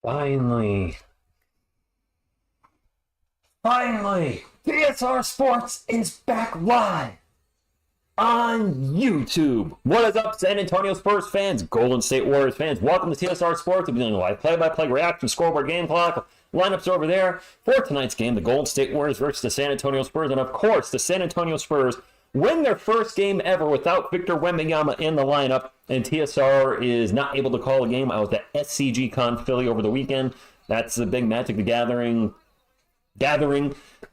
Finally, TSR Sports is back live on YouTube. What is up, San Antonio Spurs fans, Golden State Warriors fans? Welcome to TSR Sports. We'll be doing a live play-by-play reaction, scoreboard, game clock, lineups over there for tonight's game, the Golden State Warriors versus the San Antonio Spurs. And of course, the San Antonio Spurs win their first game ever without Victor Wembanyama in the lineup, and TSR is not able to call a game. I was at SCG Con Philly over the weekend. That's the big Magic the Gathering,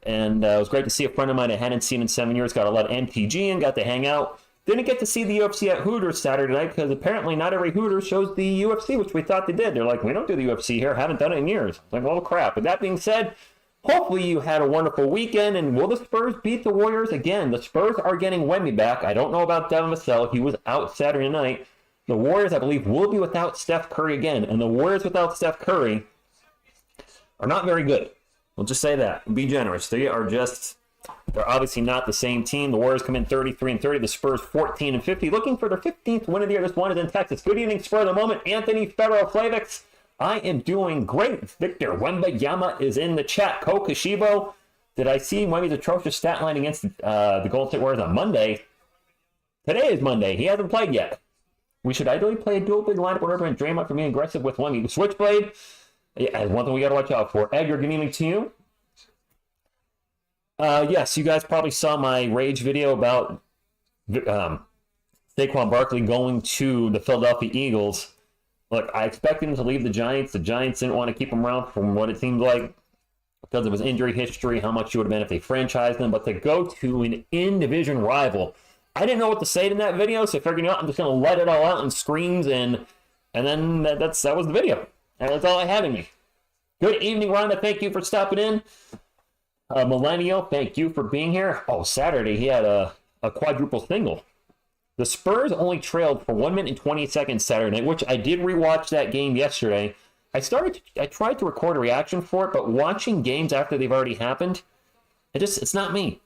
and it was great to see a friend of mine I hadn't seen in 7 years. Got a lot of MTG and got to hang out. Didn't get to see the UFC at Hooters Saturday night because apparently not every Hooters shows the UFC, which we thought they did. They're like, we don't do the UFC here. Haven't done it in years. Like, oh crap. But that being said, hopefully you had a wonderful weekend. And will the Spurs beat the Warriors again? The Spurs are getting Wemby back. I don't know about Devin Vassell. He was out Saturday night. The Warriors, I believe, will be without Steph Curry again. And the Warriors without Steph Curry are not very good. We'll just say that. Be generous. They're obviously not the same team. The Warriors come in 33-30. The Spurs 14-50. Looking for their 15th win of the year. This one is in Texas. Good evening, Spur. The moment. Anthony Ferro-Flavix. I am doing great. Victor Wembanyama is in the chat. Ko Kashibo. Did I see Wemby's atrocious stat line against the Golden State Warriors on Monday? Today is Monday. He hasn't played yet. We should ideally play a dual big lineup wherever and Draymond for being aggressive with Wemby. Switchblade. Yeah, one thing we got to watch out for. Edgar, good evening to you. Yes, you guys probably saw my rage video about Saquon Barkley going to the Philadelphia Eagles. Look, I expected him to leave the Giants. The Giants didn't want to keep him around from what it seemed like because of his injury history, how much it would have been if they franchised him. But to go to an in-division rival, I didn't know what to say in that video, so I figured, I'm just going to let it all out in screams, and then that was the video. And that's all I had in me. Good evening, Rhonda. Thank you for stopping in. Millennial, thank you for being here. Oh, Saturday, he had a quadruple single. The Spurs only trailed for 1 minute and 20 seconds Saturday night, which I did rewatch that game yesterday. I tried to record a reaction for it, but watching games after they've already happened, it's not me.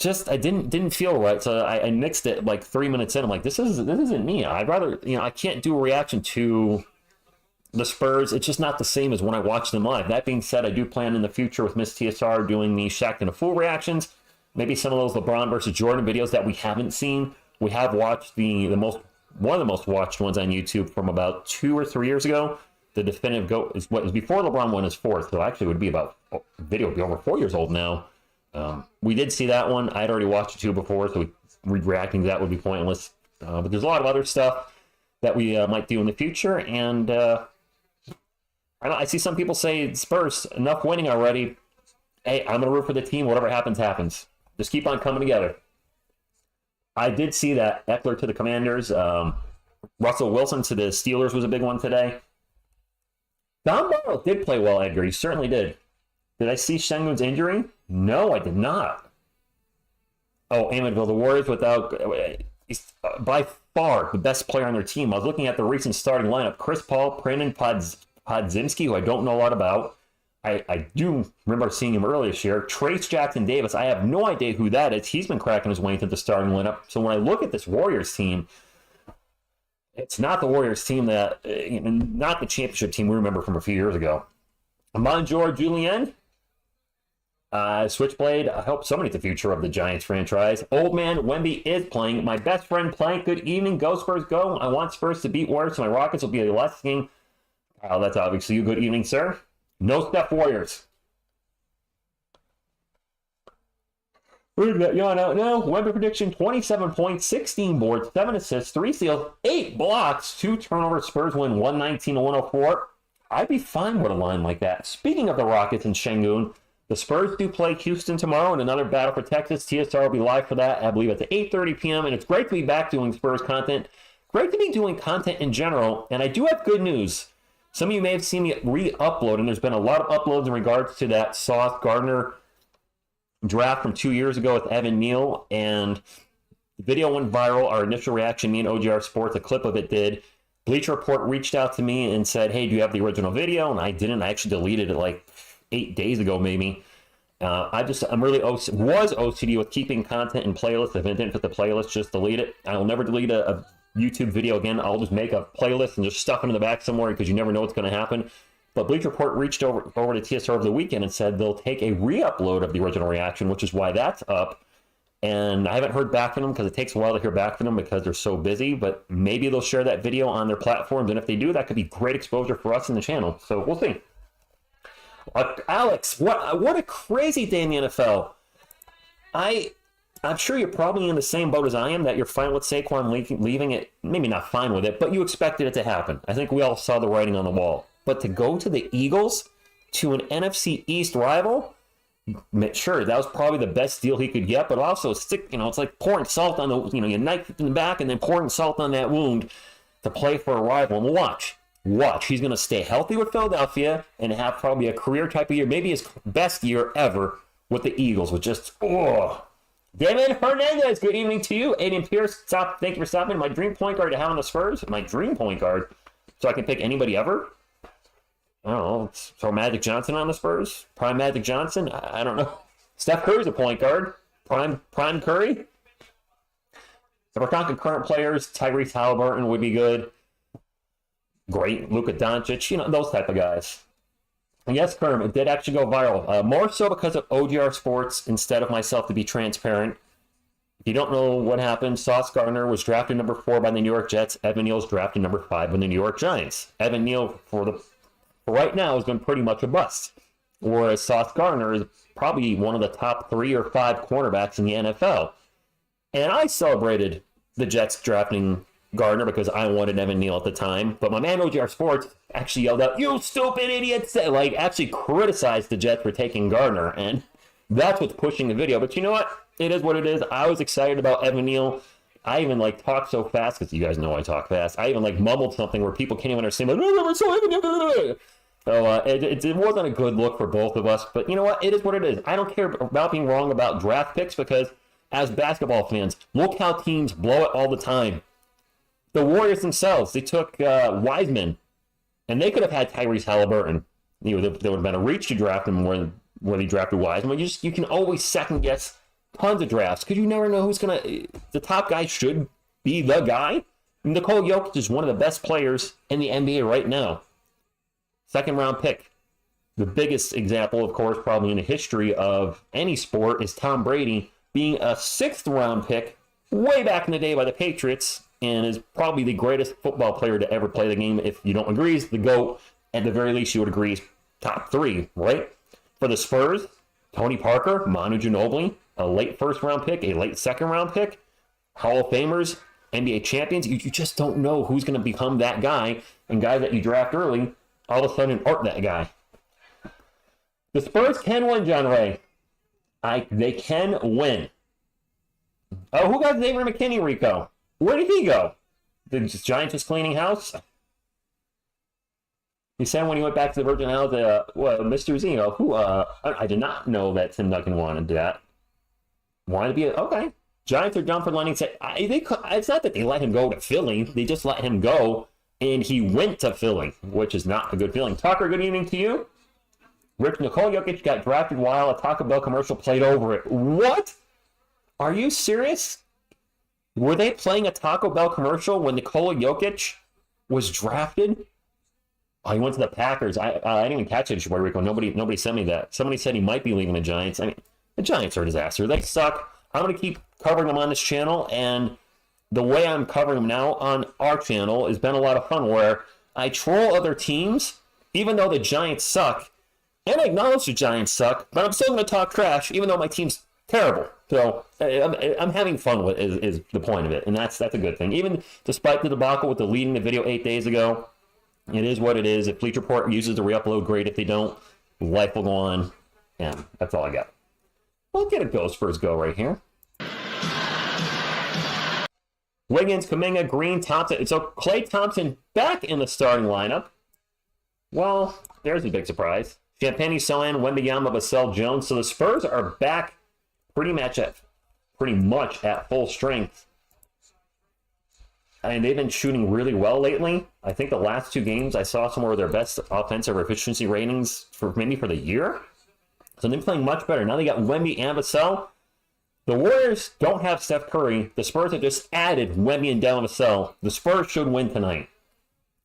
I didn't feel right, so I mixed it like 3 minutes in. I'm like, this isn't me. I'd rather, I can't do a reaction to the Spurs. It's just not the same as when I watch them live. That being said, I do plan in the future with Miss TSR doing the Shaq and a Fool reactions. Maybe some of those LeBron versus Jordan videos that we haven't seen. We have watched one of the most watched ones on YouTube from about 2 or 3 years ago. The definitive GOAT is what was before LeBron won his fourth, so actually it would be about video would be over 4 years old now. We did see that one. I'd already watched it 2 before, so reacting to that would be pointless. But there's a lot of other stuff that we might do in the future, and I see some people say, Spurs, enough winning already. Hey, I'm going to root for the team. Whatever happens, happens. Just keep on coming together. I did see that Eckler to the Commanders. Russell Wilson to the Steelers was a big one today. Don Barrow did play well, Edgar. He certainly did. Did I see Şengün's injury? No, I did not. Oh, Amityville, the Warriors without... he's by far the best player on their team. I was looking at the recent starting lineup. Chris Paul, Brandon Podziemski, who I don't know a lot about. I do remember seeing him earlier this year. Trace Jackson Davis, I have no idea who that is. He's been cracking his way into the starting lineup. So when I look at this Warriors team, it's not the Warriors team not the championship team we remember from a few years ago. Monjour Julien, Switchblade, I hope somebody's the future of the Giants franchise. Old man Wemby is playing. My best friend Plank, good evening. Go Spurs, go. I want Spurs to beat Warriors, so my Rockets will be a less game. Oh, that's obviously you. Good evening, sir. No Steph Warriors. Where'd that yawn out now? Wemby prediction, 27 points, 16 boards, 7 assists, 3 steals, 8 blocks, 2 turnovers. Spurs win 119-104. I'd be fine with a line like that. Speaking of the Rockets and Şengün, the Spurs do play Houston tomorrow in another battle for Texas. TSR will be live for that, I believe, at 8:30 p.m. And it's great to be back doing Spurs content. Great to be doing content in general. And I do have good news. Some of you may have seen me re-upload, and there's been a lot of uploads in regards to that Sauce Gardner draft from 2 years ago with Evan Neal, and the video went viral. Our initial reaction, me and OGR Sports, a clip of it did. Bleacher Report reached out to me and said, hey, do you have the original video? And I didn't. I actually deleted it like 8 days ago, maybe. I'm really was OCD with keeping content in playlists. If it didn't fit the playlist, just delete it. I will never delete a YouTube video again. I'll just make a playlist and just stuff it in the back somewhere because you never know what's going to happen. But Bleacher Report reached over to TSR over the weekend and said they'll take a re-upload of the original reaction, which is why that's up. And I haven't heard back from them because it takes a while to hear back from them because they're so busy. But maybe they'll share that video on their platforms. And if they do, that could be great exposure for us in the channel. So we'll see. Alex, what a crazy day in the NFL. I'm sure you're probably in the same boat as I am, that you're fine with Saquon leaving it. Maybe not fine with it, but you expected it to happen. I think we all saw the writing on the wall. But to go to the Eagles, to an NFC East rival, sure, that was probably the best deal he could get, but also, it's like pouring salt on the, you knife in the back and then pouring salt on that wound to play for a rival. And watch. He's going to stay healthy with Philadelphia and have probably a career type of year, maybe his best year ever with the Eagles, with just, David Hernandez, good evening to you. Aiden Pierce, thank you for stopping. My dream point guard to have on the Spurs, my dream point guard, so I can pick anybody ever. I don't know. Throw Magic Johnson on the Spurs. Prime Magic Johnson. I don't know. Steph Curry's a point guard. Prime Curry. If we're talking current players, Tyrese Halliburton would be good. Great. Luka Doncic. Those type of guys. And yes, Kerm, it did actually go viral. More so because of OGR Sports instead of myself, to be transparent. If you don't know what happened, Sauce Gardner was drafted number 4 by the New York Jets. Evan Neal's drafted number 5 by the New York Giants. Evan Neal, for right now, has been pretty much a bust. Whereas Sauce Gardner is probably one of the top 3 or 5 cornerbacks in the NFL. And I celebrated the Jets drafting Gardner because I wanted Evan Neal at the time. But my man OGR Sports actually yelled out, "You stupid idiots!" Actually criticized the Jets for taking Gardner. And that's what's pushing the video. But you know what? It is what it is. I was excited about Evan Neal. I even talked so fast, because you guys know I talk fast. I even mumbled something where people can't even understand. So it wasn't a good look for both of us. But you know what? It is what it is. I don't care about being wrong about draft picks, because as basketball fans, look how teams blow it all the time. The Warriors themselves, they took Wiseman, and they could have had Tyrese Halliburton. There would have been a reach to draft him where they drafted Wiseman. You can always second guess tons of drafts because you never know who's going to. The top guy should be the guy. Nikola Jokic is one of the best players in the NBA right now. Second round pick. The biggest example, of course, probably in the history of any sport, is Tom Brady being a 6th round pick way back in the day by the Patriots, and is probably the greatest football player to ever play the game. If you don't agree, he's the GOAT. At the very least, you would agree he's top 3, right? For the Spurs, Tony Parker, Manu Ginobili, a late 1st round pick, a late 2nd round pick, Hall of Famers, NBA champions. You just don't know who's going to become that guy, and guys that you draft early all of a sudden aren't that guy. The Spurs can win, John Ray. They can win. Oh, who got Xavier McKinney, Rico? Where did he go? The Giants just cleaning house? He said when he went back to the Virgin Islands, Mr. Zeno, who, I did not know that Tim Duncan wanted that. Wanted to be, okay. Giants are done for Lenny. It's not that they let him go to Philly. They just let him go, and he went to Philly, which is not a good feeling. Tucker, good evening to you. Nikola Jokic got drafted while a Taco Bell commercial played over it. What? Are you serious? Were they playing a Taco Bell commercial when Nikola Jokic was drafted? Oh, he went to the Packers. I didn't even catch it, Puerto Rico. Nobody sent me that. Somebody said he might be leaving the Giants. I mean, the Giants are a disaster. They suck. I'm going to keep covering them on this channel, and the way I'm covering them now on our channel has been a lot of fun, where I troll other teams, even though the Giants suck, and I acknowledge the Giants suck, but I'm still going to talk trash, even though my team's terrible. So I'm having fun with is the point of it, and that's a good thing. Even despite the debacle with deleting the video 8 days ago, it is what it is. If Bleacher Report uses the re-upload, great. If they don't, life will go on, and that's all I got. We'll get a go. Spurs go right here. Wiggins, Kuminga, Green, Thompson. So Klay Thompson back in the starting lineup. Well, there's a big surprise. Champagny, Sohan, Wembanyama, Vassell, Jones. So the Spurs are back pretty much at full strength. And they've been shooting really well lately. I think the last 2 games I saw some of their best offensive efficiency ratings for the year. So they're playing much better. Now they got Wemby and Vassell. The Warriors don't have Steph Curry. The Spurs have just added Wemby and Devin Vassell. The Spurs should win tonight.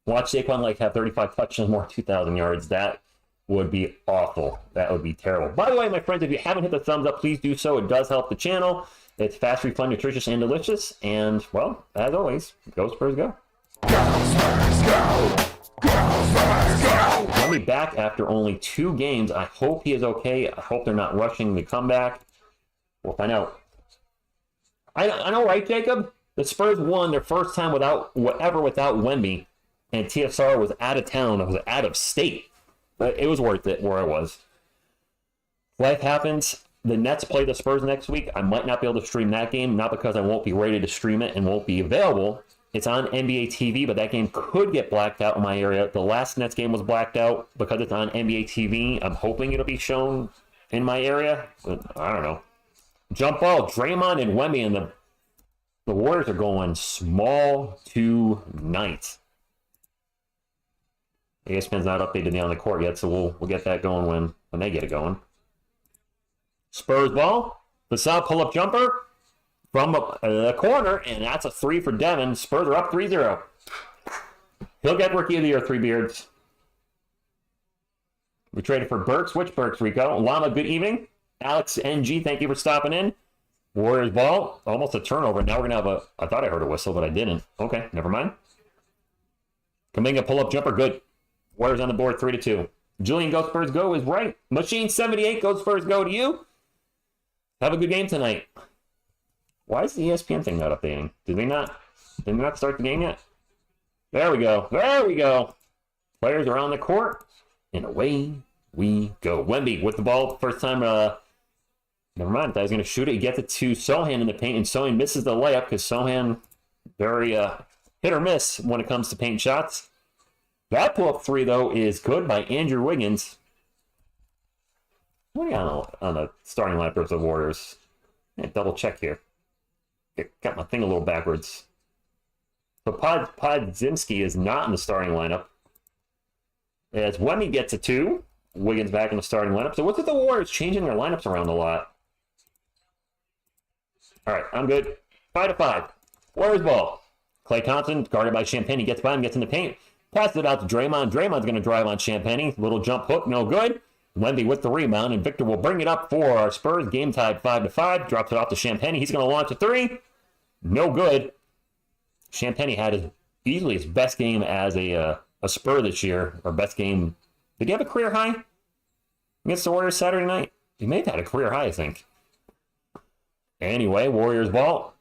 Watch Saquon like have 35 touchdowns, more 2,000 yards. That would be awful. That would be terrible. By the way, my friends, if you haven't hit the thumbs up, please do so. It does help the channel. It's fast, fun, nutritious, and delicious. And, well, as always, go Spurs, go. Go Spurs, go! Go Spurs, go! Wemby back after only 2 games. I hope he is okay. I hope they're not rushing the comeback. We'll find out. I know, right, Jacob? The Spurs won their first time without Wemby, and TSR was out of town. It was out of state. But it was worth it where I was. Life happens. The Nets play the Spurs next week. I might not be able to stream that game, not because I won't be ready to stream it and won't be available. It's on NBA TV, but that game could get blacked out in my area. The last Nets game was blacked out because it's on NBA TV. I'm hoping it'll be shown in my area, but I don't know. Jump ball, Draymond and Wemby, and the Warriors are going small tonight. ESPN's not updated me on the court yet, so we'll get that going when they get it going. Spurs ball, Vassell pull-up jumper from the corner, and that's a 3 for Devin. Spurs are up 3-0. He'll get Rookie of the Year, 3 beards. We traded for Burks. Which Burks, Rico? Llama, good evening. Alex NG, thank you for stopping in. Warriors ball, almost a turnover. Now we're going to have I thought I heard a whistle, but I didn't. Okay, never mind. Kuminga pull-up jumper, good. Warriors on the board, 3-2. Julian, go Spurs, go is right. Machine 78, go Spurs, go to you. Have a good game tonight. Why is the ESPN thing not updating? Did they not start the game yet? There we go. There we go. Players are on the court, and away we go. Wemby with the ball, first time. Never mind. I was going to shoot it. He gets it to Sohan in the paint, and Sohan misses the layup because Sohan very hit or miss when it comes to paint shots. That pull-up 3, though, is good by Andrew Wiggins. What are you on the starting lineup of the Warriors? Double check here. Got my thing a little backwards. So Podziemski is not in the starting lineup. As Wemby gets a 2, Wiggins back in the starting lineup. So what's with the Warriors changing their lineups around a lot? All right, I'm good. 5-5. Warriors ball. Klay Thompson, guarded by Champagnie, gets by him, gets in the paint. Passes it out to Draymond. Draymond's going to drive on Champagnie. Little jump hook, no good. Wemby with the rebound, and Victor will bring it up for our Spurs. Game tied 5-5. Drops it off to Champagnie. He's going to launch a 3. No good. Champagnie had easily his best game as a Spur this year, or best game. Did he have a career high against the Warriors Saturday night? He may have had a career high, I think. Anyway, Warriors ball.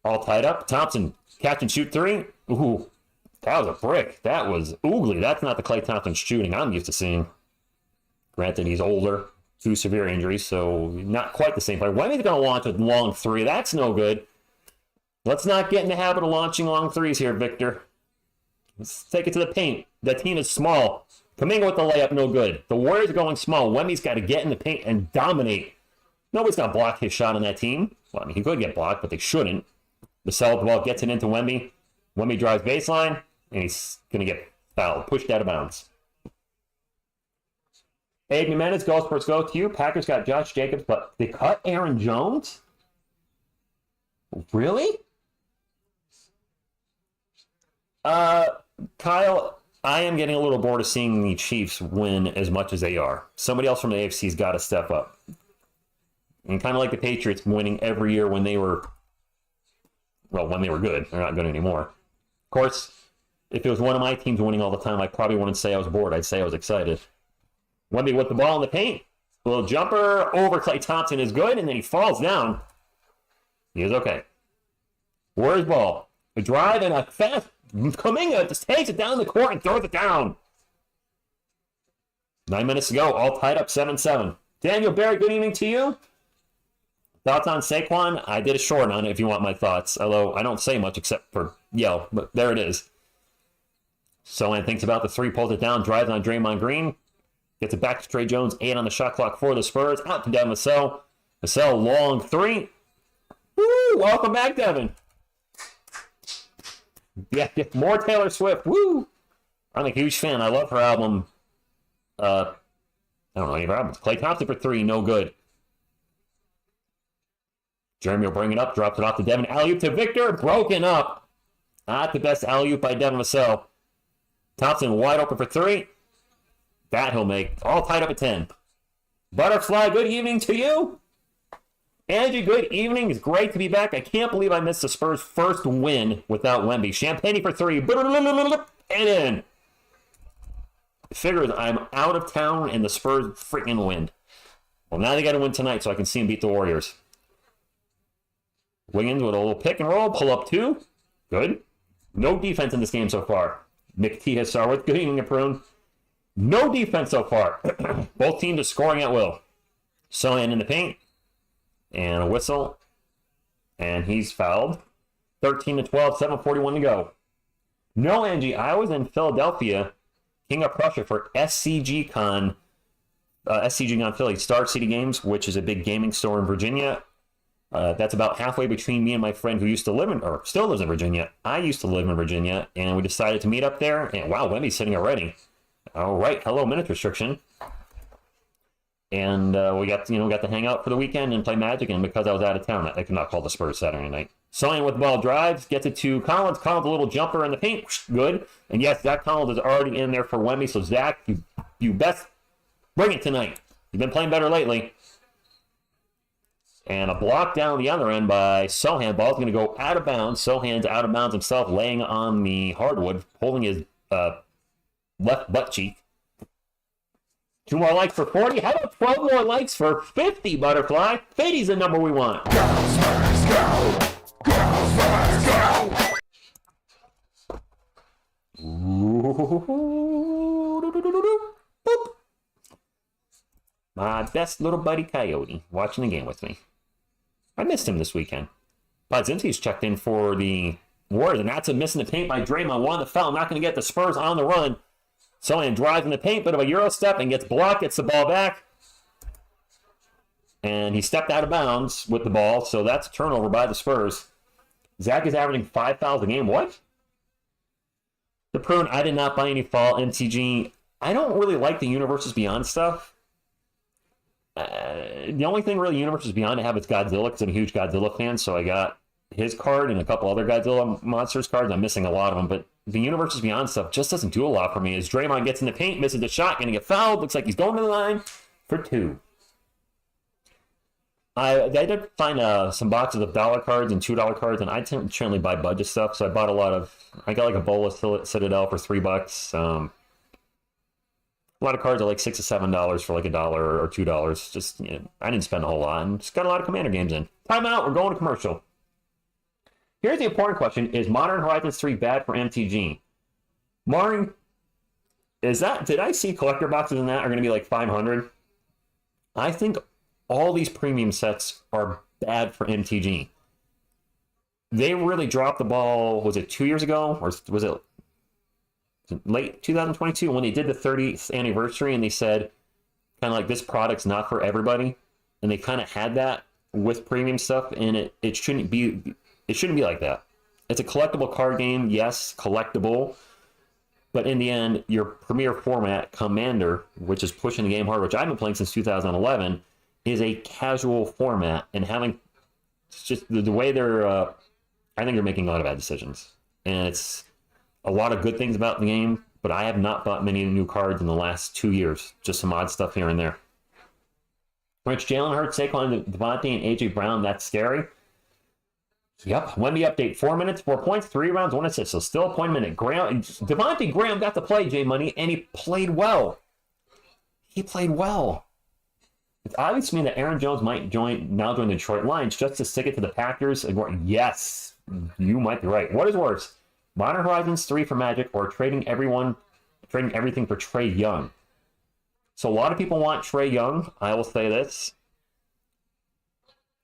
All tied up. Thompson, catch and shoot 3. Ooh, that was a brick. That was oogly. That's not the Klay Thompson shooting I'm used to seeing. Granted, he's older, 2 severe injuries, so not quite the same player. Wemby's going to launch a long 3. That's no good. Let's not get in the habit of launching long 3s here, Victor. Let's take it to the paint. That team is small. Kuminga with the layup, no good. The Warriors are going small. Wemby's got to get in the paint and dominate. Nobody's going to block his shot on that team. Well, I mean, he could get blocked, but they shouldn't. Vassell ball gets it into Wemby. Wemby drives baseline, and he's going to get fouled, pushed out of bounds. Abe Jimenez, go Spurs, go to you. Packers got Josh Jacobs, but they cut Aaron Jones? Really? Kyle, I am getting a little bored of seeing the Chiefs win as much as they are. Somebody else from the AFC's got to step up. And kind of like the Patriots winning every year when they were good. They're not good anymore. Of course, if it was one of my teams winning all the time, I probably wouldn't say I was bored. I'd say I was excited. Wemby with the ball in the paint. A little jumper over Klay Thompson is good, and then he falls down. He is okay. Warriors ball. A drive and a fast Kuminga just takes it down the court and throws it down. 9 minutes to go. All tied up 7-7. Daniel Barry, good evening to you. Thoughts on Saquon? I did a short on it if you want my thoughts. Although I don't say much except for yell. But there it is. Sohan thinks about the 3, pulls it down, drives on Draymond Green. Gets it back to Trey Jones. 8 on the shot clock for the Spurs. Out to Devin Vassell. Vassell, long 3. Woo! Welcome back, Devin. Yeah, more Taylor Swift. Woo! I'm a huge fan. I love her album. I don't know any of her albums. Klay Thompson for 3, no good. Jeremy will bring it up, drops it off to Devin. Alley-oop to Victor, broken up. Not the best alley-oop by Devin Vassell. Thompson wide open for three. That he'll make. All tied up at 10. Butterfly, good evening to you. Angie, good evening. It's great to be back. I can't believe I missed the Spurs' first win without Wemby. Champagne for three. And in. Figures I'm out of town and the Spurs freaking win. Well, now they got to win tonight so I can see them beat the Warriors. Wiggins with a little pick and roll. Pull up two. Good. No defense in this game so far. Nick T. has Sarwith. Good evening, Prune. No defense so far. Both teams are scoring at will. Sohan in the paint. And a whistle. And he's fouled. 13-12, 7:41 to go. No, Angie, I was in Philadelphia, King of Prussia for SCG Con Philly Star City Games, which is a big gaming store in Virginia. That's about halfway between me and my friend who used to live in, or still lives in Virginia. I used to live in Virginia, and we decided to meet up there. And wow, Wemby's sitting already. All right, hello, minute restriction. And we got to hang out for the weekend and play Magic. And because I was out of town, I could not call the Spurs Saturday night. Sohan with the ball drives, gets it to Collins. Collins, a little jumper in the paint, good. And yes, Zach Collins is already in there for Wemby. So Zach, you best bring it tonight. You've been playing better lately. And a block down the other end by Sohan. Ball's going to go out of bounds. Sohan's out of bounds himself, laying on the hardwood, holding his left butt cheek. 2 more likes for 40. How about 12 more likes for 50, Butterfly? 50's the number we want. Go, Spurs, go! Go, Spurs, go! Boop. My best little buddy Coyote watching the game with me. I missed him this weekend. Podzinski's checked in for the Warriors, and that's a miss in the paint by Draymond. Won the foul. Not going to get the Spurs on the run. Sohan drives in the paint, bit of a Euro step, and gets blocked, gets the ball back. And he stepped out of bounds with the ball, so that's a turnover by the Spurs. Zach is averaging 5 fouls a game. What? The Prune, I did not buy any fall MTG. I don't really like the Universes Beyond stuff. The only thing really Universes Beyond I have is Godzilla, because I'm a huge Godzilla fan, so I got his card and a couple other Godzilla Monsters cards. I'm missing a lot of them, but the Universes Beyond stuff just doesn't do a lot for me. As Draymond gets in the paint, misses the shot, going to get fouled. Looks like he's going to the line for 2. I did find some boxes of $1 cards and $2 cards, and I generally buy budget stuff, so I bought a lot of. I got like a bowl of Citadel for $3. A lot of cards are like $6 or $7 for like $1 or $2. Just I didn't spend a whole lot, and just got a lot of Commander games in. Time out. We're going to commercial. Here's the important question: is Modern Horizons 3 bad for MTG? Did I see collector boxes in that are going to be like 500? I think all these premium sets are bad for MTG. They really dropped the ball, was it 2 years ago? Or was it late 2022 when they did the 30th anniversary and they said, kind of like, this product's not for everybody? And they kind of had that with premium stuff, and it shouldn't be like that. It's a collectible card game, yes, collectible. But in the end, your premier format, Commander, which is pushing the game hard, which I've been playing since 2011, is a casual format. And having just the way they're, I think they're making a lot of bad decisions. And it's a lot of good things about the game, but I have not bought many new cards in the last 2 years. Just some odd stuff here and there. Rich, Jalen Hurts, Saquon, Devontae, and A.J. Brown, that's scary. Yep. Wemby update. 4 minutes, 4 points, 3 rounds, 1 assist. So still a point a minute. Devontae Graham got to play, J Money, and he played well. He played well. It's obvious to me that Aaron Jones might join the Detroit Lions just to stick it to the Packers. Yes, you might be right. What is worse? Modern Horizons 3 for Magic or trading everything for Trae Young? So a lot of people want Trae Young. I will say this.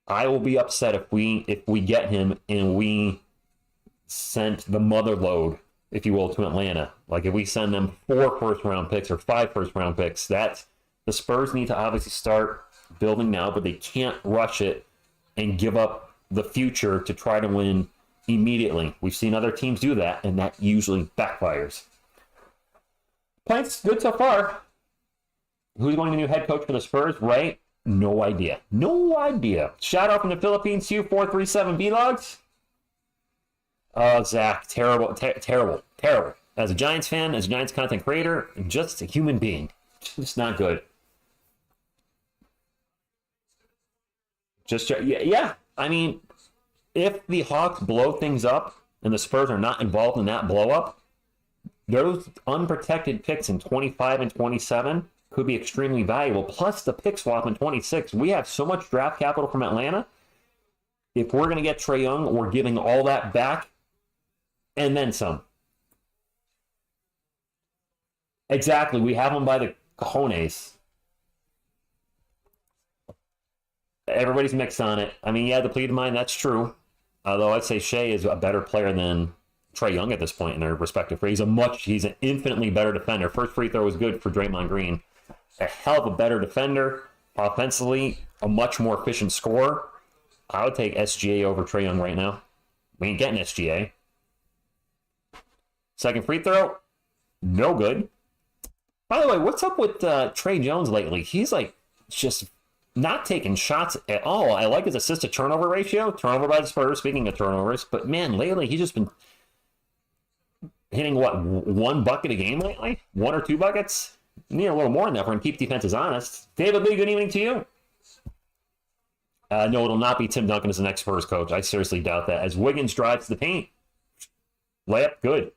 I will be upset if we get him and we sent the mother load, if you will, to Atlanta. Like if we send them 4 first-round picks or 5 first-round picks, the Spurs need to obviously start building now, but they can't rush it and give up the future to try to win immediately. We've seen other teams do that, and that usually backfires. Playing's good so far. Who's going to be the new head coach for the Spurs? Right. No idea. No idea. Shout out from the Philippines to you, 437 Vlogs. Oh, Zach, terrible, terrible, terrible. As a Giants fan, as a Giants content creator, just a human being. Just not good. Just, yeah. I mean, if the Hawks blow things up and the Spurs are not involved in that blow up, those unprotected picks in 25 and 27 could be extremely valuable. Plus the pick swap in 26. We have so much draft capital from Atlanta. If we're going to get Trae Young, we're giving all that back and then some. Exactly. We have him by the cojones. Everybody's mixed on it. I mean, yeah, depleted mind, that's true. Although I'd say Shea is a better player than Trae Young at this point in their respective free. He's an infinitely better defender. First free throw was good for Draymond Green. A hell of a better defender. Offensively, a much more efficient scorer. I would take SGA over Trae Young right now. We ain't getting SGA. Second free throw, no good. By the way, what's up with Trey Jones lately? He's like just not taking shots at all. I like his assist to turnover ratio. Turnover by the Spurs, speaking of turnovers. But man, lately he's just been hitting, what, one bucket a game lately? One or two buckets? Need a little more than that for him to keep defenses honest. David Lee, good evening to you. No, it'll not be Tim Duncan as the next Spurs coach. I seriously doubt that. As Wiggins drives the paint, layup, good.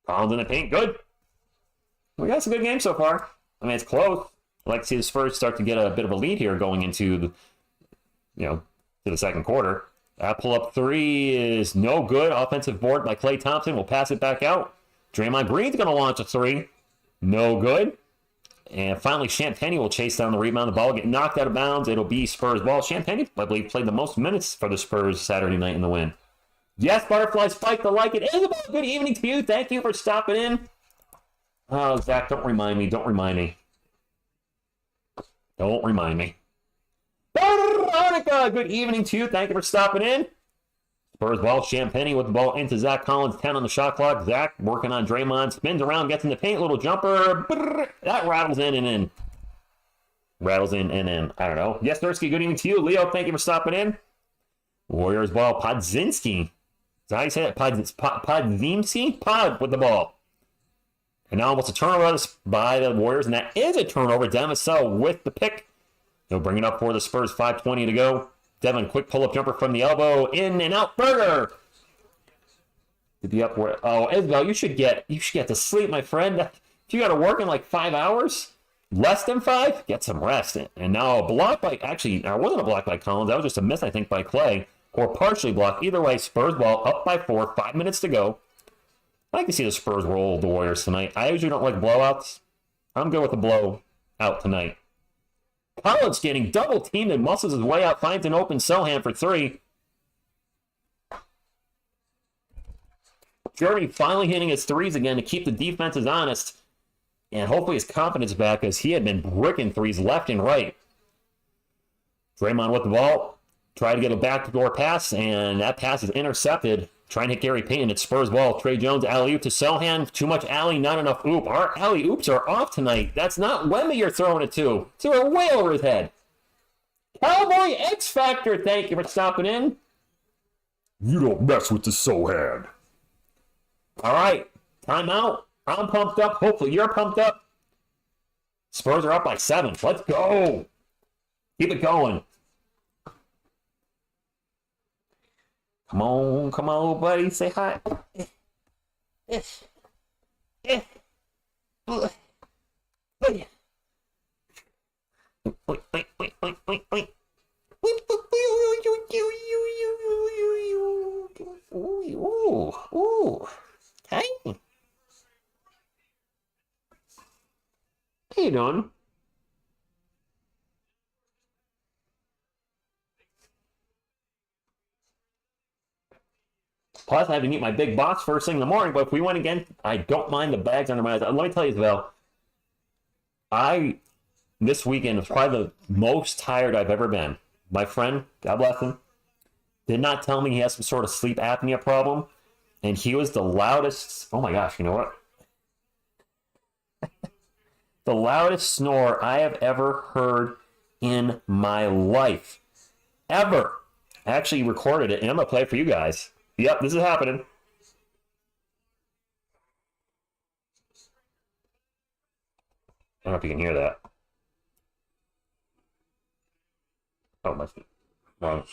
Collins in the paint, good. We got some good games so far. I mean, it's close. I'd like to see the Spurs start to get a bit of a lead here going into to the second quarter. That pull-up three is no good. Offensive board by Klay Thompson. Will pass it back out. Draymond Green's going to launch a three. No good. And finally, Champagnie will chase down the rebound. The ball will get knocked out of bounds. It'll be Spurs ball. Champagnie, I believe, played the most minutes for the Spurs Saturday night in the win. Yes, Butterfly Spike to like it. Isabel, good evening to you. Thank you for stopping in. Oh, Zach, don't remind me. Don't remind me. Don't remind me. Veronica, good evening to you. Thank you for stopping in. Spurs ball. Champagnie with the ball into Zach Collins. 10 on the shot clock. Zach working on Draymond. Spins around, gets in the paint. Little jumper. That rattles in and in. Rattles in and in. I don't know. Yes, Nursky, good evening to you. Leo, thank you for stopping in. Warriors ball. Podzinski. Is that how you say that? Podzimski? Pod with the ball. And now almost a turnover by the Warriors, and that is a turnover. Demisel with the pick. He'll bring it up for the Spurs. 5:20 to go. Devin, quick pull-up jumper from the elbow. In and out. Burger. To be upward. Oh, Isabel, you should get to sleep, my friend. If you got to work in like 5 hours, less than 5, get some rest. And now a block by, actually, that wasn't a block by Collins. That was just a miss, I think, by Klay. Or partially blocked. Either way, Spurs ball up by 4, 5 minutes to go. I like to see the Spurs roll the Warriors tonight. I usually don't like blowouts. I'm good with a blowout tonight. Collins getting double teamed and muscles his way out, finds an open Sohan for 3. Jordy finally hitting his threes again to keep the defenses honest. And hopefully his confidence back, as he had been bricking threes left and right. Draymond with the ball. Tried to get a backdoor pass, and that pass is intercepted. Trying to hit Gary Payton. It's Spurs ball. Trey Jones, alley-oop to Sohan. Too much alley, not enough oop. Our alley-oops are off tonight. That's not Wemby you're throwing it to. So we're way over his head. Cowboy X Factor, thank you for stopping in. You don't mess with the Sohan. All right, timeout. I'm pumped up. Hopefully you're pumped up. Spurs are up by 7. Let's go. Keep it going. Come on, buddy. Say hi. Ooh. Hey. How you doing? Plus, I have to meet my big boss first thing in the morning, but if we win again, I don't mind the bags under my eyes. Let me tell you, Isabel, this weekend was probably the most tired I've ever been. My friend, God bless him, did not tell me he has some sort of sleep apnea problem. and he was the loudest. Oh my gosh, you know what? The loudest snore I have ever heard in my life. Ever. I actually recorded it, and I'm going to play it for you guys. Yep, this is happening. I don't know if you can hear that. Oh, must be wrong.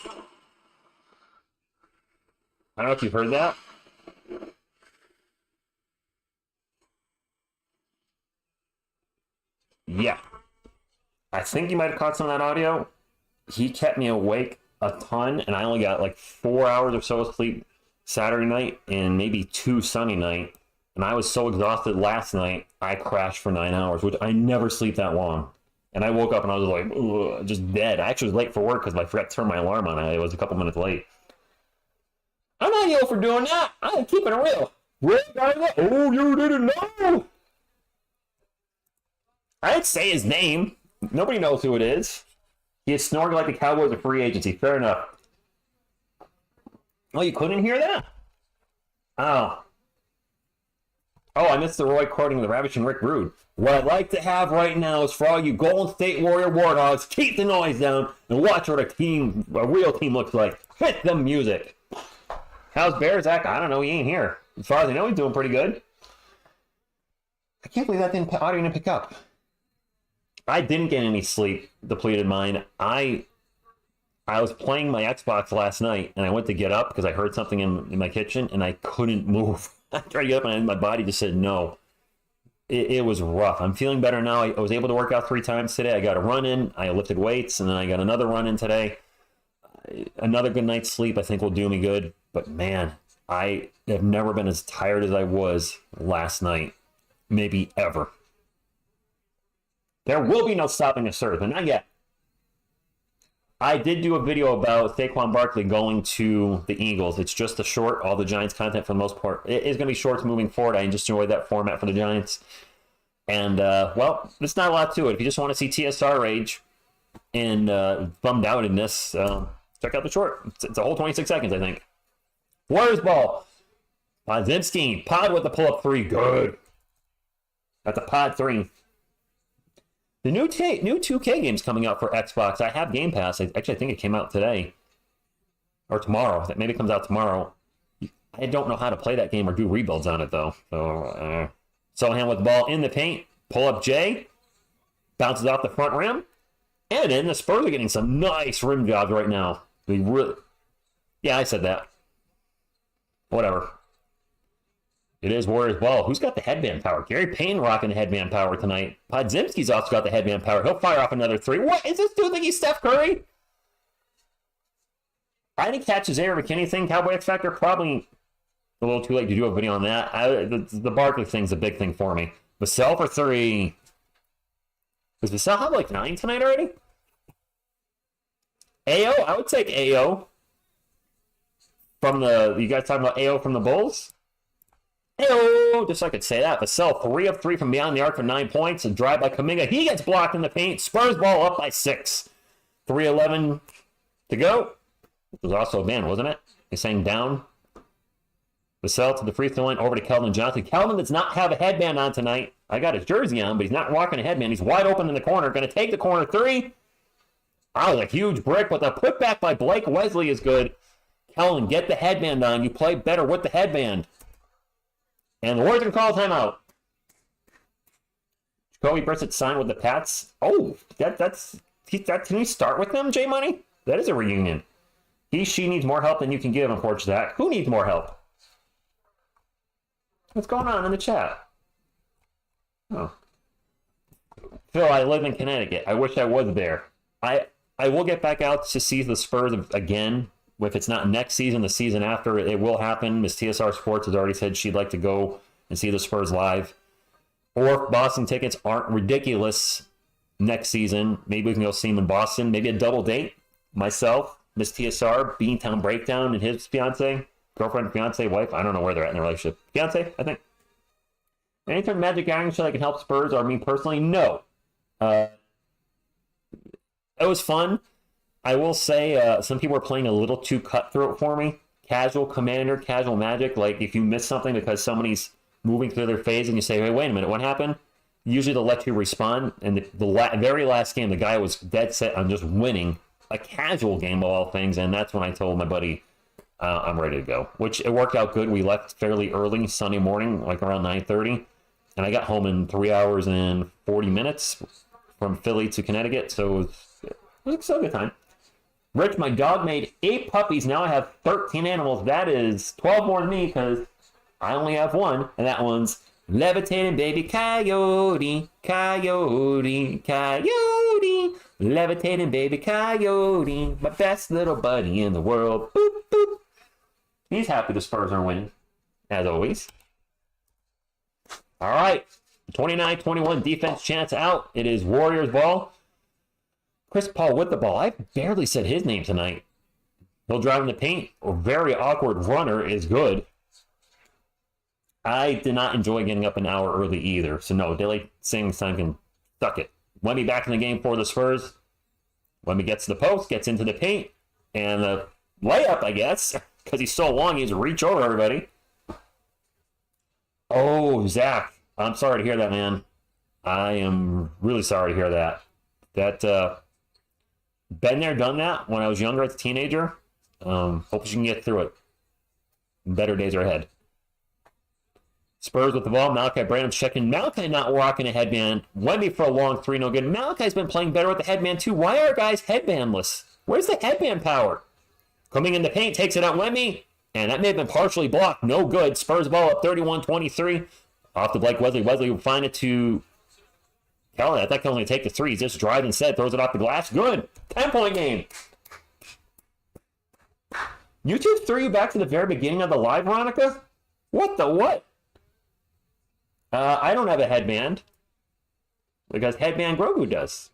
I don't know if you've heard that. Yeah. I think you might have caught some of that audio. He kept me awake a ton, and I only got like 4 hours or so of sleep Saturday night and maybe 2 Sunday night. And I was so exhausted last night, I crashed for 9 hours, which I never sleep that long. And I woke up and I was like, ugh, just dead. I actually was late for work because I forgot to turn my alarm on. I was a couple minutes late. I'm not yo for doing that. I'm keeping it real. Oh, you didn't know. I didn't say his name. Nobody knows who it is. He is snoring like the Cowboys are free agency. Fair enough. Oh, you couldn't hear that? Oh. Oh, I missed the Roy quoting the ravishing Rick Rude. What I'd like to have right now is for all you Golden State Warrior Warthogs, keep the noise down and watch what a real team looks like. Hit the music. How's Bears act? I don't know. He ain't here. As far as I know, he's doing pretty good. I can't believe that audio didn't pick up. I didn't get any sleep, depleted mind. I was playing my Xbox last night, and I went to get up because I heard something in my kitchen, and I couldn't move. I tried to get up, and my body just said no. It was rough. I'm feeling better now. I was able to work out 3 times today. I got a run in. I lifted weights, and then I got another run in today. Another good night's sleep I think will do me good. But, man, I have never been as tired as I was last night. Maybe ever. There will be no stopping a surge, but not yet. I did do a video about Saquon Barkley going to the Eagles. It's just a short, all the Giants content for the most part. It is going to be shorts moving forward. I just enjoyed that format for the Giants. And, well, there's not a lot to it. If you just want to see TSR rage and bummed outedness, check out the short. It's a whole 26 seconds, I think. Warriors ball. Podziemski. Pod with the pull-up 3. Good. That's a pod 3. The new 2K game's coming out for Xbox. I have Game Pass. Actually, I think it came out today. Or tomorrow. Maybe it comes out tomorrow. I don't know how to play that game or do rebuilds on it, though. So, Sohan with the ball in the paint. Pull up J. Bounces off the front rim. And then the Spurs are getting some nice rim jobs right now. Yeah, I said that. Whatever. It is Warriors ball. Who's got the headband power? Gary Payne rocking the headband power tonight. Podziemski's also got the headband power. He'll fire off another 3. What? Is this dude think he's Steph Curry? I didn't catch the Xavier McKinney thing. Cowboy X Factor. Probably a little too late to do a video on that. The Barkley thing's a big thing for me. Vassell for 3. Does Vassell have like 9 tonight already? AO? I would take AO. You guys talking about AO from the Bulls? Hey-oh, just so I could say that. Vassell, 3 of 3 from beyond the arc for 9 points. A drive by Kuminga. He gets blocked in the paint. Spurs ball up by 6. 3:11 to go. It was also a man, wasn't it? He's saying down. Vassell to the free throw line, over to Keldon Johnson. Keldon does not have a headband on tonight. I got his jersey on, but he's not rocking a headband. He's wide open in the corner. Going to take the corner 3. Oh, a huge brick, but the putback by Blake Wesley is good. Keldon, get the headband on. You play better with the headband. And the Warriors are call timeout. Jacoby Brissett signed with the Pats. Oh, can we start with them, J Money? That is a reunion. She needs more help than you can give, unfortunately. Zach. Who needs more help? What's going on in the chat? Oh. Phil, I live in Connecticut. I wish I was there. I will get back out to see the Spurs again. If it's not next season, the season after, it will happen. Miss TSR Sports has already said she'd like to go and see the Spurs live. Or if Boston tickets aren't ridiculous next season, maybe we can go see them in Boston. Maybe a double date. Myself, Miss TSR, Beantown Breakdown, and his girlfriend, fiance, wife. I don't know where they're at in their relationship. Fiance, I think. Anytime Magic Gathering show that can help Spurs or me personally? No. It was fun. I will say some people are playing a little too cutthroat for me. casual commander, casual magic. Like if you miss something because somebody's moving through their phase and you say, hey, wait a minute, what happened? Usually they'll let you respond. And the very last game, the guy was dead set on just winning a casual game of all things. And that's when I told my buddy, I'm ready to go, which it worked out good. We left fairly early Sunday morning, like around 9:30. And I got home in 3 hours and 40 minutes from Philly to Connecticut. So it was a good time. Rich, my dog made 8 puppies. Now I have 13 animals. That is 12 more than me because I only have one. And that one's levitating baby coyote, coyote, coyote. Levitating baby coyote, my best little buddy in the world. Boop, boop. He's happy the Spurs are winning, as always. All right, 29-21 defense chance out. It is Warriors ball. Chris Paul with the ball. I barely said his name tonight. He'll drive in the paint. A very awkward runner is good. I did not enjoy getting up an hour early either. So no, Daylight Savings Time can suck it. Wemby back in the game for the Spurs. Wemby gets to the post, gets into the paint, and a layup, I guess, because he's so long, he has to reach over everybody. Oh, Zach, I'm sorry to hear that, man. I am really sorry to hear that. Been there, done that when I was younger as a teenager. Hope you can get through it. Better days are ahead. Spurs with the ball. Malachi Branham checking. Malachi not rocking a headband. Wemby for a long three, no good. Malachi's been playing better with the headband too. Why are guys headbandless? Where's the headband power? Coming in the paint, takes it out Wemby. And that may have been partially blocked. No good. Spurs ball up 31-23. Off to Blake Wesley. Wesley will find it to Kelly. I thought he only take the three. He's just drives instead. Throws it off the glass. Good. 10-point game. YouTube threw you back to the very beginning of the live, Veronica? What the what? I don't have a headband. Because headband Grogu does.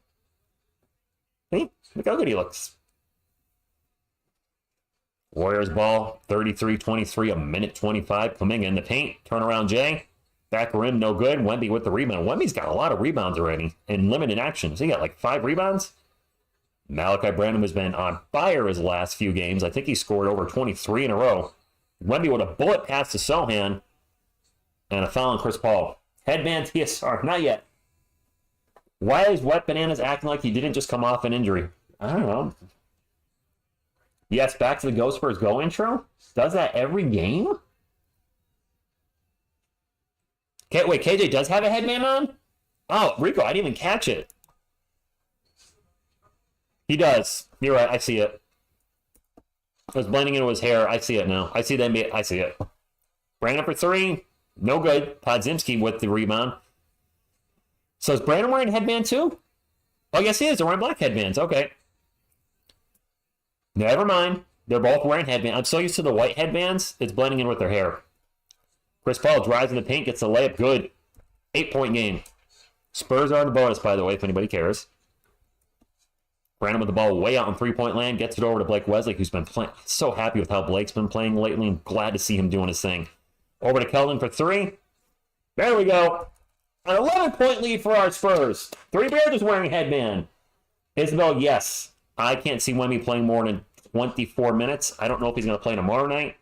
See? Look how good he looks. Warriors ball, 33-23, a minute 25. Kuminga in the paint. Turnaround Jay. Back rim, no good. Wemby with the rebound. Wemby's got a lot of rebounds already in limited actions. He got like 5 rebounds. Malachi Branham has been on fire his last few games. I think he scored over 23 in a row. Wemby with a bullet pass to Sohan. And a foul on Chris Paul. Headband TSR, not yet. Why is Wet Bananas acting like he didn't just come off an injury? I don't know. Yes, back to the Go Spurs Go intro. Does that every game? Okay, wait, KJ does have a headband on? Oh, Rico, I didn't even catch it. He does. You're right, I see it. It was blending into his hair. I see it now. I see the NBA. I see it. Brandon for 3. No good. Podzimski with the rebound. So is Brandon wearing a headband too? Oh, yes, he is. They're wearing black headbands. Okay. Never mind. They're both wearing headbands. I'm so used to the white headbands, it's blending in with their hair. Chris Paul drives in the paint, gets the layup. Good. 8-point game. Spurs are in the bonus, by the way, if anybody cares. Brandon with the ball way out in three-point land. Gets it over to Blake Wesley, who's been playing. So happy with how Blake's been playing lately. I'm glad to see him doing his thing. Over to Keldon for 3. There we go. An 11-point lead for our Spurs. 3 Bears is wearing a headband. Isabel, yes. I can't see Wemby playing more than 24 minutes. I don't know if he's going to play tomorrow night.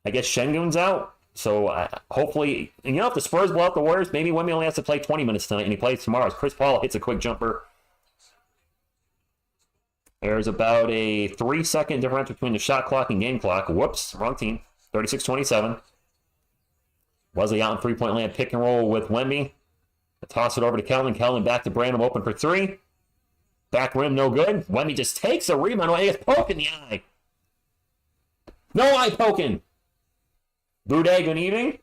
I guess Şengün's out. So hopefully, and you know, if the Spurs blow out the Warriors, maybe Wemby only has to play 20 minutes tonight and he plays tomorrow. As Chris Paul hits a quick jumper. There's about a 3-second difference between the shot clock and game clock. Whoops, wrong team. 36-27. Wesley out in three-point land, pick and roll with Wemby. Toss it over to Keldon. Keldon back to Brandon, open for 3. Back rim, no good. Wemby just takes a rebound away. He gets poked in the eye. No eye poking. Boudet, good evening.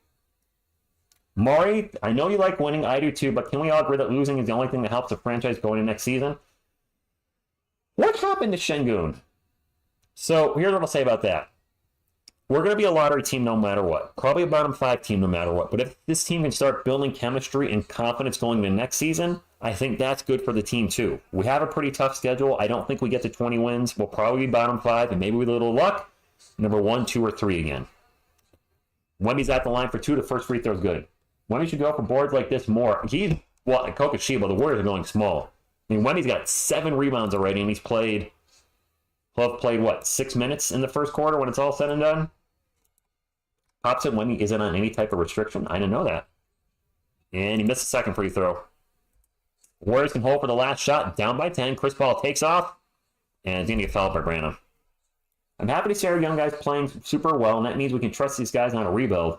Maury, I know you like winning. I do too, but can we all agree that losing is the only thing that helps the franchise going into next season? What happened to Şengün? So here's what I'll say about that. We're going to be a lottery team no matter what. Probably a bottom 5 team no matter what. But if this team can start building chemistry and confidence going into next season, I think that's good for the team too. We have a pretty tough schedule. I don't think we get to 20 wins. We'll probably be bottom 5, and maybe with a little luck, number 1, 2, or 3 again. Wemby's at the line for 2. The first free throw is good. Wemby should go for boards like this more. Well, at Kokoshiba, the Warriors are going small. I mean, Wemby's got 7 rebounds already, and he'll have played, what, 6 minutes in the first quarter when it's all said and done? Pops it when he isn't on any type of restriction. I didn't know that. And he missed the second free throw. Warriors can hold for the last shot. Down by 10. Chris Paul takes off. And he's going to get fouled by Brandon. I'm happy to see our young guys playing super well, and that means we can trust these guys on a rebuild.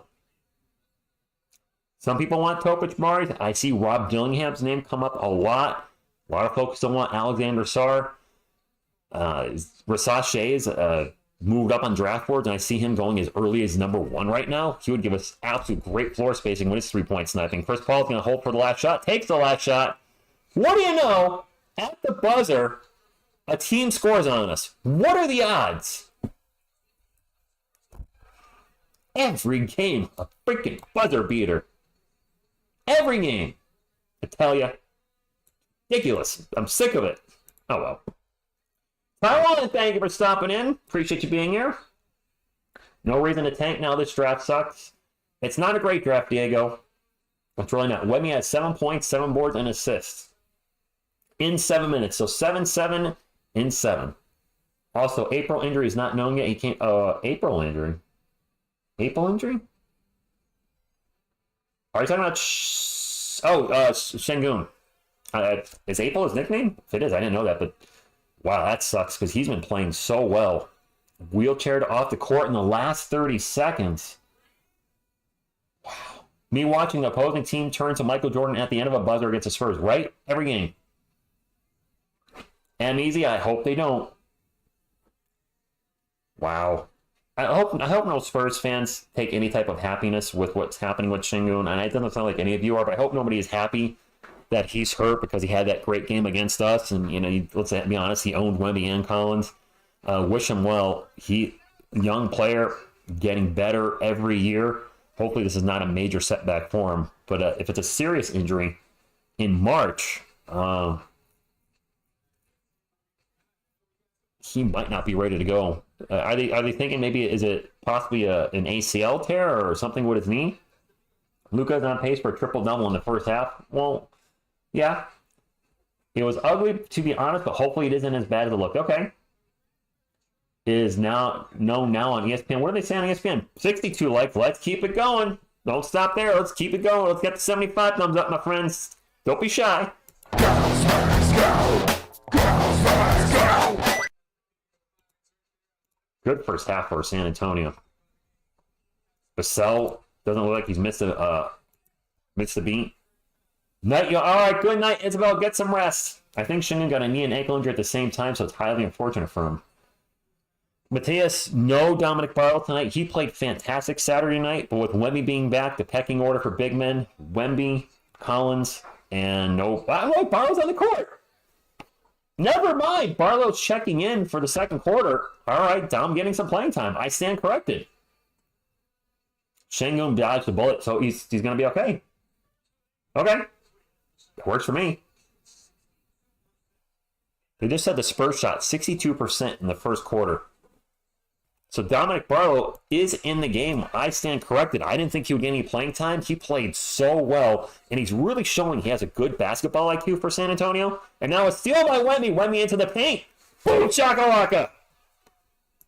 Some people want Topic Mari. I see Rob Dillingham's name come up a lot. A lot of folks still want Alexander Sarr. Rasache is moved up on draft boards, and I see him going as early as number 1 right now. He would give us absolute great floor spacing with his three-point sniping. Chris Paul's going to hold for the last shot. Takes the last shot. What do you know? At the buzzer, a team scores on us. What are the odds? Every game, a freaking buzzer beater. Every game. I tell you. Ridiculous. I'm sick of it. Oh, well. Tyrone, thank you for stopping in. Appreciate you being here. No reason to tank now. This draft sucks. It's not a great draft, Diego. It's really not. Wemmy has 7 points, 7 boards, and assists. In 7 minutes. So 7-7 in 7. Also, April injury is not known yet. He can't. April injury. April injury? Are you talking about? Şengün. Is April his nickname? If it is, I didn't know that. But wow, that sucks because he's been playing so well. Wheelchaired off the court in the last 30 seconds. Wow. Me watching the opposing team turn to Michael Jordan at the end of a buzzer against the Spurs, right? Every game. And easy. I hope they don't. Wow. I hope no Spurs fans take any type of happiness with what's happening with Şengün, and it doesn't sound like any of you are, but I hope nobody is happy that he's hurt because he had that great game against us, and let's be honest, he owned Wemby and Collins. Wish him well. Young player, getting better every year. Hopefully this is not a major setback for him, but if it's a serious injury in March, he might not be ready to go. Are they thinking maybe is it possibly an ACL tear or something with his knee? Luka's on pace for a triple-double in the first half. Well, yeah. It was ugly, to be honest, but hopefully it isn't as bad as it looked. Okay. It is now known now on ESPN. What are they saying on ESPN? 62 likes. Let's keep it going. Don't stop there. Let's keep it going. Let's get the 75 thumbs up, my friends. Don't be shy. Girls first, go! Girls first, go! Good first half for San Antonio. Vassell doesn't look like he's missed a beat. All right, good night, Isabel. Get some rest. I think Şengün got a knee and ankle injury at the same time, so it's highly unfortunate for him. Matthias, no Dominic Barlow tonight. He played fantastic Saturday night, but with Wemby being back, the pecking order for big men, Wemby, Collins, and no... Barlow's on the court. Never mind. Barlow's checking in for the second quarter. All right, Dom getting some playing time. I stand corrected. Şengün dodged the bullet, so he's going to be okay. Okay. That works for me. They just said the Spurs shot 62% in the first quarter. So Dominic Barlow is in the game. I stand corrected. I didn't think he would get any playing time. He played so well, and he's really showing he has a good basketball IQ for San Antonio. And now a steal by Wemby. Wemby into the paint. Boom, shakalaka.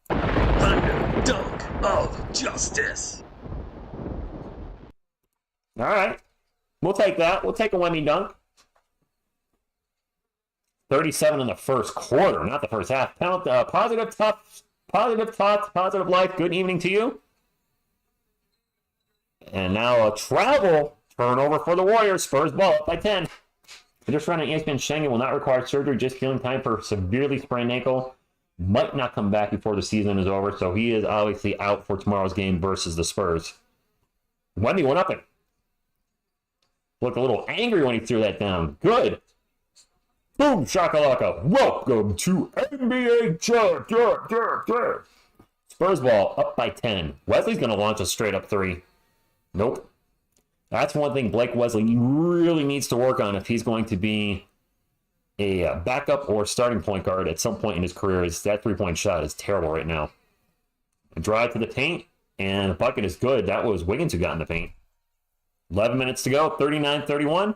Thunder dunk of justice. All right. We'll take that. We'll take a Wemby dunk. 37 in the first quarter, not the first half. Penalty, positive thoughts, positive life. Good evening to you. And now a travel turnover for the Warriors. Spurs ball up by 10. I just ran an ESPN. Şengün will not require surgery, just healing time for severely sprained ankle. Might not come back before the season is over, so he is obviously out for tomorrow's game versus the Spurs. Wemby went up and looked a little angry when he threw that down. Good. Boom, shakalaka. Welcome to NBA Chat. Spurs ball up by 10. Wesley's going to launch a straight-up three. Nope. That's one thing Blake Wesley really needs to work on if he's going to be a backup or starting point guard at some point in his career. Is that three-point shot is terrible right now. A drive to the paint, and the bucket is good. That was Wiggins who got in the paint. 11 minutes to go, 39-31.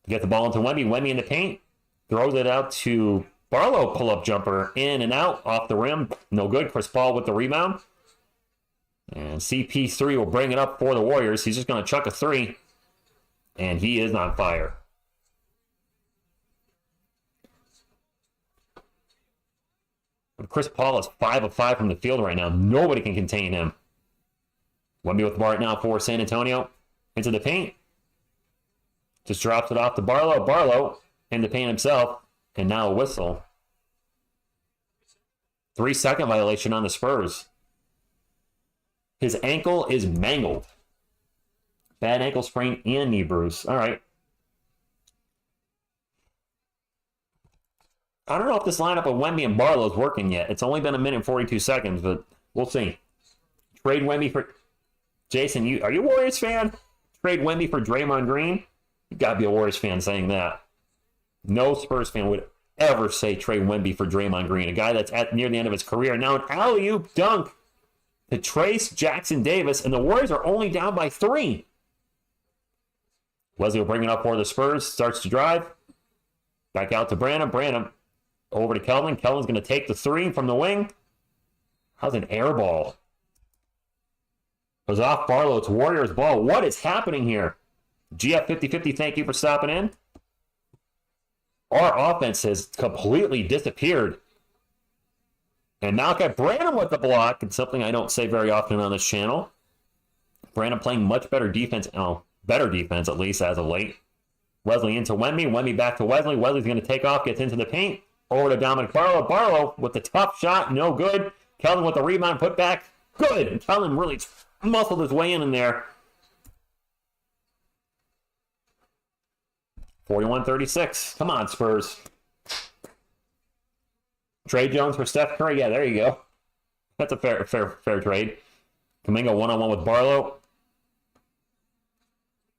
Get the ball into Wemby. Wemby in the paint. Throws it out to Barlow. Pull-up jumper in and out off the rim. No good. Chris Paul with the rebound. And CP3 will bring it up for the Warriors. He's just going to chuck a three. And he is on fire. Chris Paul is 5 of 5 from the field right now. Nobody can contain him. Wemby with the bar right now for San Antonio. Into the paint. Just drops it off to Barlow. Barlow in the paint himself. And now a whistle. 3-second violation on the Spurs. His ankle is mangled. Bad ankle sprain and knee bruise. All right. I don't know if this lineup of Wemby and Barlow is working yet. It's only been 1 minute and 42 seconds, but we'll see. Trade Wemby for... Jason, are you a Warriors fan? Trade Wemby for Draymond Green? You got to be a Warriors fan saying that. No Spurs fan would ever say trade Wemby for Draymond Green, a guy that's near the end of his career. Now an alley-oop dunk to Trace Jackson Davis, and the Warriors are only down by 3. Wesley will bring it up for the Spurs. Starts to drive. Back out to Branham. Branham over to Kelvin. Kelvin's going to take the 3 from the wing. How's an air ball? Goes off Barlow. It's Warriors ball. What is happening here? GF 50-50, thank you for stopping in. Our offense has completely disappeared. And Malachi Branham with the block. It's something I don't say very often on this channel. Branham playing much better defense. Oh, better defense at least as of late. Wesley into Wemby. Wemby back to Wesley. Wesley's going to take off, gets into the paint. Over to Dominic Barlow. Barlow with the tough shot, no good. Kelvin with the rebound, put back, good. And Kelvin really muscled his way in there. 41-36. Come on, Spurs. Trey Jones for Steph Curry. Yeah, there you go. That's a fair trade. Kuminga one-on-one with Barlow.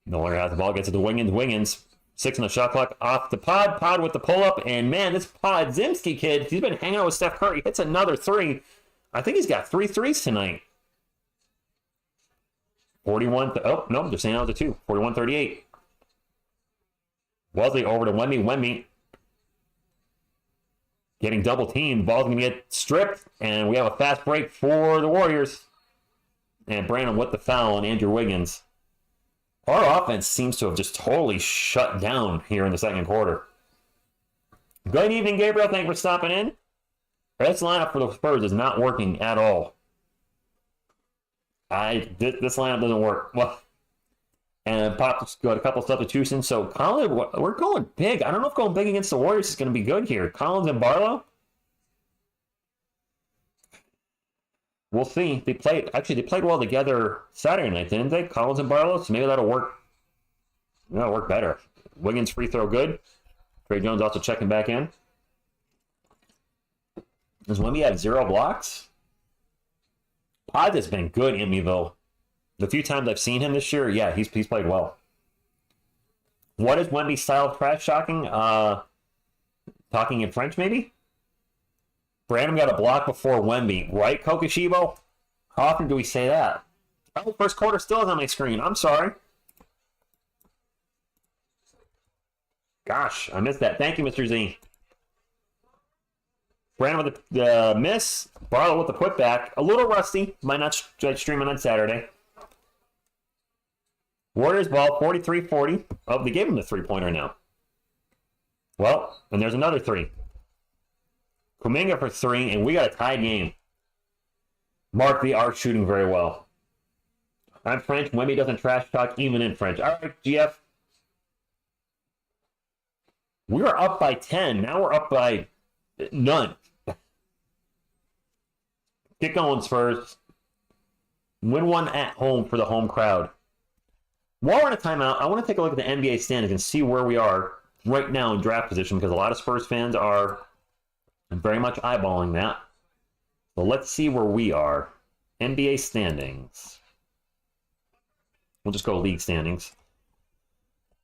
No longer has the ball. Gets it to Wiggins. Wiggins 6 on the shot clock. Off to Pod. Pod with the pull-up. And, man, this Podzimski kid, he's been hanging out with Steph Curry. Hits another 3. I think he's got 3 threes tonight. 41. Oh, no, they're saying that was a 2. 41-38. Wesley over to Wemby. Wemby getting double teamed. Ball's going to get stripped. And we have a fast break for the Warriors. And Brandon with the foul on Andrew Wiggins. Our offense seems to have just totally shut down here in the second quarter. Good evening, Gabriel. Thank you for stopping in. This lineup for the Spurs is not working at all. This lineup doesn't work. Well, and Pop's got a couple substitutions. So Collins, we're going big. I don't know if going big against the Warriors is going to be good here. Collins and Barlow. We'll see. They played well together Saturday night, didn't they? Collins and Barlow. So maybe that'll work. That'll work better. Wiggins free throw good. Trey Jones also checking back in. Does Wemby have 0 blocks? Pod has been good in Meadville. The few times I've seen him this year, yeah, he's played well. What is Wemby's style of trash talking? Talking in French, maybe? Brandon got a block before Wemby, right, Kokoshibo? How often do we say that? Oh, first quarter still is on my screen. I'm sorry. Gosh, I missed that. Thank you, Mr. Z. Brandon with the miss. Barlow with the putback. A little rusty. Might not stream it on Saturday. Warriors ball, 43-40. Oh, they gave him the three-pointer now. Well, and there's another 3. Kuminga for 3, and we got a tied game. Mark, they are shooting very well. I'm French. Wemby doesn't trash talk even in French. All right, GF. We were up by 10. Now we're up by none. Get going, Spurs. Win one at home for the home crowd. While we're in a timeout, I want to take a look at the NBA standings and see where we are right now in draft position, because a lot of Spurs fans are very much eyeballing that. So let's see where we are. NBA standings. We'll just go league standings.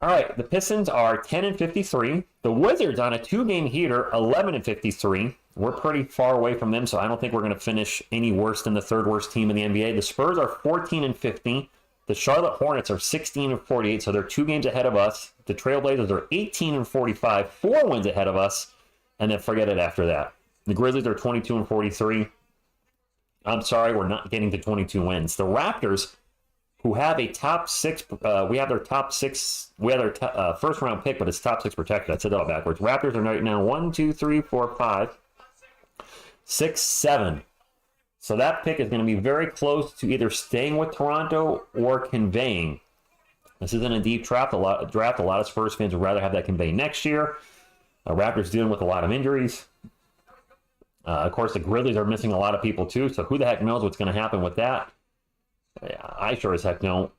All right, the Pistons are 10-53. The Wizards on a 2-game heater, 11-53. We're pretty far away from them, so I don't think we're going to finish any worse than the third worst team in the NBA. The Spurs are 14-50. The Charlotte Hornets are 16-48, so they're 2 games ahead of us. The Trailblazers are 18-45, 4 wins ahead of us, and then forget it after that. The Grizzlies are 22-43. I'm sorry, we're not getting to 22 wins. The Raptors, who have a top six, we have their top six, we have their first round pick, but it's top six protected. I said that all backwards. Raptors are right now 1, 2, 3, 4, 5, 6, 7. So that pick is going to be very close to either staying with Toronto or conveying. This isn't a deep draft. A lot of Spurs fans would rather have that convey next year. Raptors dealing with a lot of injuries. Of course, the Grizzlies are missing a lot of people too. So who the heck knows what's going to happen with that? I sure as heck don't.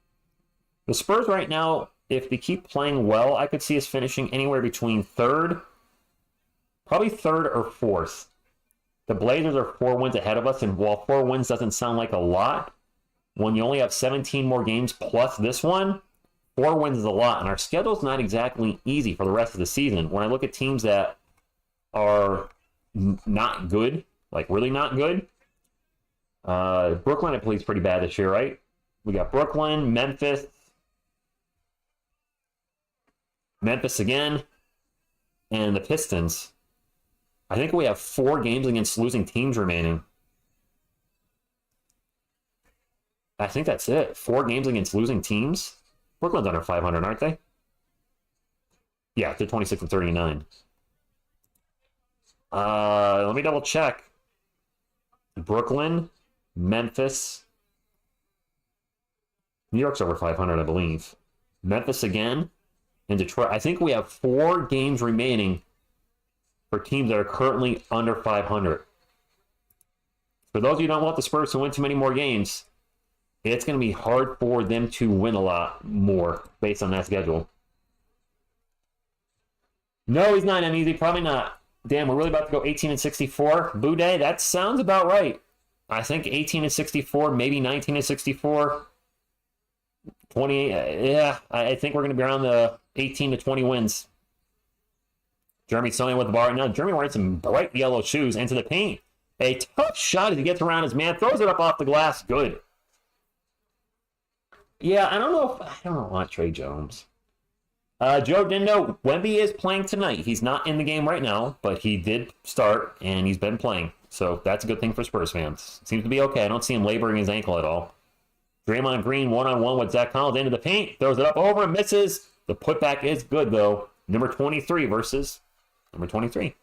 The Spurs right now, if they keep playing well, I could see us finishing anywhere between third, probably third or fourth. The Blazers are 4 wins ahead of us, and while 4 wins doesn't sound like a lot, when you only have 17 more games plus this one, 4 wins is a lot, and our schedule's not exactly easy for the rest of the season. When I look at teams that are not good, like really not good, Brooklyn, I believe, is pretty bad this year, right? We got Brooklyn, Memphis again, and the Pistons. I think we have 4 games against losing teams remaining. I think that's it. 4 games against losing teams. Brooklyn's under 500, aren't they? Yeah, they're 26 and 39. Let me double check. Brooklyn, Memphis. New York's over 500, I believe. Memphis again, and Detroit. I think we have 4 games remaining for teams that are currently under 500. For those of you who don't want the Spurs to win too many more games, it's going to be hard for them to win a lot more based on that schedule. No, he's not uneasy. Probably not. Damn, we're really about to go 18 and 64. Boo Day, that sounds about right. I think 18 and 64, maybe 19 and 64. 28, yeah, I think we're going to be around the 18 to 20 wins. Jeremy Sonny with the bar right now. Jeremy wearing some bright yellow shoes into the paint. A tough shot as he gets around his man. Throws it up off the glass. Good. Yeah, I don't want Trey Jones. Joe Dindo, Wemby is playing tonight. He's not in the game right now, but he did start, and he's been playing. So that's a good thing for Spurs fans. Seems to be okay. I don't see him laboring his ankle at all. Draymond Green one-on-one with Zach Collins into the paint. Throws it up over and misses. The putback is good, though. Number 23 versus number 23.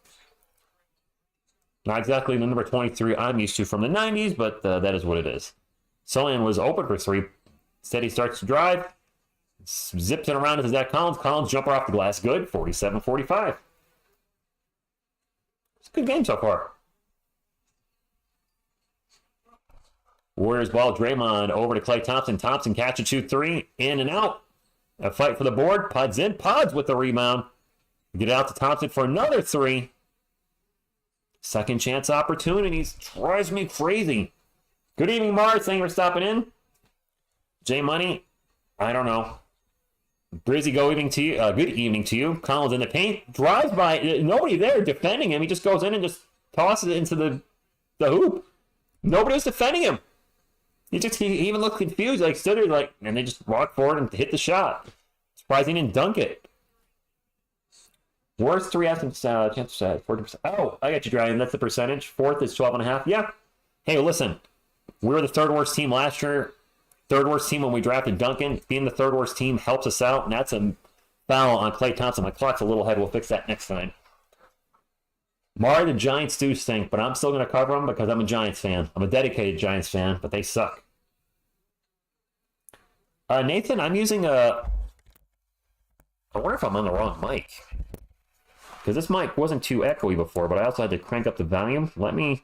Not exactly the number 23 I'm used to from the 90s, but that is what it is. Solian was open for 3. Instead, he starts to drive. Zips it around to Zach Collins. Collins jumper off the glass. Good. 47-45. It's a good game so far. Warriors ball. Draymond over to Klay Thompson. Thompson catch and shoot 3. In and out. A fight for the board. Pods in. Pods with the rebound. Get it out to Thompson for another 3. Second chance opportunities. Drives me crazy. Good evening, Mars. Thank you for stopping in. J Money. I don't know. Brizzy, good evening to you. Collins in the paint. Drives by. Nobody there defending him. He just goes in and just tosses it into the hoop. Nobody was defending him. He even looked confused. Like stood there like, and they just walked forward and hit the shot. Surprised he didn't dunk it. Worst 3 attempts, chance 40%. Oh, I got you, Brian. That's the percentage. 4th is 12.5. Yeah. Hey, listen. We were the 3rd worst team last year. 3rd worst team when we drafted Duncan. Being the 3rd worst team helps us out, and that's a foul on Klay Thompson. My clock's a little ahead. We'll fix that next time. Mari, the Giants do stink, but I'm still going to cover them because I'm a Giants fan. I'm a dedicated Giants fan, but they suck. Nathan, I'm using a... I wonder if I'm on the wrong mic. Because this mic wasn't too echoey before, but I also had to crank up the volume. Let me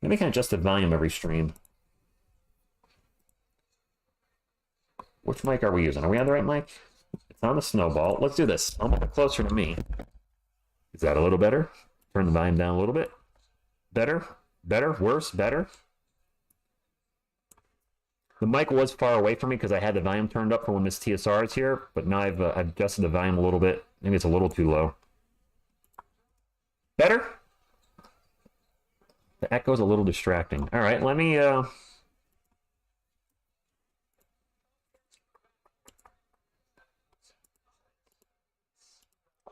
kind of adjust the volume every stream. Which mic are we using? Are we on the right mic? It's on the Snowball. Let's do this. I'll move it closer to me. Is that a little better? Turn the volume down a little bit. Better? Better? Worse? Better? The mic was far away from me because I had the volume turned up for when Miss TSR is here, but now I've adjusted the volume a little bit. Maybe it's a little too low. Better? The echo's a little distracting. All right, let me...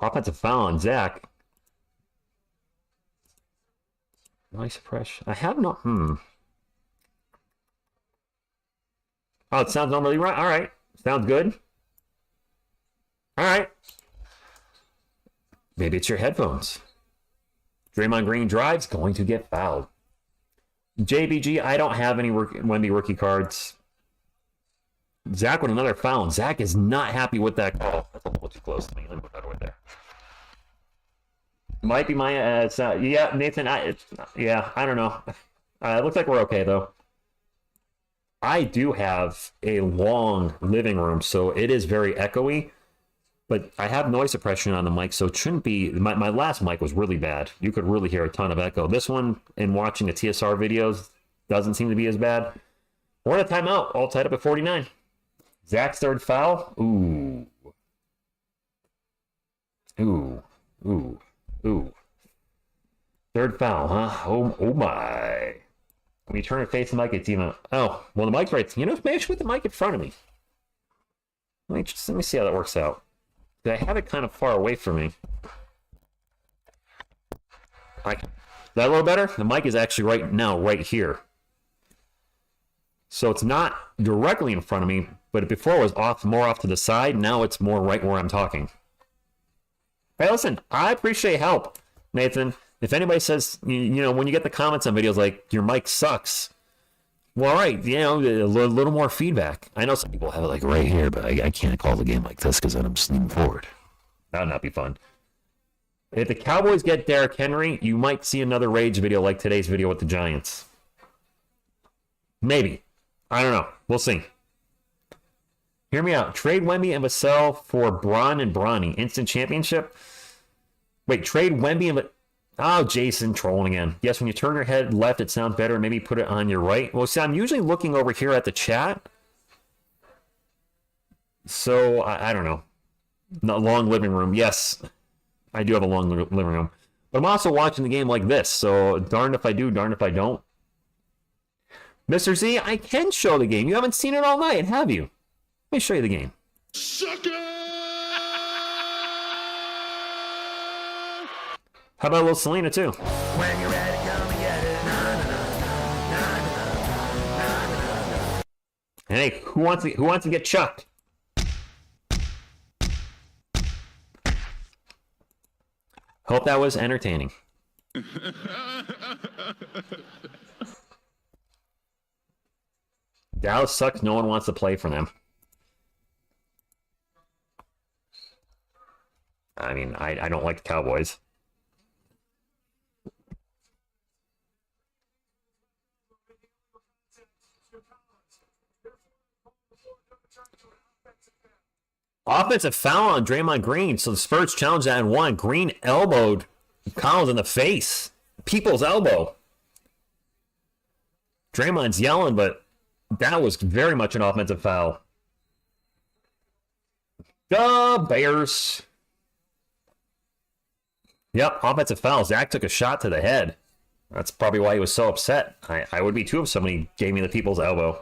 Offensive foul on Zach. Nice suppression. I have not... Oh, it sounds normally right. All right. Sounds good. All right. Maybe it's your headphones. Draymond Green drives, going to get fouled. JBG, I don't have any Wemby rookie cards. Zach with another foul. Zach is not happy with that call. That's a little too close to me. Let me put that over there. Might be my... yeah, Nathan, I don't know. It looks like we're okay, though. I do have a long living room, so it is very echoey. But I have noise suppression on the mic, so it shouldn't be... My last mic was really bad. You could really hear a ton of echo. This one, in watching the TSR videos, doesn't seem to be as bad. We're in a timeout, all tied up at 49. Zach's third foul. Ooh. Third foul, huh? Oh my. When you turn and face the mic, it's even... Oh, well, the mic's right... You know, maybe I should put the mic in front of me. Let me see how that works out. I have it kind of far away from me. Is that a little better? The mic is actually right now, right here. So it's not directly in front of me, but before it was more off to the side. Now it's more right where I'm talking. Hey, listen, I appreciate help, Nathan. If anybody says, you know, when you get the comments on videos like, your mic sucks, well, all right, you know, a little more feedback. I know some people have it like right here, but I can't call the game like this because then I'm just leaning forward. That would not be fun. If the Cowboys get Derrick Henry, you might see another Rage video like today's video with the Giants. Maybe. I don't know. We'll see. Hear me out. Trade Wemby and Vassell for Braun and Bronny. Instant championship? Wait, trade Wemby and... Oh, Jason, trolling again. Yes, when you turn your head left, it sounds better. Maybe put it on your right. Well, see, I'm usually looking over here at the chat. So, I don't know. Not long living room. Yes, I do have a long living room. But I'm also watching the game like this. So, darned if I do, darned if I don't. Mr. Z, I can show the game. You haven't seen it all night, have you? Let me show you the game. Sucker! How about a little Selena, too? When you're ready, come and get it. And hey, who wants to get chucked? Hope that was entertaining. Dallas sucks. No one wants to play for them. I mean, I don't like the Cowboys. Offensive foul on Draymond Green. So the Spurs challenged that and won. Green elbowed Collins in the face. People's elbow. Draymond's yelling, but that was very much an offensive foul. The Bears. Yep, offensive foul. Zach took a shot to the head. That's probably why he was so upset. I would be too if somebody gave me the people's elbow.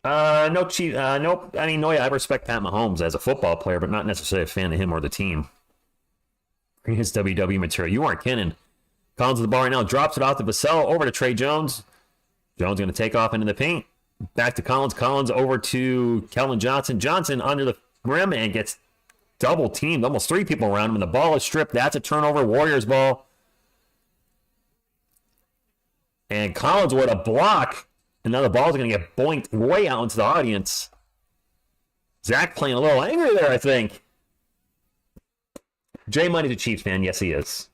No cheat. Nope. I mean, no, yeah, I respect Pat Mahomes as a football player, but not necessarily a fan of him or the team. His WW material. You aren't kidding. Collins at the bar right now. Drops it off to Vassell. Over to Trey Jones. Jones going to take off into the paint. Back to Collins. Collins over to Kelvin Johnson. Johnson under the rim and gets double teamed. Almost three people around him. And the ball is stripped. That's a turnover. Warriors ball. And Collins with a block. And now the ball's going to get boinked way out into the audience. Zach playing a little angry there, I think. Jay Money's a Chiefs fan. Yes, he is.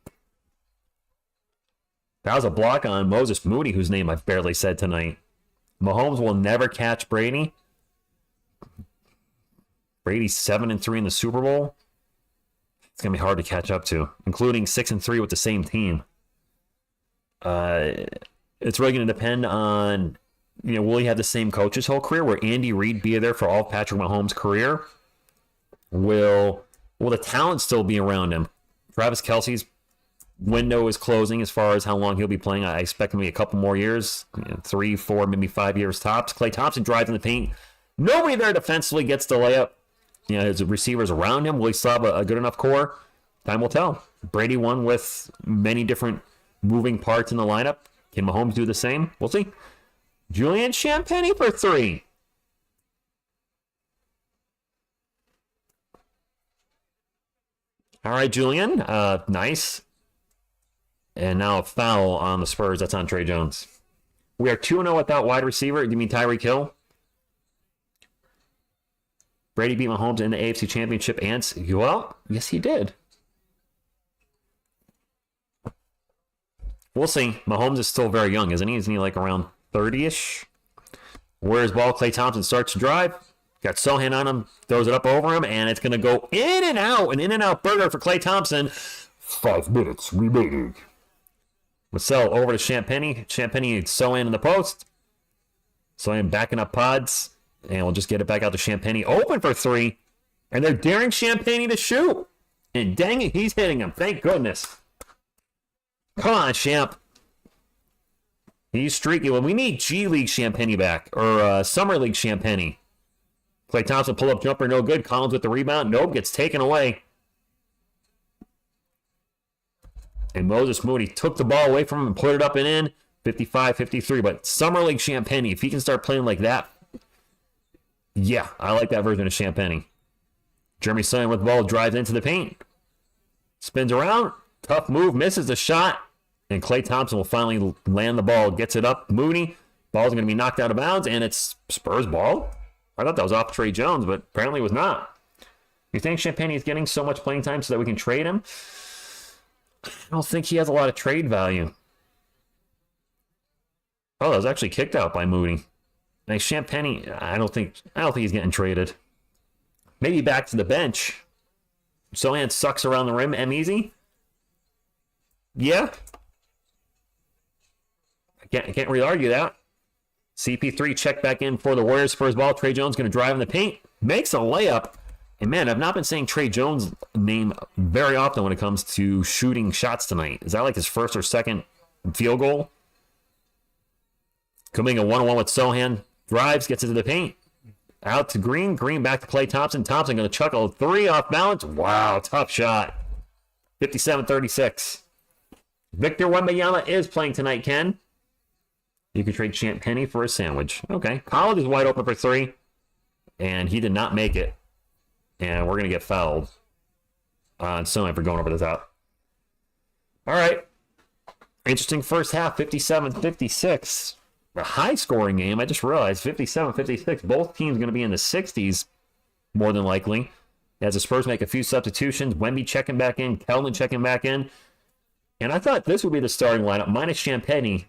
That was a block on Moses Moody, whose name I've barely said tonight. Mahomes will never catch Brady. Brady's 7-3 in the Super Bowl. It's going to be hard to catch up to, including 6-3 with the same team. It's really going to depend on... You know, will he have the same coach his whole career? Will Andy Reid be there for all of Patrick Mahomes' career? Will the talent still be around him? Travis Kelce's window is closing as far as how long he'll be playing. I expect him to be a couple more years, 3, 4, maybe 5 years tops. Klay Thompson drives in the paint. Nobody there defensively gets the layup. You know, his receivers around him. Will he still have a good enough core? Time will tell. Brady won with many different moving parts in the lineup. Can Mahomes do the same? We'll see. Julian Champagny for 3. All right, Julian. Nice. And now a foul on the Spurs. That's on Trey Jones. We are 2-0 without wide receiver. Do you mean Tyreek Hill? Brady beat Mahomes in the AFC Championship. Well, yes, he did. We'll see. Mahomes is still very young, isn't he? Isn't he like around 30-ish? Where's ball? Klay Thompson starts to drive. Got Sohan on him. Throws it up over him. And it's going to go in and out. An in-and-out burger for Klay Thompson. 5 minutes remaining. Vassell over to Champagny. Champagny and Sohan in the post. Sohan backing up pods. And we'll just get it back out to Champagny. Open for 3. And they're daring Champagny to shoot. And dang it, he's hitting him. Thank goodness. Come on, Champ. He's streaky. Well, we need G League Champagny back. Or Summer League Champagny. Klay Thompson pull-up jumper, no good. Collins with the rebound. Nope, gets taken away. And Moses Moody took the ball away from him and put it up and in. 55-53. But Summer League Champagny, if he can start playing like that, yeah, I like that version of Champagny. Jeremy Sohan with the ball, drives into the paint. Spins around. Tough move, misses the shot. And Klay Thompson will finally land the ball. Gets it up. Moody. Ball's going to be knocked out of bounds, and it's Spurs ball. I thought that was off Trey Jones, but apparently it was not. You think Champagny is getting so much playing time so that we can trade him? I don't think he has a lot of trade value. Oh, that was actually kicked out by Moody. Like Champagny, I don't think he's getting traded. Maybe back to the bench. Sohan sucks around the rim. Easy. Yeah. I can't really argue that. CP3 check back in for the Warriors. Spurs ball. Trey Jones going to drive in the paint. Makes a layup. And man, I've not been saying Trey Jones' name very often when it comes to shooting shots tonight. Is that like his first or second field goal? Coming a 1-on-1 with Sohan. Drives, gets into the paint. Out to Green. Green back to Klay Thompson. Thompson going to chuckle a 3 off balance. Wow, tough shot. 57-36. Victor Wembanyama is playing tonight, Ken. You can trade Champagny for a sandwich. Okay. Collins is wide open for 3. And he did not make it. And we're going to get fouled on Sohan for going over the top. All right. Interesting first half. 57-56. A high-scoring game. I just realized 57-56. Both teams going to be in the 60s, more than likely. As the Spurs make a few substitutions. Wemby checking back in. Keldon checking back in. And I thought this would be the starting lineup, minus Champagny,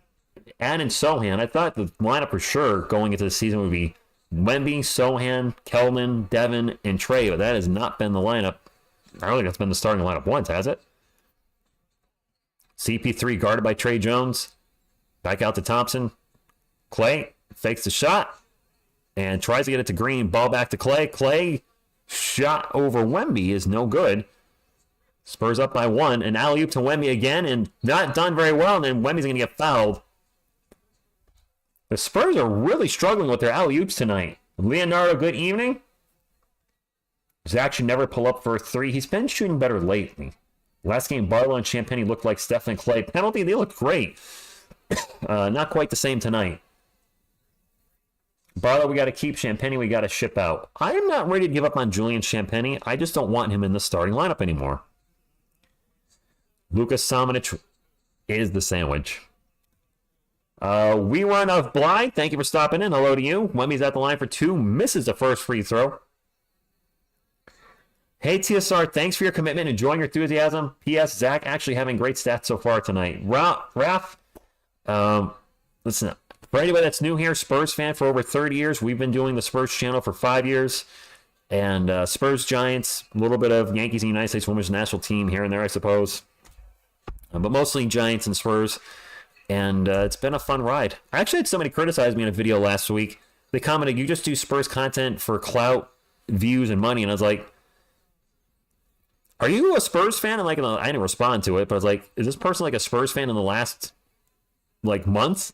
add in Sohan. I thought the lineup for sure going into the season would be Wemby, Sohan, Keldon, Devin, and Trey. But that has not been the lineup. I don't think that's been the starting lineup once, has it? CP3 guarded by Trey Jones. Back out to Thompson. Klay fakes the shot and tries to get it to Green. Ball back to Klay. Klay shot over Wemby is no good. Spurs up by 1. An alley-oop to Wemby again and not done very well. And then Wemby's going to get fouled. The Spurs are really struggling with their alley-oops tonight. Leonardo, good evening. Zach should never pull up for a 3. He's been shooting better lately. Last game, Barlow and Champagny looked like Steph and Klay. Penalty, they look great. Not quite the same tonight. Barlow, we got to keep. Champagny, we got to ship out. I am not ready to give up on Julian Champagny. I just don't want him in the starting lineup anymore. Lucas Samanic is the sandwich. We run of Bly. Thank you for stopping in. Hello to you. Wemmy's at the line for 2. Misses the first free throw. Hey, TSR. Thanks for your commitment. Enjoying your enthusiasm. P.S. Zach actually having great stats so far tonight. Raph, listen, for anybody that's new here, Spurs fan for over 30 years. We've been doing the Spurs channel for 5 years. And Spurs, Giants, a little bit of Yankees and United States Women's National Team here and there, I suppose. But mostly Giants and Spurs. And it's been a fun ride. I actually had somebody criticize me in a video last week. They commented, you just do Spurs content for clout, views, and money. And I was like, are you a Spurs fan? And like, I didn't respond to it, but I was like, is this person like a Spurs fan in the last like month?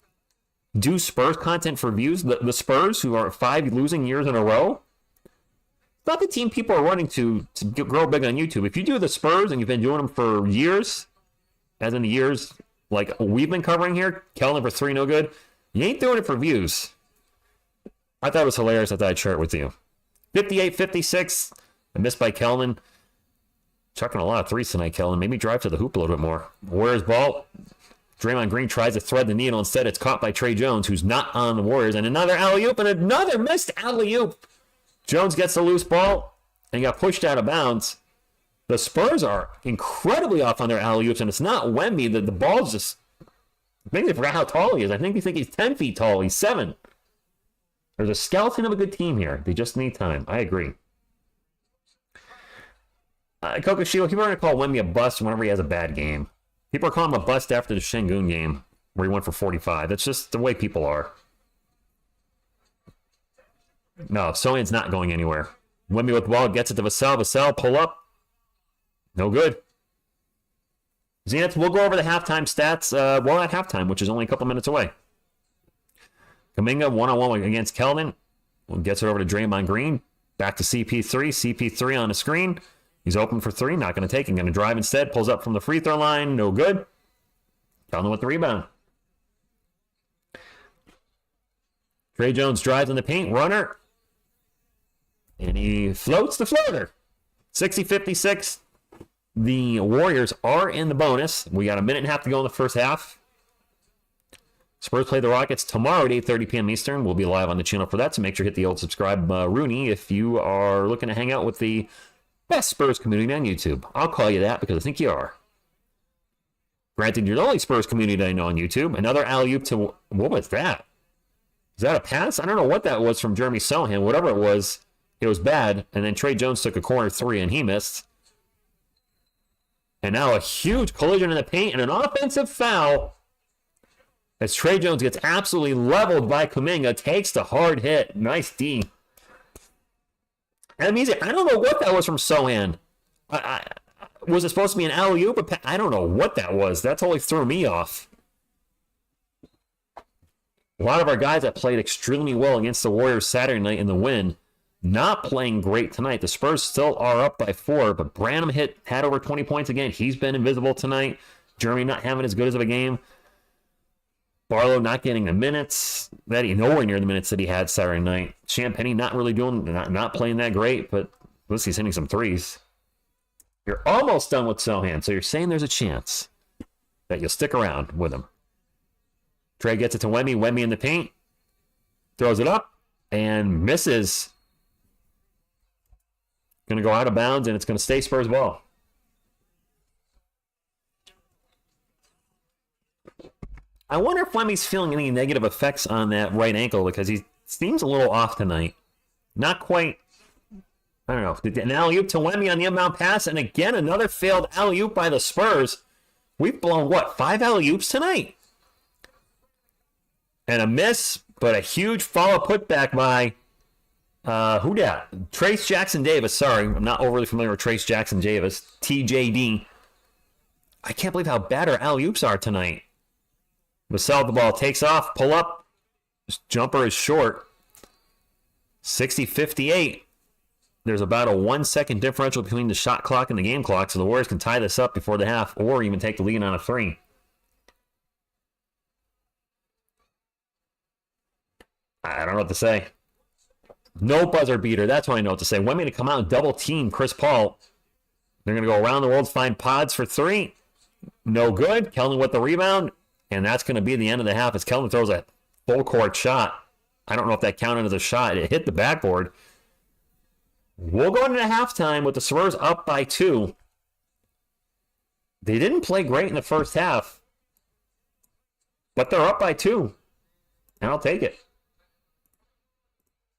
Do Spurs content for views? The Spurs, who are 5 losing years in a row? It's not the team people are running to grow big on YouTube. If you do the Spurs and you've been doing them for years, as in the years like we've been covering here, Keldon for 3, no good. You ain't doing it for views. I thought it was hilarious. I thought I'd share it with you. 58-56. A miss by Kelman. Chucking a lot of threes tonight, Kelman. Maybe drive to the hoop a little bit more. Warriors ball. Draymond Green tries to thread the needle. Instead, it's caught by Trey Jones, who's not on the Warriors. And another alley-oop and another missed alley-oop. Jones gets the loose ball and got pushed out of bounds. The Spurs are incredibly off on their alley-oops, and it's not Wemby. The ball's just... I think they forgot how tall he is. I think they think he's 10 feet tall. He's 7. There's a skeleton of a good team here. They just need time. I agree. Kokoshiwa, people are going to call Wemby a bust whenever he has a bad game. People are calling him a bust after the Shengun game where he went for 45. That's just the way people are. No, Sohan's not going anywhere. Wemby with the ball, gets it to Vassell. Vassell, pull up. No good. Zenith, we'll go over the halftime stats. Well, at halftime, which is only a couple minutes away. Kuminga, one-on-one against Keldon. Gets it over to Draymond Green. Back to CP3. CP3 on the screen. He's open for 3. Not going to take it. Going to drive instead. Pulls up from the free throw line. No good. Keldon with the rebound. Trey Jones drives in the paint. Runner. And he floats the floater. 60-56. The Warriors are in the bonus. We got a minute and a half to go in the first half. Spurs play the Rockets tomorrow at 8:30 p.m. Eastern. We'll be live on the channel for that, so make sure to hit the old subscribe Rooney if you are looking to hang out with the best Spurs community on YouTube. I'll call you that because I think you are. Granted, you're the only Spurs community that I know on YouTube. Another alley-oop to... What was that? Is that a pass? I don't know what that was from Jeremy Sohan. Whatever it was bad. And then Trey Jones took a corner 3 and he missed. And now a huge collision in the paint and an offensive foul as Trey Jones gets absolutely leveled by Kuminga. Takes the hard hit. Nice D. And means I don't know what that was from Sohan. Was it supposed to be an alley-oop? I don't know what that was. That totally threw me off. A lot of our guys that played extremely well against the Warriors Saturday night in the win, not playing great tonight. The Spurs still are up by 4, but Branham had over 20 points again. He's been invisible tonight. Jeremy not having as good as of a game. Barlow not getting the minutes. Nowhere near the minutes that he had Saturday night. Champagnie not really not playing that great, but at least he's hitting some threes. You're almost done with Sohan, so you're saying there's a chance that you'll stick around with him. Trey gets it to Wemby. Wemby in the paint. Throws it up and misses. Going to go out of bounds, and it's going to stay Spurs ball. I wonder if Wemby's feeling any negative effects on that right ankle because he seems a little off tonight. Not quite. I don't know. An alley-oop to Wemby on the inbound pass, and again, another failed alley-oop by the Spurs. We've blown, 5 alley-oops tonight? And a miss, but a huge follow putback by... who dat? Trace Jackson Davis. Sorry, I'm not overly familiar with Trace Jackson Davis. TJD. I can't believe how bad our alley-oops are tonight. Vassell, the ball takes off, pull up. This jumper is short. 60-58. There's about a 1 second differential between the shot clock and the game clock, so the Warriors can tie this up before the half or even take the lead on a 3. I don't know what to say. No buzzer beater. That's what I know what to say. Wemby to come out and double team Chris Paul. They're going to go around the world, find pods for 3. No good. Keldon with the rebound. And that's going to be the end of the half as Keldon throws a full court shot. I don't know if that counted as a shot. It hit the backboard. We'll go into halftime with the Spurs up by 2. They didn't play great in the first half, but they're up by 2. And I'll take it.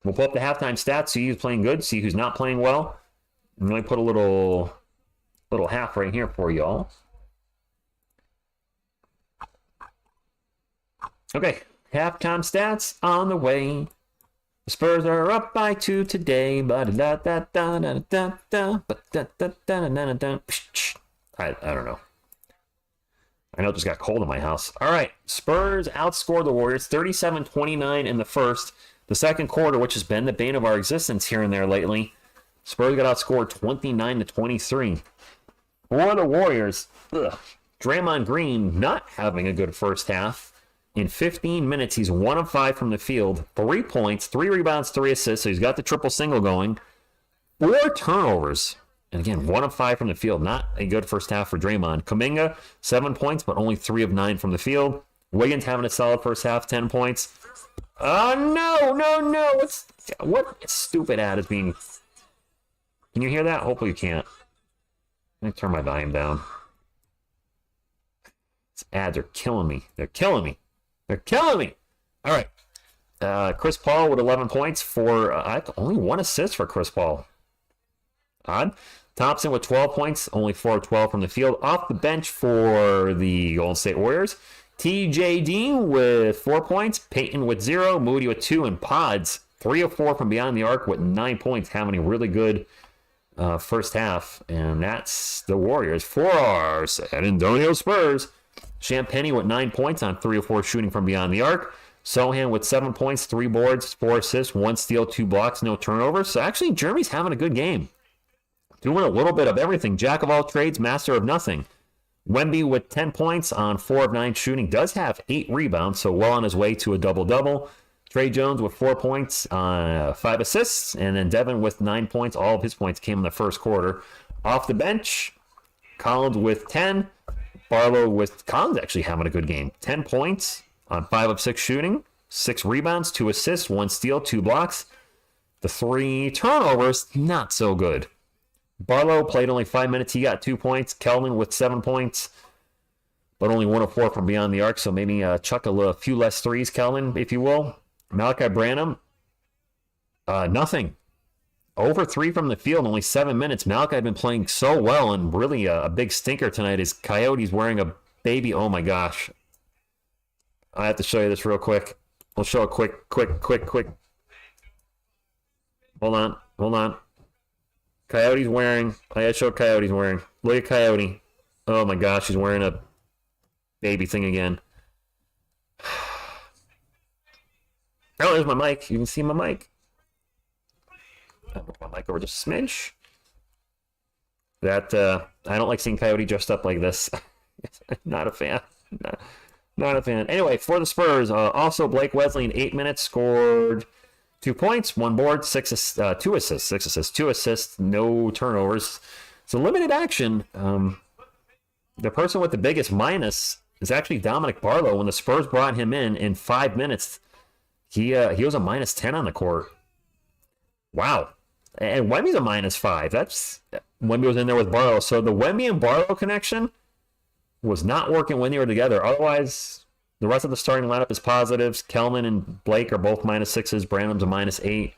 We'll pull up the halftime stats, see who's playing good, see who's not playing well. And really put a little half right here for y'all. Okay, halftime stats on the way. The Spurs are up by 2 today. I don't know. I know it just got cold in my house. All right, Spurs outscored the Warriors 37-29 in the first. The second quarter, which has been the bane of our existence here and there lately, Spurs got outscored 29-23. For the Warriors, Draymond Green not having a good first half. In 15 minutes, he's 1 of 5 from the field, 3 points, 3 rebounds, 3 assists. So he's got the triple single going, 4 turnovers. And again, 1 of 5 from the field. Not a good first half for Draymond. Kuminga, 7 points, but only 3 of 9 from the field. Wiggins having a solid first half, 10 points. No. What stupid ad is being... Can you hear that? Hopefully you can't. Let me turn my volume down. These ads are killing me. They're killing me. All right. Chris Paul with 11 points for only 1 assist for Chris Paul. Odd. Thompson with 12 points, only 4 of 12 from the field. Off the bench for the Golden State Warriors. TJ Dean with 4 points, Peyton with 0, Moody with 2, and Pods 3 of 4 from beyond the arc with 9 points, having a really good first half. And that's the Warriors. For our San Antonio Spurs, Champagnie with 9 points on 3 of 4 shooting from beyond the arc. Sohan with 7 points, 3 boards, 4 assists, 1 steal, 2 blocks, no turnovers. So actually, Jeremy's having a good game. Doing a little bit of everything. Jack of all trades, master of nothing. Wemby with 10 points on 4 of 9 shooting. Does have 8 rebounds, so well on his way to a double-double. Trey Jones with 4 points on 5 assists. And then Devin with 9 points. All of his points came in the first quarter. Off the bench, Collins with 10. Barlow with... Collins actually having a good game. 10 points on 5 of 6 shooting. 6 rebounds, 2 assists, 1 steal, 2 blocks. The 3 turnovers, not so good. Barlow played only 5 minutes. He got 2 points. Kelvin with 7 points, but only 1 of 4 from beyond the arc. So maybe chuck a few less threes, Kelvin, if you will. Malachi Branham, nothing. Over 3 from the field, only 7 minutes. Malachi had been playing so well, and really a big stinker tonight is Coyote's wearing a baby. Oh my gosh. I have to show you this real quick. We'll show a quick. Hold on. Coyote's wearing... I gotta show Coyote's wearing. Look at Coyote. Oh my gosh, he's wearing a baby thing again. Oh, there's my mic. You can see my mic. I'll move my mic over just a smidge. I don't like seeing Coyote dressed up like this. Not a fan. Not a fan. Anyway, for the Spurs, also Blake Wesley in 8 minutes scored 2 points, 1 board, 2 assists, 2 assists, no turnovers. So limited action. The person with the biggest minus is actually Dominic Barlow. When the Spurs brought him in 5 minutes, he was a minus 10 on the court. Wow. And Wemby's a minus 5. That's Wemby was in there with Barlow. So the Wemby and Barlow connection was not working when they were together. Otherwise, the rest of the starting lineup is positives. Kelman and Blake are both minus 6s. Branham's a minus 8.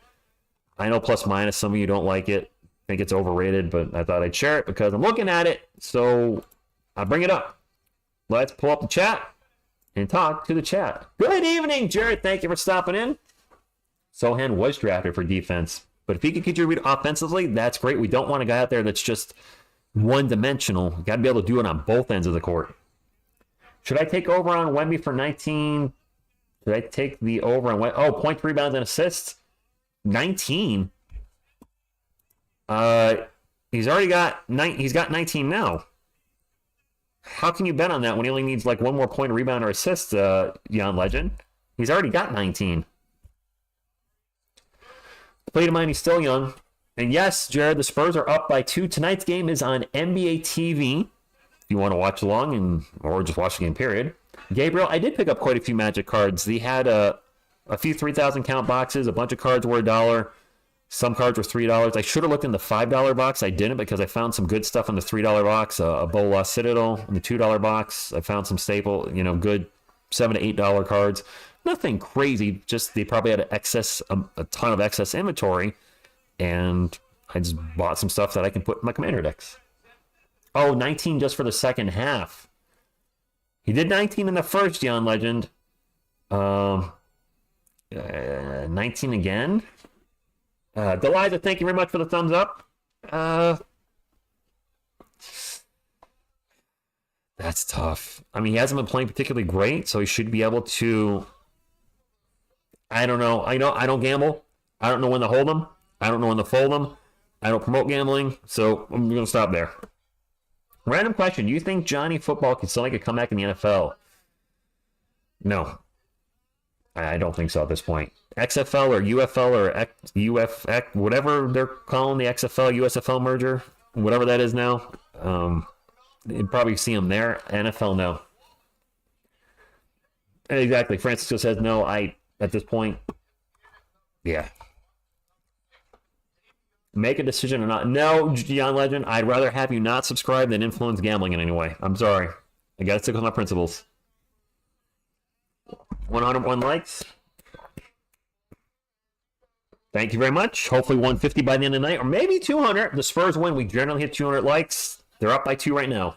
I know plus minus. Some of you don't like it. Think it's overrated, but I thought I'd share it because I'm looking at it. So I bring it up. Let's pull up the chat and talk to the chat. Good evening, Jared. Thank you for stopping in. Sohan was drafted for defense, but if he can contribute offensively, that's great. We don't want a guy out there that's just one-dimensional. You got to be able to do it on both ends of the court. Should I take over on Wemby for 19? Should I take the over on Wemby? Oh, points, rebounds, and assists. 19. He's got 19 now. How can you bet on that when he only needs like one more point, rebound, or assist, Jan Legend? He's already got 19. Play to mind, he's still young. And yes, Jared, the Spurs are up by 2. Tonight's game is on NBA TV. If you want to watch along or just watch the game, period. Gabriel, I did pick up quite a few Magic cards. They had a few 3,000 count boxes. A bunch of cards were $1. Some cards were $3. I should have looked in the $5 box. I didn't because I found some good stuff in the $3 box. A Bola Citadel in the $2 box. I found some staple, good $7 to $8 cards. Nothing crazy. Just they probably had a ton of excess inventory, and I just bought some stuff that I can put in my Commander decks. Oh, 19 just for the second half. He did 19 in the first, Jan Legend. 19 again. Deliza, thank you very much for the thumbs up. That's tough. I mean, he hasn't been playing particularly great, so he should be able to... I don't know. I don't gamble. I don't know when to hold them. I don't know when to fold them. I don't promote gambling, so I'm going to stop there. Random question. Do you think Johnny Football can still make a comeback in the NFL? No. I don't think so at this point. XFL or UFL or UFX, whatever they're calling the XFL USFL merger, whatever that is now. You'd probably see them there. NFL, no. Exactly. Francisco says no. At this point, yeah. Make a decision or not. No, John Legend, I'd rather have you not subscribe than influence gambling in any way. I'm sorry. I gotta stick with my principles. 101 likes. Thank you very much. Hopefully 150 by the end of the night, or maybe 200. The Spurs win. We generally hit 200 likes. They're up by 2 right now.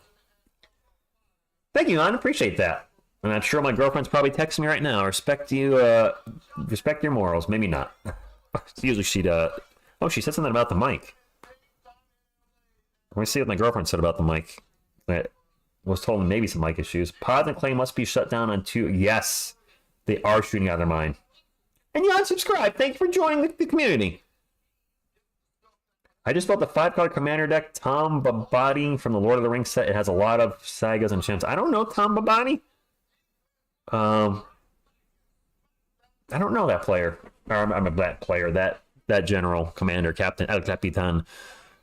Thank you, Hon. Appreciate that. And I'm sure my girlfriend's probably texting me right now. Respect you. Respect your morals. Maybe not. Usually she'd. Oh, she said something about the mic. Let me see what my girlfriend said about the mic. I was told maybe some mic issues. Pods and Clay must be shut down on 2. Yes, they are shooting out of their mind. And you unsubscribe. Thank you for joining the community. I just built the 5-color commander deck, Tom Babadi from the Lord of the Rings set. It has a lot of sagas and chimps. I don't know Tom Babadi. I don't know that player. Or I'm a that player. That general, commander, captain, El Capitan.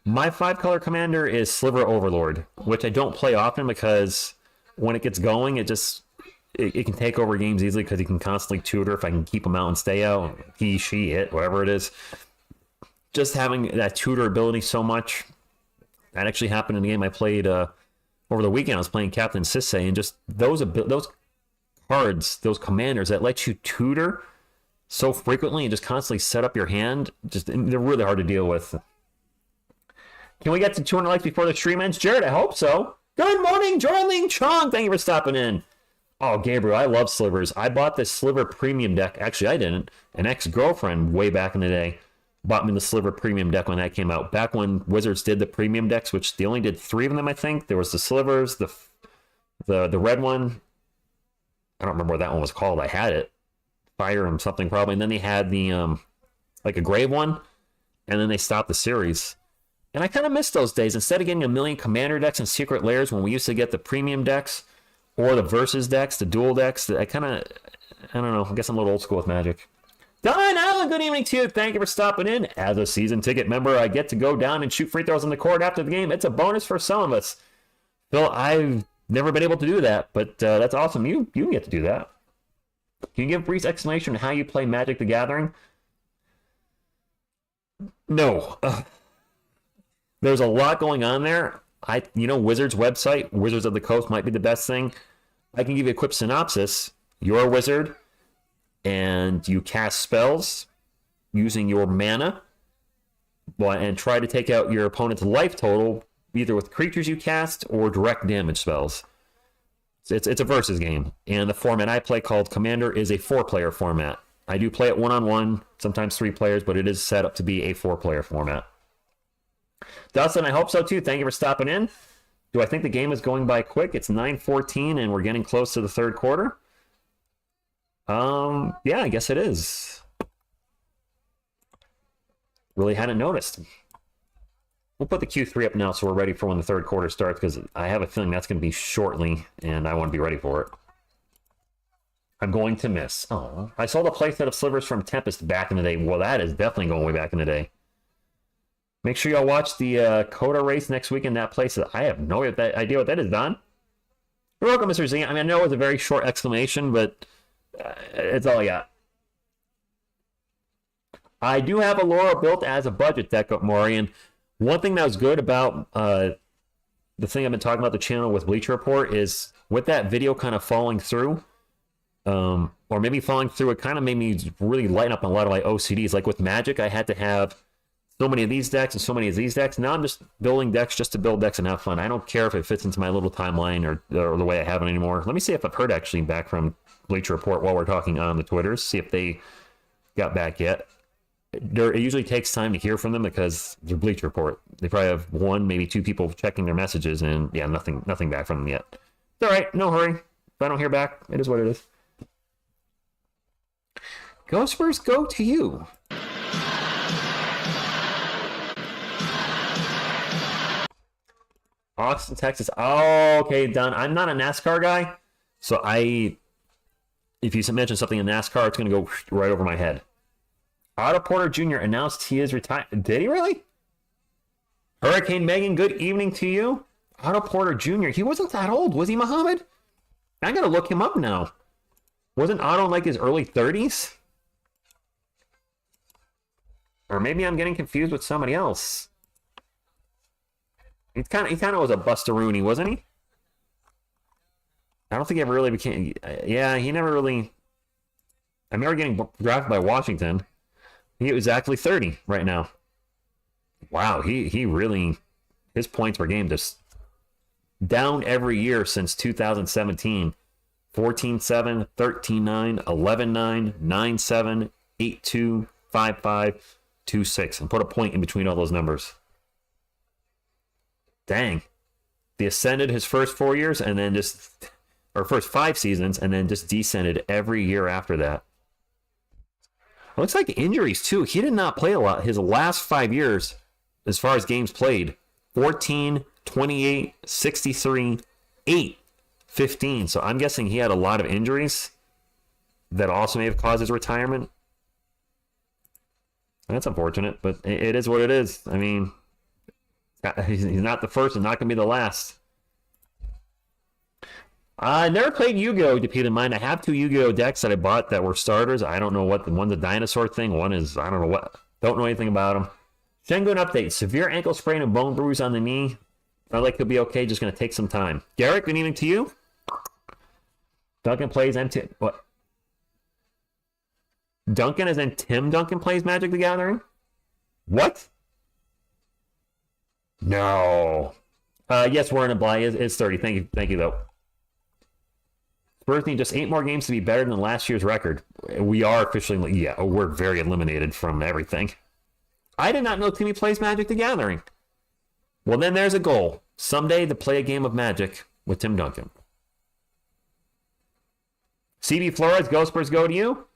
My 5-color commander is Sliver Overlord, which I don't play often because when it gets going, it can take over games easily because he can constantly tutor if I can keep him out and stay out. He, she, it, whatever it is. Just having that tutor ability so much. That actually happened in the game I played over the weekend. I was playing Captain Sisse, and just those cards, those commanders that let you tutor so frequently and just constantly set up your hand, they're really hard to deal with. Can we get to 200 likes before the stream ends? Jared, I hope so. Good morning, Jorling Chong. Thank you for stopping in. Oh, Gabriel, I love slivers. I bought this Sliver Premium deck. Actually, I didn't. An ex-girlfriend way back in the day bought me the Sliver Premium deck when that came out. Back when Wizards did the premium decks, which they only did 3 of them, I think. There was the Slivers, the red one. I don't remember what that one was called. I had it. Fire and something probably. And then they had the like a grave one. And then they stopped the series. And I kind of miss those days. Instead of getting a million commander decks and secret layers when we used to get the premium decks or the versus decks, the dual decks, I don't know. I guess I'm a little old school with Magic. Don Allen, good evening to you. Thank you for stopping in. As a season ticket member, I get to go down and shoot free throws on the court after the game. It's a bonus for some of us. Phil, I've never been able to do that, but that's awesome. You can get to do that. Can you give a brief explanation on how you play Magic the Gathering? No. There's a lot going on there. Wizards website, Wizards of the Coast might be the best thing. I can give you a quick synopsis. You're a wizard, and you cast spells using your mana, and try to take out your opponent's life total, either with creatures you cast or direct damage spells. It's a versus game, and the format I play called Commander is a 4-player format. I do play it 1-on-1, sometimes 3 players, but it is set up to be a 4-player format. Dustin, I hope so too. Thank you for stopping in. Do I think the game is going by quick? It's 9:14 and we're getting close to the third quarter. Yeah, I guess it is. Really hadn't noticed. We'll put the Q3 up now so we're ready for when the third quarter starts, because I have a feeling that's going to be shortly and I want to be ready for it. I'm going to miss. Oh, I saw the playset of Slivers from Tempest back in the day. Well, that is definitely going way back in the day. Make sure y'all watch the Coda race next week in that place. I have no idea what that is, Don. You're welcome, Mr. Z. I mean, I know it was a very short exclamation, but it's all I got. I do have a Laura built as a budget deck up, Maury, and one thing that was good about the thing I've been talking about the channel with Bleacher Report is with that video kind of falling through, or maybe falling through, it kind of made me really lighten up on a lot of my OCDs. Like with Magic, I had to have so many of these decks and so many of these decks. Now I'm just building decks just to build decks and have fun. I don't care if it fits into my little timeline or the way I have it anymore. Let me see if I've heard actually back from Bleacher Report while we're talking on the Twitters, see if they got back yet. It usually takes time to hear from them because they're Bleacher Report. They probably have 1, maybe 2 people checking their messages, and yeah, nothing back from them yet. It's all right, no hurry. If I don't hear back, it is what it is. Go Spurs, go to you. Austin, Texas. Oh, okay, Don. I'm not a NASCAR guy, so I If you mention something in NASCAR, it's going to go right over my head. Otto Porter Jr. announced he is retired. Did he really? Hurricane Megan, good evening to you. Otto Porter Jr. He wasn't that old, was he, Muhammad? I got to look him up now. Wasn't Otto in like his early 30s? Or maybe I'm getting confused with somebody else. He kind of was a bustaroony, wasn't he? I don't think he ever really became... Yeah, he never really... I remember getting drafted by Washington. He was exactly 30 right now. Wow, he really... His points per game just down every year since 2017. 14-7, 13-9, 11-9, 9-7, 8-2, 5-5, 2-6. And put a point in between all those numbers. Dang. He ascended his first 4 years and then just... Or first 5 seasons, and then just descended every year after that. Looks like injuries, too. He did not play a lot. His last 5 years, as far as games played, 14, 28, 63, 8, 15. So I'm guessing he had a lot of injuries that also may have caused his retirement. That's unfortunate, but it is what it is. I mean, he's not the first and not going to be the last. I never played Yu-Gi-Oh! To keep in mind. I have 2 Yu-Gi-Oh! Decks that I bought that were starters. I don't know what. One's a dinosaur thing. One is, I don't know what. Don't know anything about them. Shengun update. Severe ankle sprain and bone bruise on the knee. I like he'll be okay. Just going to take some time. Garrett, good evening to you. Duncan plays MT. What? Duncan as in Tim Duncan plays Magic the Gathering? What? No. Yes, Warren and Bly is 30. Thank you, though. Spurs need just 8 more games to be better than last year's record. We are officially, yeah, we're very eliminated from everything. I did not know Timmy plays Magic the Gathering. Well, then there's a goal. Someday to play a game of Magic with Tim Duncan. CB Flores, Go Spurs, go to you.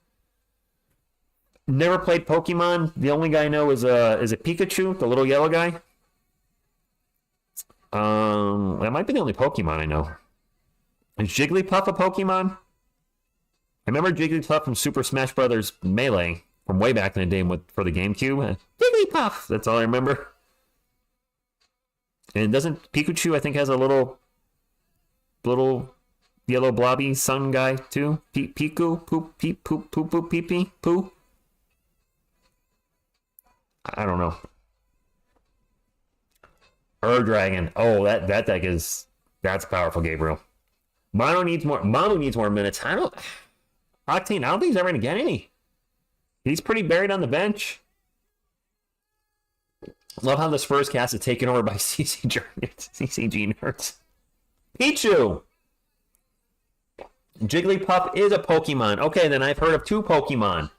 Never played Pokemon. The only guy I know is a Pikachu, the little yellow guy. That might be the only Pokemon I know. Is Jigglypuff a Pokemon? I remember Jigglypuff from Super Smash Bros. Melee from way back in the day for the GameCube. Jigglypuff! That's all I remember. And doesn't Pikachu, I think, has a little yellow blobby sun guy, too? Piku? Poop, peep, poop, poop, poop, pee, pee, poo? I don't know. Dragon. Oh, that deck that's powerful, Gabriel. Mono needs more minutes. Octane, I don't think he's ever going to get any. He's pretty buried on the bench. Love how the Spurs cast is taken over by CCG nerds. Pichu! Jigglypuff is a Pokemon. Okay, then I've heard of 2 Pokemon.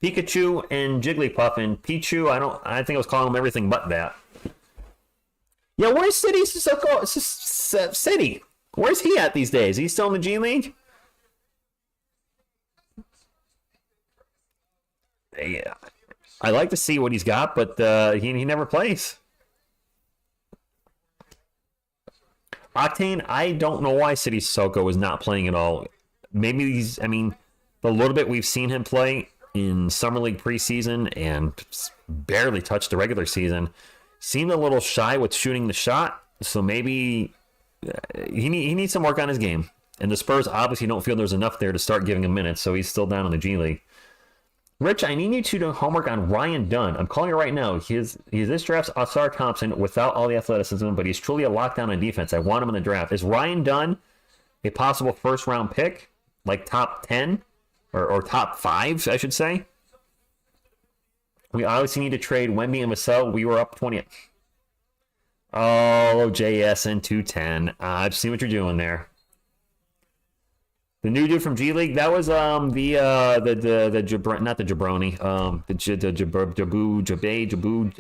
Pikachu and Jigglypuff, and Pichu, I think I was calling them everything but that. Yeah, where's City? City? Where's he at these days? He's still in the G League? Yeah. I like to see what he's got, but he never plays. Octane, I don't know why City Sissoko is not playing at all. Maybe the little bit we've seen him play in Summer League preseason and barely touched the regular season, seemed a little shy with shooting the shot, so maybe he needs some work on his game. And the Spurs obviously don't feel there's enough there to start giving him minutes, so he's still down in the G League. Rich, I need you to do homework on Ryan Dunn. I'm calling it right now. He's this draft's Osar Thompson without all the athleticism, but he's truly a lockdown on defense. I want him in the draft. Is Ryan Dunn a possible first-round pick? Like top 10? Or top 5, I should say? We obviously need to trade Wemby and Vassell. We were up 20. Oh, JSN 210. I've seen what you're doing there. The new dude from G League, that was not the Jabroni,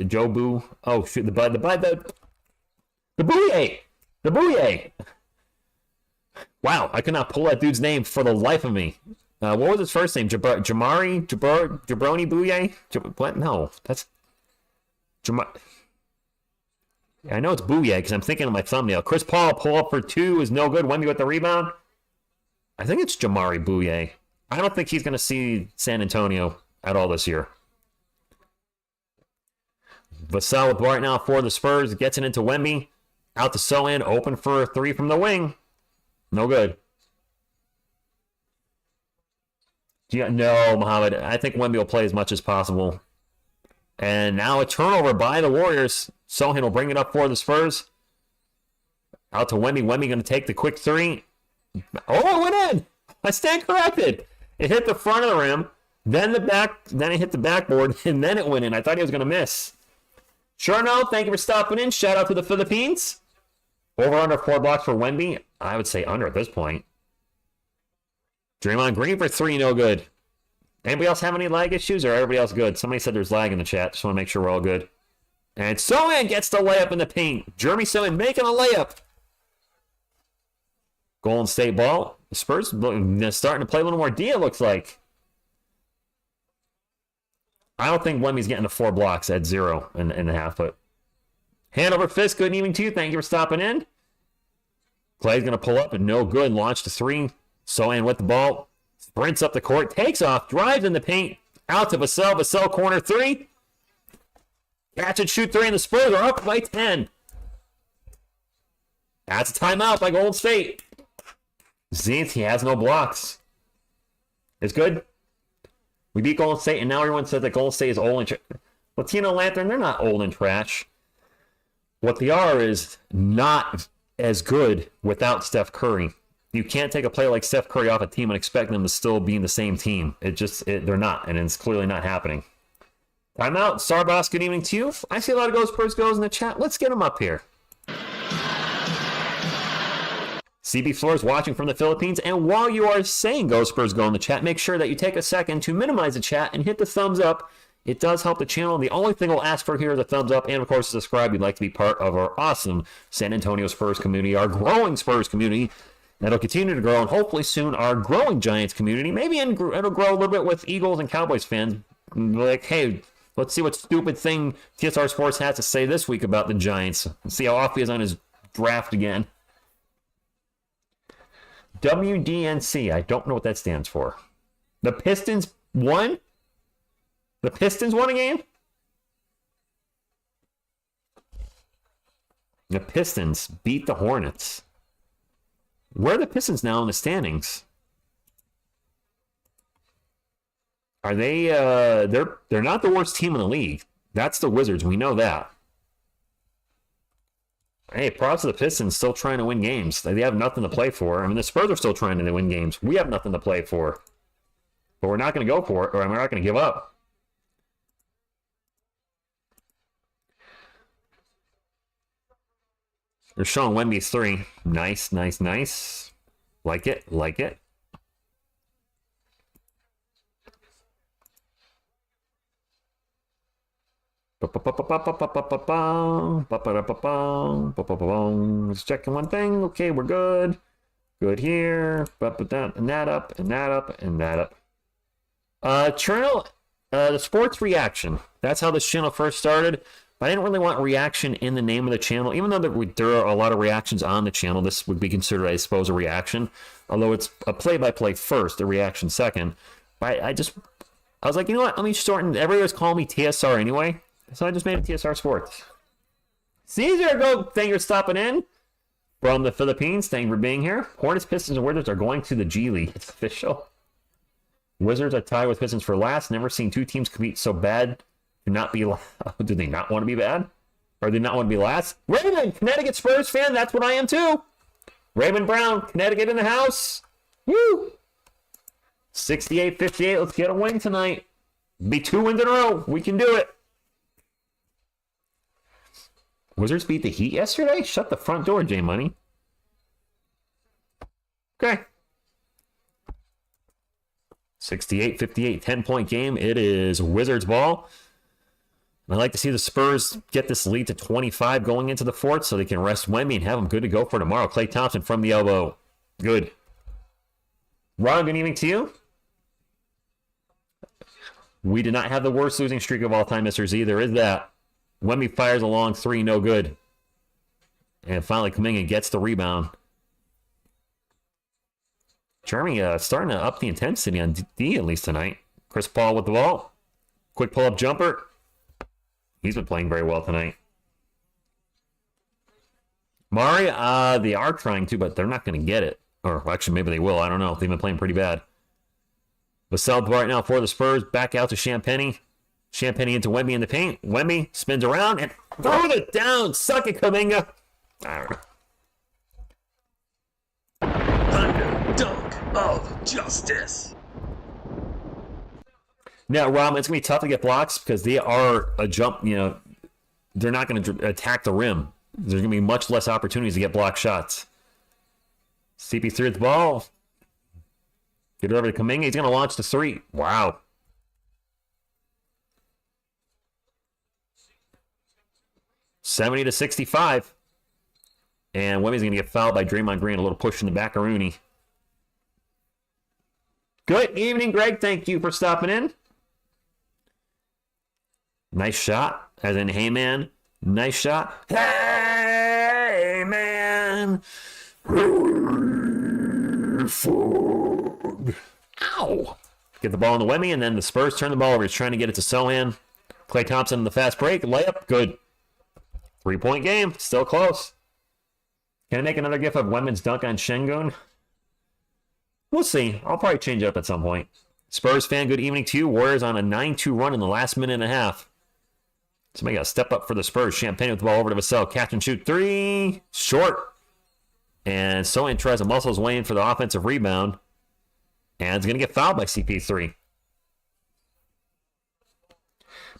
Jobu. Oh shoot, the Bouye. Wow, I could not pull that dude's name for the life of me. What was his first name? Jabroni Bouye? What? No, that's I know it's Bouye because I'm thinking of my thumbnail. Chris Paul pull up for 2 is no good. Wemby with the rebound. I think it's Jamari Bouye. I don't think he's going to see San Antonio at all this year. Vassell with right now for the Spurs. Gets it into Wemby. Out to Sohan. Open for a three from the wing. No good. No, Mohammed. I think Wemby will play as much as possible. And now a turnover by the Warriors. Sohan will bring it up for the Spurs. Out to Wemby. Wemby going to take the quick three. Oh, it went in. I stand corrected. It hit the front of the rim, then the back, then it hit the backboard, and then it went in. I thought he was going to miss. Sure no, thank you for stopping in. Shout out to the Philippines. Over under 4 blocks for Wemby. I would say under at this point. Draymond Green for 3, no good. Anybody else have any lag issues, or everybody else good? Somebody said there's lag in the chat. Just want to make sure we're all good. And Sohan gets the layup in the paint. Jeremy Sohan making a layup. Golden State ball. The Spurs starting to play a little more D, it looks like. I don't think Wemby's getting to 4 blocks at 0 and a half, but hand over fist. Good evening to you. Thank you for stopping in. Clay's going to pull up and no good. Launch to 3. Sohan with the ball. Sprints up the court. Takes off. Drives in the paint. Out to Vassell. Vassell corner 3. Catch and shoot 3, and the Spurs are up by 10. That's a timeout by Golden State. Zenith, he has no blocks. It's good. We beat Golden State, and now everyone says that Golden State is old and trash. Latino Lantern, they're not old and trash. What they are is not as good without Steph Curry. You can't take a player like Steph Curry off a team and expect them to still be in the same team. They're not, and it's clearly not happening. Timeout. Starboss, good evening to you. I see a lot of Spurs goes in the chat. Let's get them up here. CB Flores watching from the Philippines. And while you are saying Go Spurs Go in the chat, make sure that you take a second to minimize the chat and hit the thumbs up. It does help the channel. The only thing we'll ask for here is a thumbs up and, of course, subscribe. You'd like to be part of our awesome San Antonio Spurs community, our growing Spurs community. That'll continue to grow, and hopefully soon our growing Giants community. Maybe it'll grow a little bit with Eagles and Cowboys fans. Like, hey, let's see what stupid thing TSR Sports has to say this week about the Giants. Let's see how off he is on his draft again. WDNC. I don't know what that stands for. The Pistons won? The Pistons won a game? The Pistons beat the Hornets. Where are the Pistons now in the standings? Are they they're not the worst team in the league. That's the Wizards. We know that. Hey, props to the Pistons still trying to win games. They have nothing to play for. I mean, the Spurs are still trying to win games. We have nothing to play for. But we're not going to go for it, or we're not going to give up. They're showing Wemby's 3. Nice, nice, nice. Like it, like it. Just checking one thing. Okay, we're good. Good here. And that up, and that up, and that up. Channel, the sports reaction. That's how this channel first started. But I didn't really want reaction in the name of the channel. Even though there are a lot of reactions on the channel, this would be considered, I suppose, a reaction. Although it's a play-by-play first, a reaction second. But I was like, you know what? Let me shorten. Everybody was calling me TSR anyway. So I just made it TSR Sports. Caesar, thank you for stopping in. From the Philippines, thank you for being here. Hornets, Pistons, and Wizards are going to the G League. It's official. Wizards are tied with Pistons for last. Never seen two teams compete so bad. Do they not want to be bad? Or do they not want to be last? Raymond, Connecticut Spurs fan. That's what I am too. Raymond Brown, Connecticut in the house. Woo! 68-58. Let's get a win tonight. Be 2 wins in a row. We can do it. Wizards beat the Heat yesterday? Shut the front door, J Money. Okay. 68-58, 10-point game. It is Wizards ball. I'd like to see the Spurs get this lead to 25 going into the fourth so they can rest Wemby and have them good to go for tomorrow. Klay Thompson from the elbow. Good. Ron, good evening to you. We did not have the worst losing streak of all time, Mr. Z. There is that. Wemby fires a long 3, no good. And finally Kuminga gets the rebound. Germany starting to up the intensity on D at least tonight. Chris Paul with the ball. Quick pull-up jumper. He's been playing very well tonight. Mari, they are trying to, but they're not going to get it. Or actually, maybe they will. I don't know. They've been playing pretty bad. Vassell right now for the Spurs. Back out to Champagny. Champagny into Wemby in the paint. Wemby spins around and throws it down. Suck it, Kuminga. I don't know. Thunder Dunk of Justice. Now, Rob, it's going to be tough to get blocks because they are a jump, they're not going to attack the rim. There's going to be much less opportunities to get block shots. CP3 with the ball. Get it over to Kuminga. He's going to launch the three. Wow. $70-65. And Wemby's going to get fouled by Draymond Green. A little push in the back of Rooney. Good evening, Greg. Thank you for stopping in. Nice shot. As in, hey, man. Nice shot. Hey, man. Ow. Get the ball in the Wemby, and then the Spurs turn the ball over. He's trying to get it to Sohan. Klay Thompson in the fast break. Layup. Good. 3-point game. Still close. Can I make another gif of Wemby's dunk on Şengün? We'll see. I'll probably change it up at some point. Spurs fan, good evening to you. Warriors on a 9-2 run in the last minute and a half. Somebody got to step up for the Spurs. Champagne with the ball over to Vassell. Catch and shoot. 3. Short. And Sohan tries to muscle his way in for the offensive rebound. And it's going to get fouled by CP3.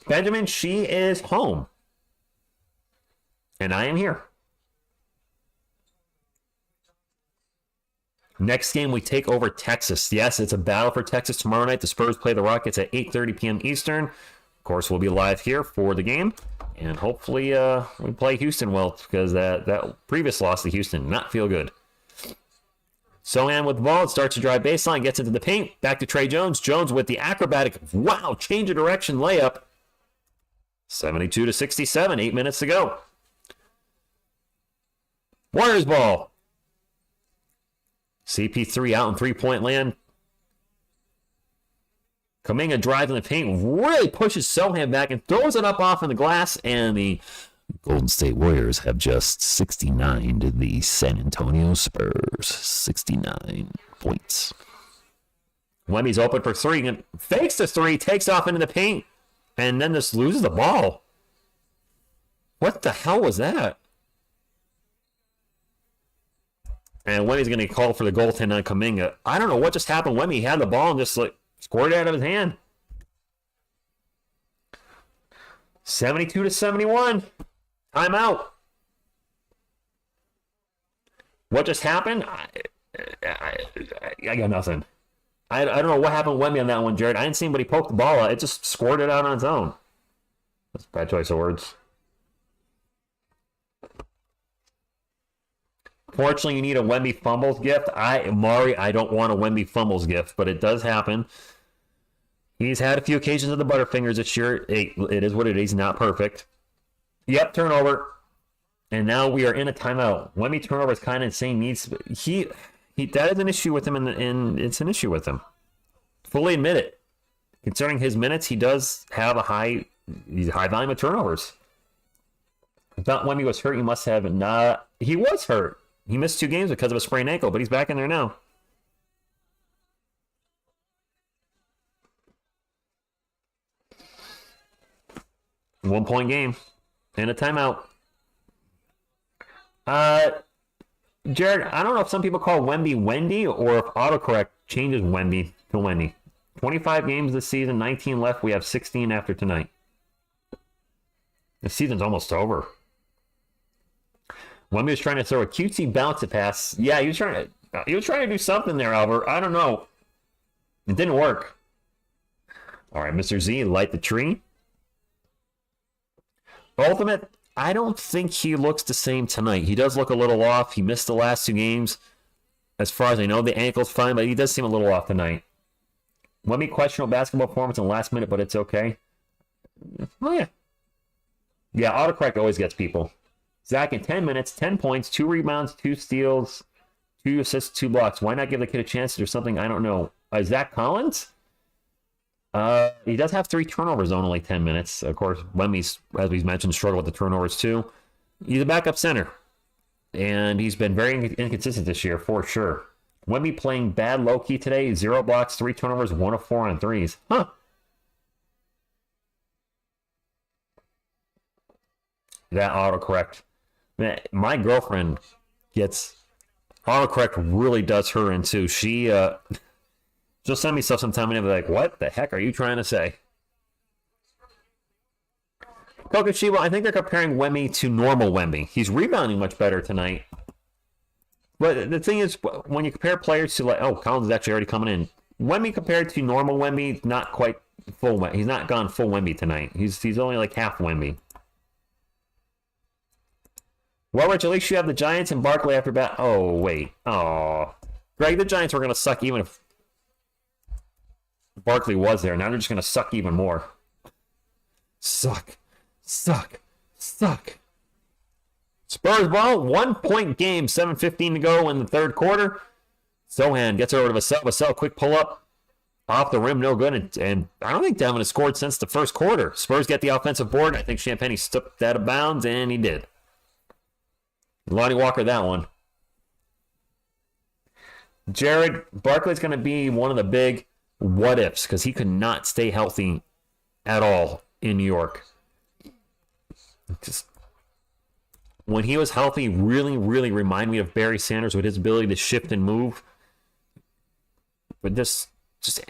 Benjamin, she is home. And I am here. Next game, we take over Texas. Yes, it's a battle for Texas tomorrow night. The Spurs play the Rockets at 8:30 p.m. Eastern. Of course, we'll be live here for the game. And hopefully we play Houston well, because that previous loss to Houston did not feel good. Sohan with the ball. It starts to drive baseline, gets into the paint. Back to Trey Jones. Jones with the acrobatic, wow, change of direction layup. 72-67, 8 minutes to go. Warriors ball. CP3 out in three-point land. Kuminga drives in the paint, really pushes Sohan back and throws it up off in the glass, and the Golden State Warriors have just 69'd the San Antonio Spurs. 69 points. Wemby's open for three, and fakes the three, takes off into the paint, and then just loses the ball. What the hell was that? And Wemby's going to call for the goaltend on Kuminga. I don't know what just happened. Wemby had the ball and just scored it out of his hand. 72-71. Timeout. What just happened? I got nothing. I don't know what happened to Wemby on that one, Jared. I didn't see anybody poke the ball out. It just scored it out on its own. That's a bad choice of words. Fortunately, you need a Wemby fumbles gift. Mari, I don't want a Wemby fumbles gift, but it does happen. He's had a few occasions of the Butterfingers this year. It is what it is, not perfect. Yep, turnover. And now we are in a timeout. Wemby turnover is kind of insane. That is an issue with him, and it's an issue with him. Fully admit it. Concerning his minutes, he does have a high volume of turnovers. I thought Wemby was hurt. He must have not. He was hurt. He missed 2 games because of a sprained ankle, but he's back in there now. One-point game. And a timeout. Jared, I don't know if some people call Wemby Wendy or if autocorrect changes Wemby to Wendy. 25 games this season, 19 left. We have 16 after tonight. The season's almost over. Wemby was trying to throw a cutesy bounce pass. Yeah, he was trying to do something there, Albert. I don't know. It didn't work. All right, Mr. Z, light the tree. Ultimate, I don't think he looks the same tonight. He does look a little off. He missed the last 2 games. As far as I know, the ankle's fine, but he does seem a little off tonight. Wemby questionable basketball performance in the last minute, but it's okay. Oh, yeah. Yeah, autocorrect always gets people. Zach in 10 minutes, 10 points, 2 rebounds, 2 steals, 2 assists, 2 blocks. Why not give the kid a chance to do something? I don't know. Zach Collins? He does have 3 turnovers on only 10 minutes. Of course, Wemmy's, as we mentioned, struggled with the turnovers too. He's a backup center. And he's been very inconsistent this year, for sure. Wemby playing bad low-key today. 0 blocks, 3 turnovers, 1 of 4 on threes. Huh. That autocorrect. Man, my girlfriend gets... Autocorrect really does her in, too. She'll send me stuff sometime and I'll be like, what the heck are you trying to say? Kokoshiba, I think they're comparing Wemby to normal Wemby. He's rebounding much better tonight. But the thing is, when you compare players to, like, oh, Collins is actually already coming in. Wemby compared to normal Wemby, not quite full Wemby. He's not gone full Wemby tonight. He's only like half Wemby. Well, Rich, at least you have the Giants and Barkley after bat. Oh, wait. Oh. Greg, the Giants were going to suck even if Barkley was there. Now they're just going to suck even more. Suck. Suck. Suck. Spurs ball, 1-point game, 7:15 to go in the third quarter. Sohan gets over to Vassell. Vassell, quick pull up. Off the rim, no good. And I don't think Devin has scored since the first quarter. Spurs get the offensive board. I think Champagne stepped out of bounds, and he did. Lonnie Walker, that one. Jared, Barkley's going to be one of the big what-ifs because he could not stay healthy at all in New York. Just when he was healthy, really, really remind me of Barry Sanders with his ability to shift and move. But just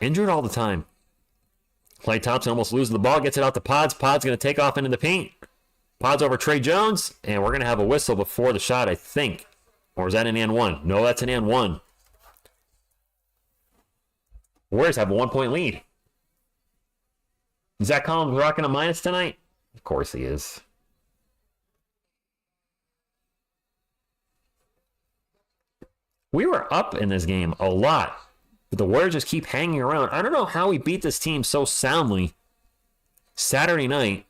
injured all the time. Klay Thompson almost loses the ball, gets it out to Pods. Pods going to take off into the paint. Pods over Trey Jones, and we're going to have a whistle before the shot, I think. Or is that an and one? No, that's an and one. Warriors have a 1-point lead. Is Zach Collins rocking a minus tonight? Of course he is. We were up in this game a lot, but the Warriors just keep hanging around. I don't know how we beat this team so soundly. Saturday night,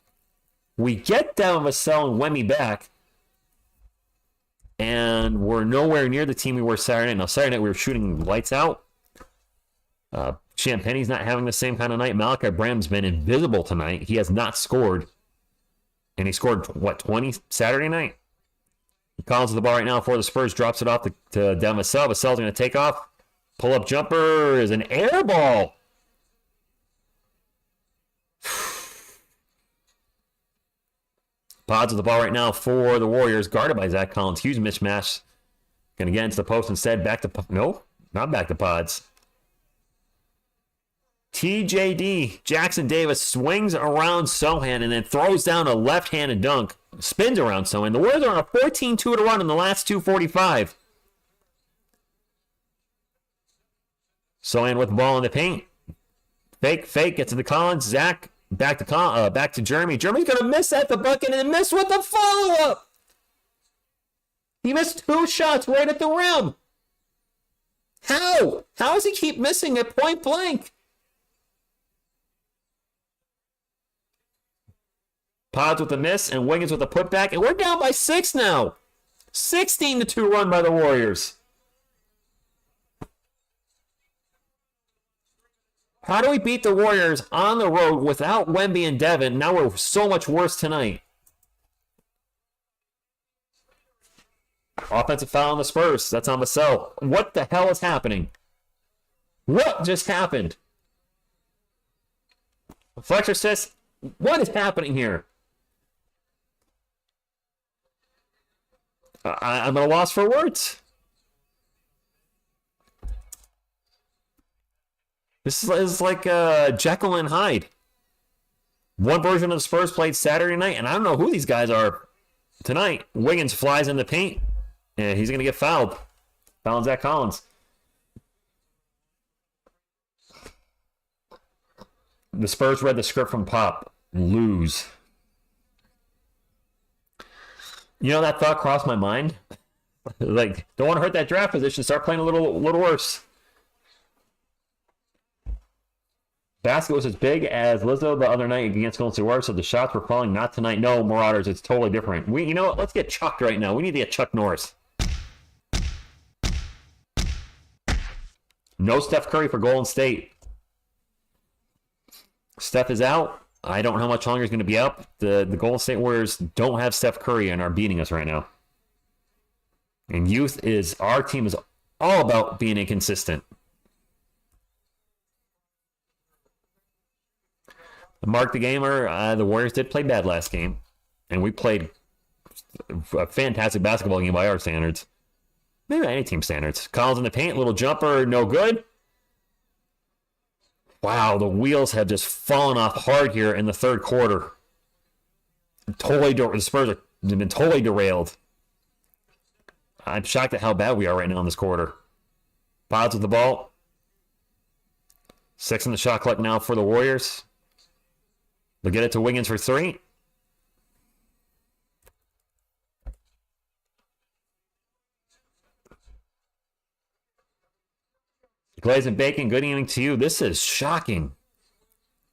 we get Devin Vassell and Wemby back, and we're nowhere near the team we were Saturday night. Now, Saturday night, we were shooting lights out. Champagne's not having the same kind of night. Malachi Branham's been invisible tonight. He has not scored. And he scored, 20 Saturday night? Collins with the ball right now for the Spurs. Drops it off to Devin Vassell. Vassell's going to take off. Pull-up jumper is an air ball. Pods with the ball right now for the Warriors. Guarded by Zach Collins. Huge mismatch. Going to get into the post instead. Back to... No, not back to Pods. TJD, Jackson Davis, swings around Sohan and then throws down a left-handed dunk. Spins around Sohan. The Warriors are on a 14-2 to run in the last 2:45. Sohan with the ball in the paint. Fake, gets to the Collins. Zach, back to Jeremy. Jeremy's going to miss at the bucket and miss with the follow-up. He missed 2 shots right at the rim. How? How does he keep missing at point blank? Pods with the miss and Wiggins with the putback, and we're down by 6 now. 16-2 run by the Warriors. How do we beat the Warriors on the road without Wemby and Devin? Now we're so much worse tonight. Offensive foul on the Spurs. That's on Vassell. What the hell is happening? What just happened? Fletcher says, what is happening here? I'm at a loss for words. This is like Jekyll and Hyde. One version of the Spurs played Saturday night, and I don't know who these guys are tonight. Wiggins flies in the paint, and he's going to get fouled. Fouling Zach Collins. The Spurs read the script from Pop. Lose. You know, that thought crossed my mind. Like, don't want to hurt that draft position. Start playing a little worse. Basket was as big as Lizzo the other night against Golden State Warriors, so the shots were falling. Not tonight. No, Marauders, it's totally different. You know what? Let's get chucked right now. We need to get Chuck Norris. No Steph Curry for Golden State. Steph is out. I don't know how much longer he's going to be out. The Golden State Warriors don't have Steph Curry and are beating us right now. And our team is all about being inconsistent. Mark the Gamer, the Warriors did play bad last game. And we played a fantastic basketball game by our standards. Maybe not any team standards. Collins in the paint, little jumper, no good. Wow, the wheels have just fallen off hard here in the third quarter. The Spurs have been totally derailed. I'm shocked at how bad we are right now in this quarter. Pods with the ball. 6 in the shot clock now for the Warriors. They'll get it to Wiggins for 3. Glaze and Bacon, good evening to you. This is shocking.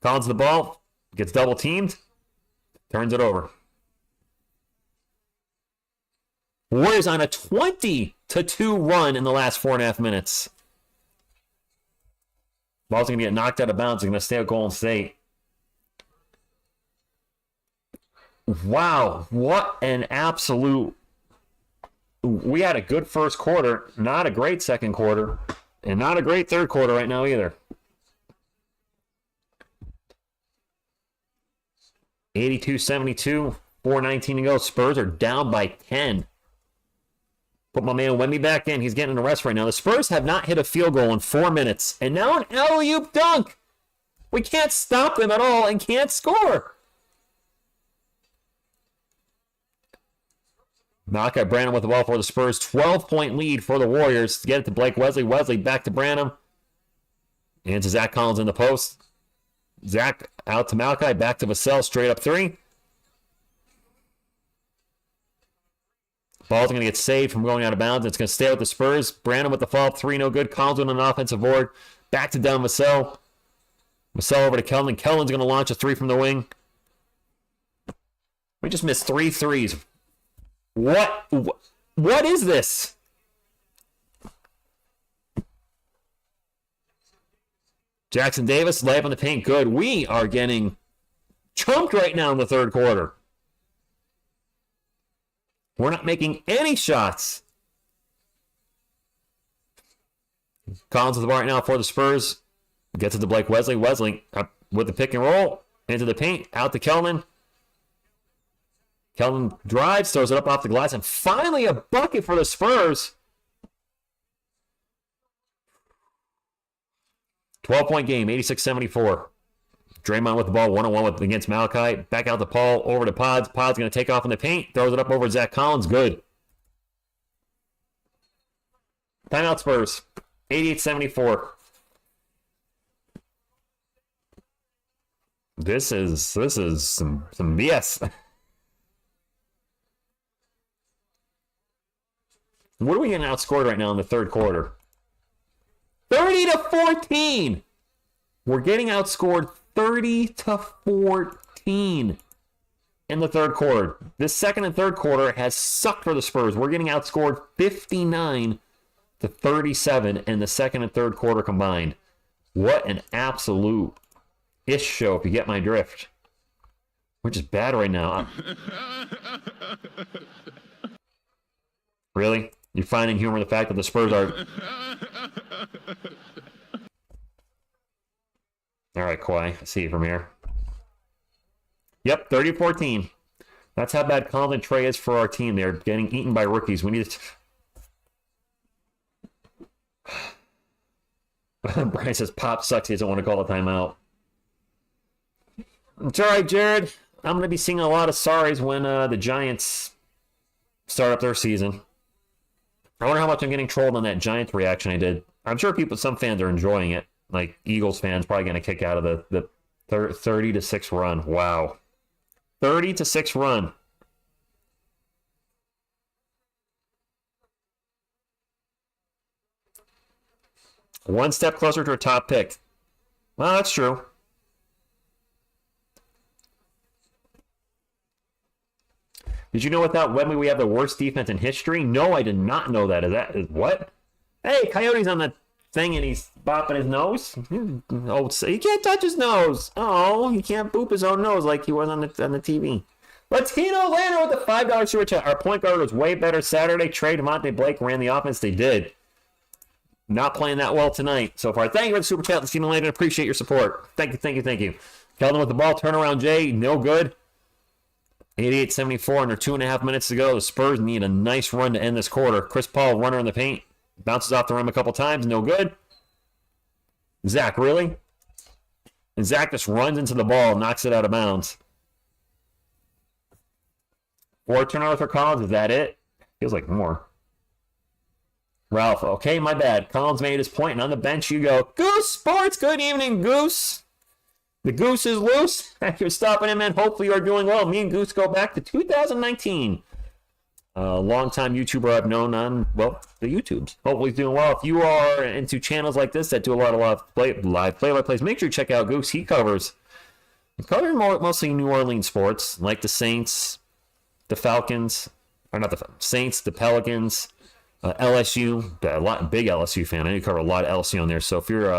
Collins the ball, gets double teamed, turns it over. Warriors on a 20-2 run in the last 4.5 minutes. Ball's going to get knocked out of bounds. It's going to stay at Golden State. Wow, what an absolute... We had a good first quarter, not a great second quarter. And not a great third quarter right now either. 82-72, 4:19 to go. Spurs are down by 10. Put my man Wemby back in. He's getting an arrest right now. The Spurs have not hit a field goal in 4 minutes. And now an alley-oop dunk. We can't stop them at all and can't score. Malachi Branham with the ball for the Spurs. 12-point lead for the Warriors. Get it to Blake Wesley. Wesley back to Branham. And to Zach Collins in the post. Zach out to Malachi. Back to Vassell. Straight up 3. Ball's going to get saved from going out of bounds. It's going to stay with the Spurs. Branham with the follow-up 3. No good. Collins with an offensive board. Back to Don Vassell. Vassell over to Kelvin. Kelvin's going to launch a 3 from the wing. We just missed 3 threes. What is this? Jackson Davis, layup in the paint, good. We are getting chunked right now in the third quarter. We're not making any shots. Collins with the ball right now for the Spurs. Gets it to Blake Wesley. Wesley up with the pick and roll. Into the paint, out to Kelvin. Kelvin drives, throws it up off the glass, and finally a bucket for the Spurs. 12-point game, 86-74. Draymond with the ball, 1-on-1 against Malachi. Back out to Paul, over to Pods. Pods going to take off in the paint, throws it up over Zach Collins. Good. Timeout Spurs, 88-74. This is some BS. What are we getting outscored right now in the third quarter? 30-14. We're getting outscored 30-14 in the third quarter. This second and third quarter has sucked for the Spurs. We're getting outscored 59-37 in the second and third quarter combined. What an absolute ish show, if you get my drift. We're just bad right now. Really? You're finding humor in the fact that the Spurs are... All right, Kawhi. I see you from here. Yep, 30-14. That's how bad Collins and Trey is for our team. They're getting eaten by rookies. We need to... Brian says Pop sucks. He doesn't want to call a timeout. It's all right, Jared. I'm going to be seeing a lot of sorries when the Giants start up their season. I wonder how much I'm getting trolled on that Giants reaction I did. I'm sure some fans are enjoying it. Like Eagles fans probably going to kick out of the 30-6 run. Wow. 30-6 run. One step closer to a top pick. Well, that's true. Did you know without Wemby we have the worst defense in history? No, I did not know that. Is what? Hey, Coyotes on the thing and he's bopping his nose. Oh, so he can't touch his nose. Oh, he can't boop his own nose like he was on the TV. Latino Lano with the $5 super chat. Our point guard was way better Saturday. Trey Devontae Blake ran the offense. They did. Not playing that well tonight so far. Thank you for the super chat, Latino Lano. Appreciate your support. Thank you. Keldon with the ball. Turnaround Jay. No good. 88-74 under 2.5 minutes to go. The Spurs need a nice run to end this quarter. Chris Paul, runner in the paint. Bounces off the rim a couple times. No good. Zach, really? And Zach just runs into the ball and knocks it out of bounds. 4 turnovers for Collins. Is that it? Feels like more. Ralph, okay, my bad. Collins made his point, and on the bench you go. Goose Sports, good evening, Goose. The Goose is loose. Thank you for stopping in, man. Hopefully you're doing well. Me and Goose go back to 2019. Long-time YouTuber I've known on, well, the YouTubes. Hopefully he's doing well. If you are into channels like this that do a lot of live play-by-plays, make sure you check out Goose. He covers mostly New Orleans sports, like the Saints, the Falcons, or not the Saints, the Pelicans, LSU. Big LSU fan. I know you cover a lot of LSU on there. So if you're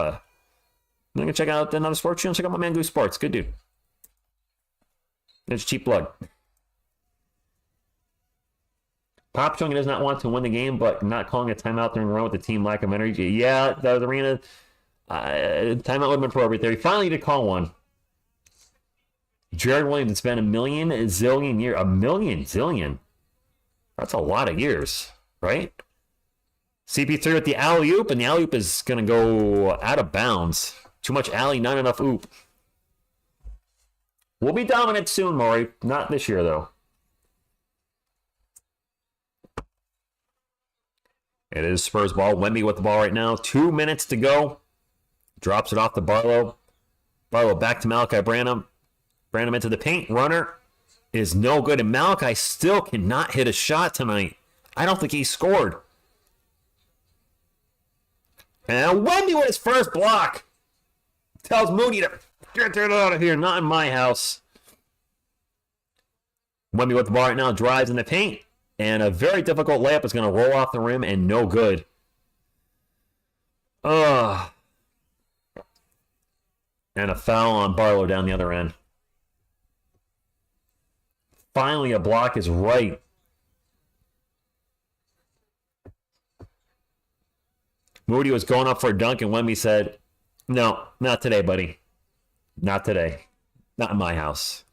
going to check out another sports channel, check out my man Goose Sports. Good dude. It's cheap blood. Pop Chung does not want to win the game, but not calling a timeout during the run with the team lack of energy. Yeah, the arena timeout would have been appropriate there. He finally did call one. Jared Williams, it's been a million zillion. That's a lot of years, right? CP3 with the alley-oop, and the alley-oop is going to go out of bounds. Too much alley, not enough oop. We'll be dominant soon, Maury. Not this year, though. It is Spurs ball. Wemby with the ball right now. 2 minutes to go. Drops it off to Barlow. Barlow back to Malachi Branham. Branham into the paint. Runner is no good. And Malachi still cannot hit a shot tonight. I don't think he scored. And Wemby with his first block. Tells Moody to get it out of here. Not in my house. Wemby with the ball right now. Drives in the paint. And a very difficult layup is going to roll off the rim and no good. And a foul on Barlow down the other end. Finally, a block is right. Moody was going up for a dunk, and Wemby said, "No, not today, buddy. Not today. Not in my house.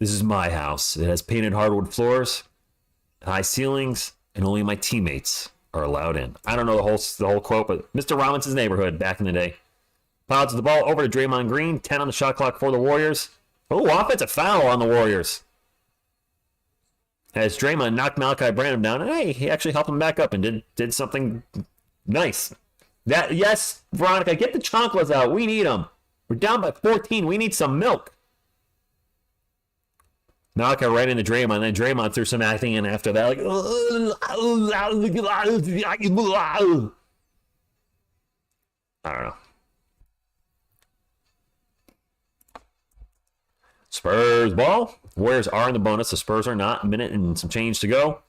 This is my house. It has painted hardwood floors, high ceilings, and only my teammates are allowed in." I don't know the whole quote, but Mr. Robinson's neighborhood back in the day. Pounds the ball over to Draymond Green. 10 on the shot clock for the Warriors. Oh, offensive foul on the Warriors. As Draymond knocked Malachi Branham down, and hey, he actually helped him back up and did something nice. Yes, Veronica, get the chocolates out. We need them. We're down by 14. We need some milk. Malachi right into Draymond, and then Draymond threw some acting in after that. I don't know. Spurs ball. Warriors are in the bonus. The Spurs are not. A minute and some change to go.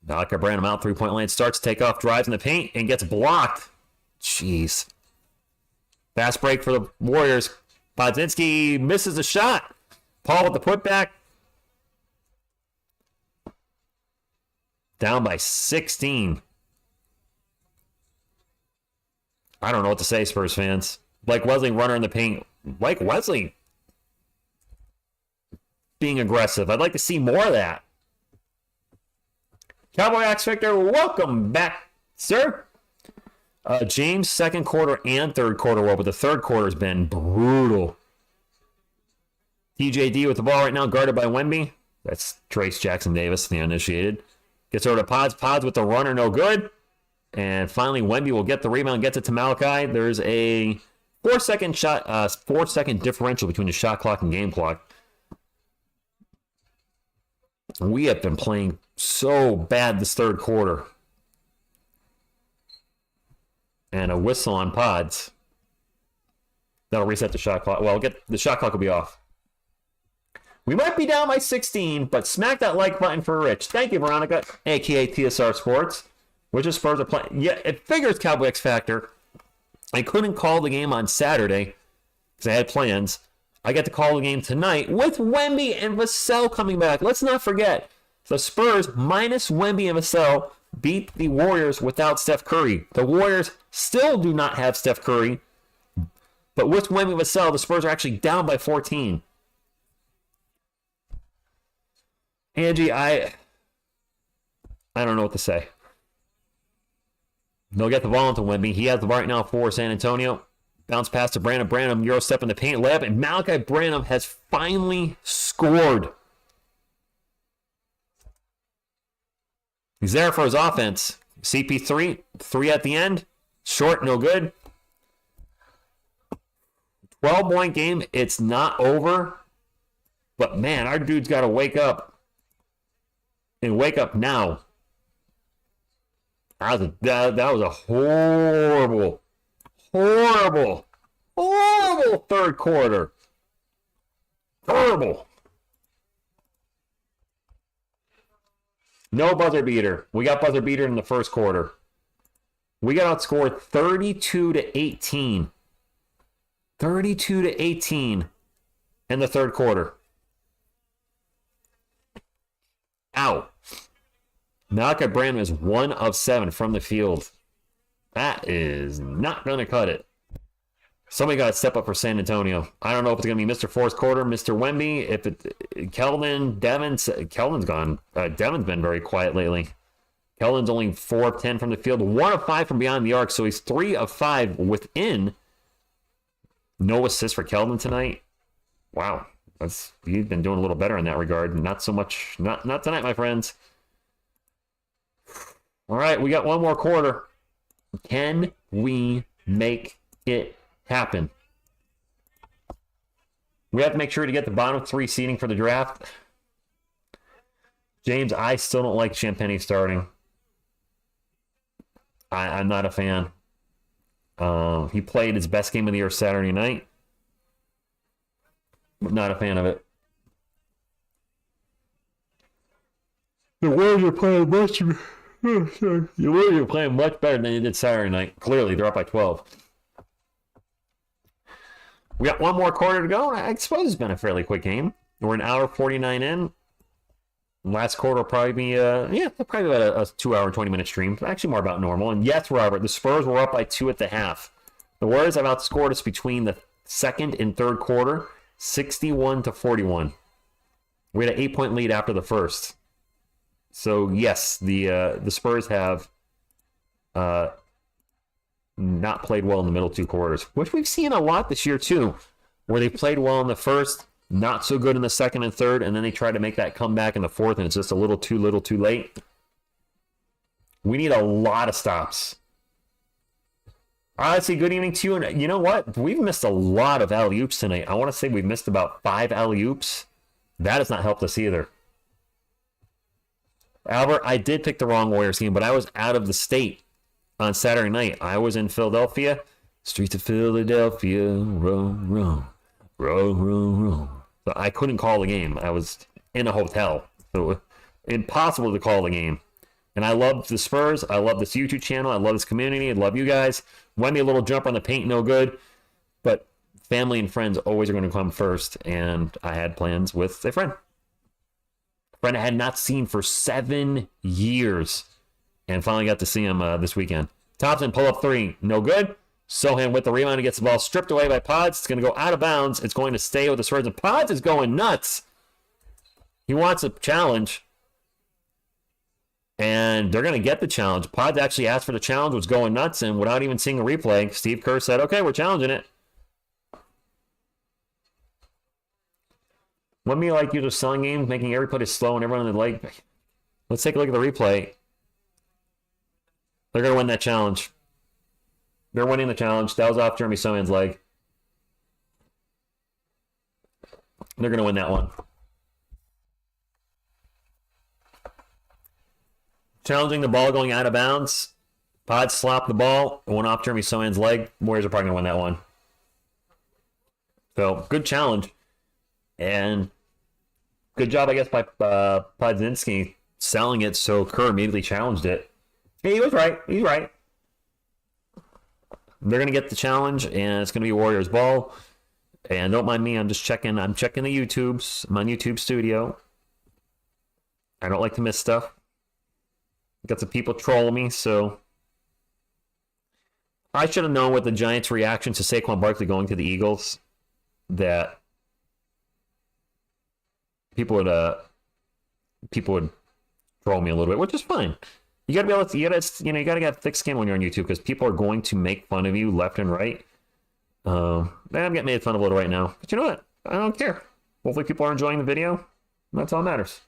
Malachi Branham out. 3-point lane. Starts to take off. Drives in the paint and gets blocked. Jeez. Fast break for the Warriors. Podzinski misses a shot. Paul with the putback. Down by 16. I don't know what to say, Spurs fans. Blake Wesley, runner in the paint. Blake Wesley being aggressive. I'd like to see more of that. Cowboy X Victor, welcome back, sir. James, second quarter and third quarter well, but the third quarter has been brutal. TJD with the ball right now, guarded by Wemby. That's Trace Jackson Davis, the uninitiated. Gets over to Pods. Pods with the runner, no good. And finally, Wemby will get the rebound, gets it to Malachi. There's a 4-second differential between the shot clock and game clock. We have been playing so bad this third quarter. And a whistle on Pods. That'll reset the shot clock. Well, the shot clock will be off. We might be down by 16, but smack that like button for Rich. Thank you, Veronica, a.k.a. TSR Sports. which the Spurs are playing. Yeah, it figures Cowboy X Factor. I couldn't call the game on Saturday because I had plans. I get to call the game tonight with Wemby and Vassell coming back. Let's not forget, the Spurs minus Wemby and Vassell beat the Warriors without Steph Curry. The Warriors still do not have Steph Curry, but with Wemby and Vassell, the Spurs are actually down by 14. Angie, I don't know what to say. They'll get the ball into Wemby. He has the ball right now for San Antonio. Bounce pass to Brandon. Branham, Euro step in the paint, layup, and Malachi Branham has finally scored. He's there for his offense. CP3, 3 at the end. Short, no good. 12-point game. It's not over. But, man, our dude's got to wake up. And wake up now. That was a horrible third quarter. Horrible. No buzzer beater. We got buzzer beater in the first quarter. We got outscored 32-18. 32-18 in the third quarter. Ow. Malachi Branham is 1 of 7 from the field. That is not going to cut it. Somebody got to step up for San Antonio. I don't know if it's going to be Mr. Fourth Quarter, Mr. Wemby, if it Keldon, Keldon's gone. Devin's been very quiet lately. Keldon's only 4 of 10 from the field, 1 of 5 from beyond the arc, so he's 3 of 5 within. No assist for Keldon tonight. Wow. He's been doing a little better in that regard. Not so much. Not tonight, my friends. All right, we got one more quarter. Can we make it happen? We have to make sure to get the bottom 3 seeding for the draft. James, I still don't like Champagny starting. I'm not a fan. He played his best game of the year Saturday night. Not a fan of it. The Warriors are playing much. The Warriors are playing much better than they did Saturday night. Clearly, they're up by 12. We got one more quarter to go. I suppose it's been a fairly quick game. We're an hour 49 in. Last quarter will probably be probably about a 2-hour and 20-minute stream. Actually, more about normal. And yes, Robert, the Spurs were up by 2 at the half. The Warriors have outscored us between the second and third quarter, 61-41. We had an 8-point lead after the first. So yes, the Spurs have not played well in the middle 2 quarters, which we've seen a lot this year too, where they played well in the first, not so good in the second and third, and then they try to make that comeback in the fourth, and it's just a little too late. We need a lot of stops. Honestly, good evening to you. And you know what? We've missed a lot of alley-oops tonight. I want to say we've missed about 5 alley-oops. That has not helped us either. Albert, I did pick the wrong Warriors game, but I was out of the state on Saturday night. I was in Philadelphia. Streets of Philadelphia, row, row, row, row, row. So I couldn't call the game. I was in a hotel. So impossible to call the game. And I love the Spurs. I love this YouTube channel. I love this community. I love you guys. Wemby, a little jumper on the paint, no good. But family and friends always are going to come first. And I had plans with a friend. Friend I had not seen for 7 years. And finally got to see him this weekend. Thompson, pull up 3. No good. Sohan with the rebound. He gets the ball stripped away by Pods. It's going to go out of bounds. It's going to stay with the Spurs. And Pods is going nuts. He wants a challenge. And they're going to get the challenge. Pods actually asked for the challenge, was going nuts. And without even seeing a replay, Steve Kerr said, okay, we're challenging it. Wouldn't be like you just selling games, making everybody slow and everyone in the leg. Let's take a look at the replay. They're going to win that challenge. They're winning the challenge. That was off Jeremy Sohan's leg. They're going to win that one. Challenging the ball going out of bounds. Pod slopped the ball. It went off Jeremy Sohan's leg. Warriors are probably going to win that one. So, good challenge. And good job, I guess, by Podzinski selling it, so Kerr immediately challenged it. He was right. He's right. They're gonna get the challenge, and it's gonna be Warriors ball. And don't mind me, I'm just checking. I'm checking the YouTubes. I'm on YouTube Studio. I don't like to miss stuff. Got some people trolling me, so I should have known with the Giants' reaction to Saquon Barkley going to the Eagles that people would troll me a little bit, which is fine. You gotta be able to, you gotta get thick skin when you're on YouTube because people are going to make fun of you left and right. I'm getting made fun of a little right now, but you know what? I don't care. Hopefully, people are enjoying the video. That's all that matters.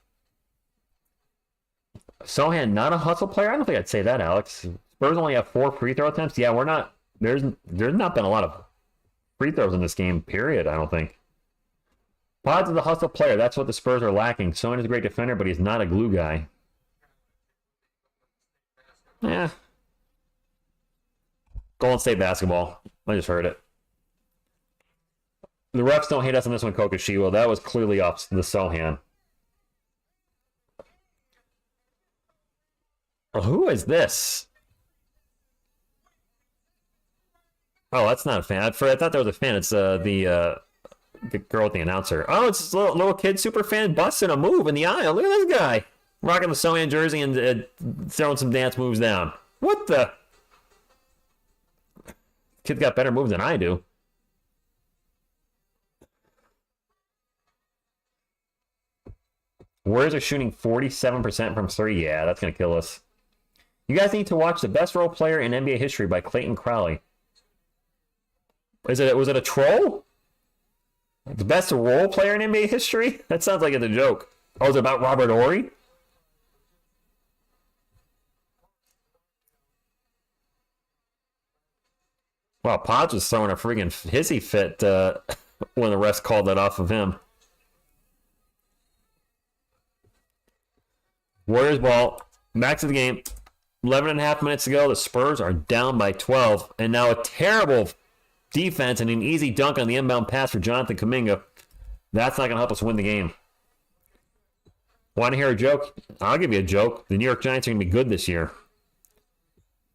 Sohan, not a hustle player. I don't think I'd say that, Alex. Spurs only have 4 free throw attempts. Yeah, we're not. There's not been a lot of free throws in this game. Period. I don't think. Pods is a hustle player. That's what the Spurs are lacking. Sohan is a great defender, but he's not a glue guy. Yeah. Golden State basketball. I just heard it. The refs don't hate us on this one, Kokoshiwo. That was clearly off the Sohan. Oh, who is this? Oh, that's not a fan. I thought that was a fan. It's the girl with the announcer. Oh, it's this little kid super fan busting a move in the aisle. Look at this guy. Rocking the Sohan jersey and throwing some dance moves down. What the? Kid's got better moves than I do. Warriors are shooting 47% from 3. Yeah, that's going to kill us. You guys need to watch The Best Role Player in NBA History by Clayton Crowley. Was it a troll? The best role player in NBA history? That sounds like it's a joke. Oh, is it about Robert Horry? Wow, Pods was throwing a freaking hissy fit when the refs called that off of him. Warriors ball. Max of the game. 11 and a half minutes to go. The Spurs are down by 12. And now a terrible defense and an easy dunk on the inbound pass for Jonathan Kuminga. That's not going to help us win the game. Want to hear a joke? I'll give you a joke. The New York Giants are going to be good this year.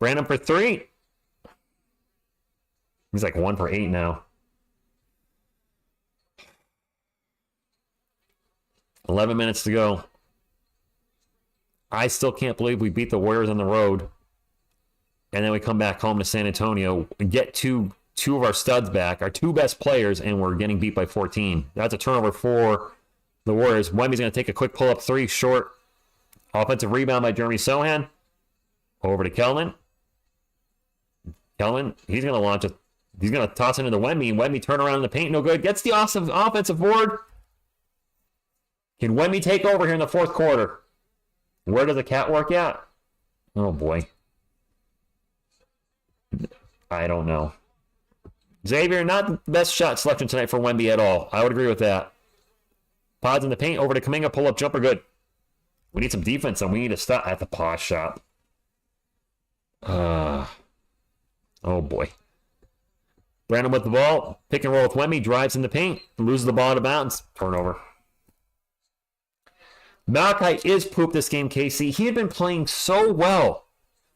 Brandon for 3. He's like 1 for 8 now. 11 minutes to go. I still can't believe we beat the Warriors on the road. And then we come back home to San Antonio and get two of our studs back, our 2 best players, and we're getting beat by 14. That's a turnover for the Warriors. Wemby's going to take a quick pull-up 3, short. Offensive rebound by Jeremy Sohan. Over to Kelman. Kelman, he's going to launch it. He's going to toss it into Wemby, and Wemby turn around in the paint, no good. Gets the offensive board. Can Wemby take over here in the 4th quarter? Where does the cat work at? Oh, boy. I don't know. Xavier, not the best shot selection tonight for Wemby at all. I would agree with that. Pods in the paint, over to Kuminga, pull-up jumper, good. We need some defense, and we need to stop at the pause shot. Oh, boy. Brandon with the ball. Pick and roll with Wemby. Drives in the paint. Loses the ball out of bounds. Turnover. Malachi is pooped this game, KC. He had been playing so well.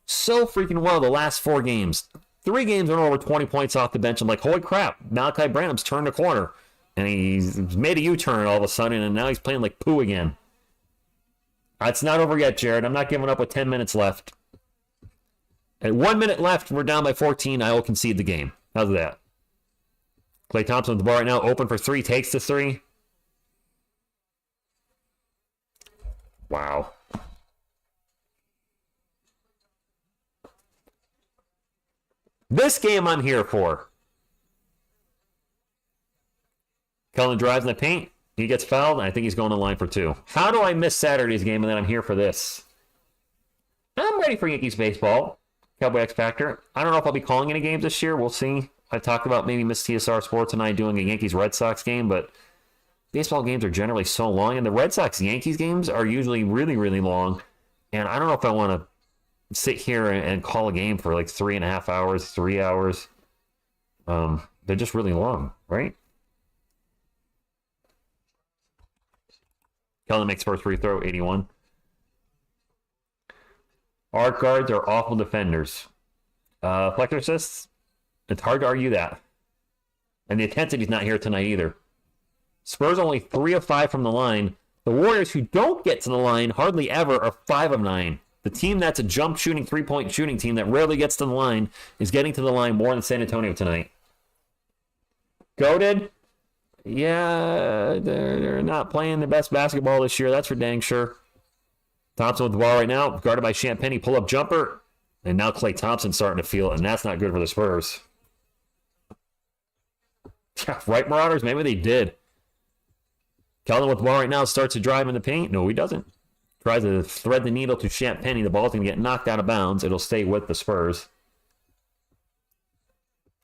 So freaking well the last 4 games. 3 games went over 20 points off the bench. I'm like, holy crap. Malachi Branham's turned a corner. And he's made a U-turn all of a sudden. And now he's playing like poo again. It's not over yet, Jared. I'm not giving up with 10 minutes left. At 1 minute left, we're down by 14. I will concede the game. How's that? Klay Thompson with the ball right now. Open for 3. Takes the 3. Wow. This game I'm here for. Cullen drives in the paint. He gets fouled, and I think he's going to line for 2. How do I miss Saturday's game, and then I'm here for this? I'm ready for Yankees baseball. Cowboy X Factor. I don't know if I'll be calling any games this year. We'll see. I talked about maybe Miss TSR Sports and I doing a Yankees-Red Sox game, but baseball games are generally so long, and the Red Sox-Yankees games are usually really, really long, and I don't know if I want to sit here and call a game for like 3.5 hours, 3 hours. They're just really long, right? Kellen makes first free throw, 81. Art guards are awful defenders. Flector assists, it's hard to argue that. And the intensity's not here tonight either. Spurs only 3 of 5 from the line. The Warriors, who don't get to the line hardly ever, are 5 of 9. The team that's a jump shooting, three-point shooting team that rarely gets to the line is getting to the line more than San Antonio tonight. Goated? Yeah, they're not playing the best basketball this year. That's for dang sure. Thompson with the ball right now, guarded by Champagny, pull-up jumper. And now Klay Thompson's starting to feel it, and that's not good for the Spurs. Right, Marauders? Maybe they did. Keldon with the ball right now starts to drive in the paint. No, he doesn't. Tries to thread the needle to Champagny. The ball's going to get knocked out of bounds. It'll stay with the Spurs.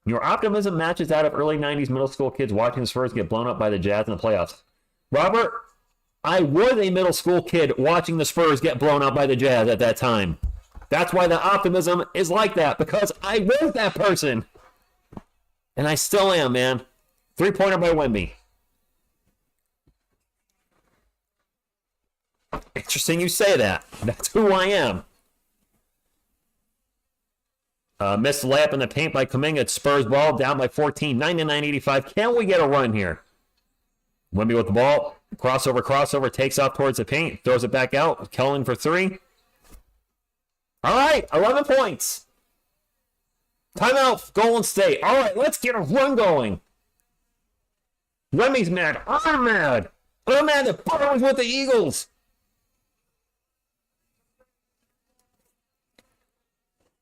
Your optimism matches that of early 90s middle school kids watching the Spurs get blown up by the Jazz in the playoffs. Robert, I was a middle school kid watching the Spurs get blown up by the Jazz at that time. That's why the optimism is like that, because I was that person. And I still am, man. 3-pointer by Wemby. Interesting you say that. That's who I am. Missed layup in the paint by Kuminga. It's Spurs ball, down by 14, 99-85. Can we get a run here? Wemby with the ball. Crossover, takes off towards the paint. Throws it back out. Kellen for 3. All right, 11 points. Timeout, Golden State. All right, let's get a run going. Wemby's mad. I'm mad. I'm mad that Butler was with the Eagles.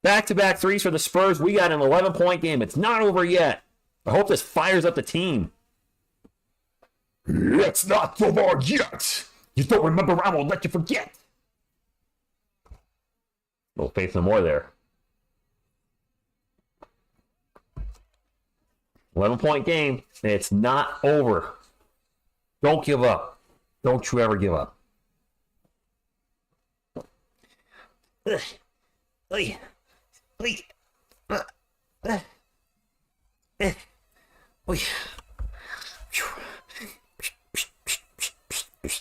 Back-to-back threes for the Spurs. We got an 11-point game. It's not over yet. I hope this fires up the team. It's not over yet. You don't remember, I won't let you forget. We'll face no more there. 11-point game. It's not over. Don't give up. Don't you ever give up.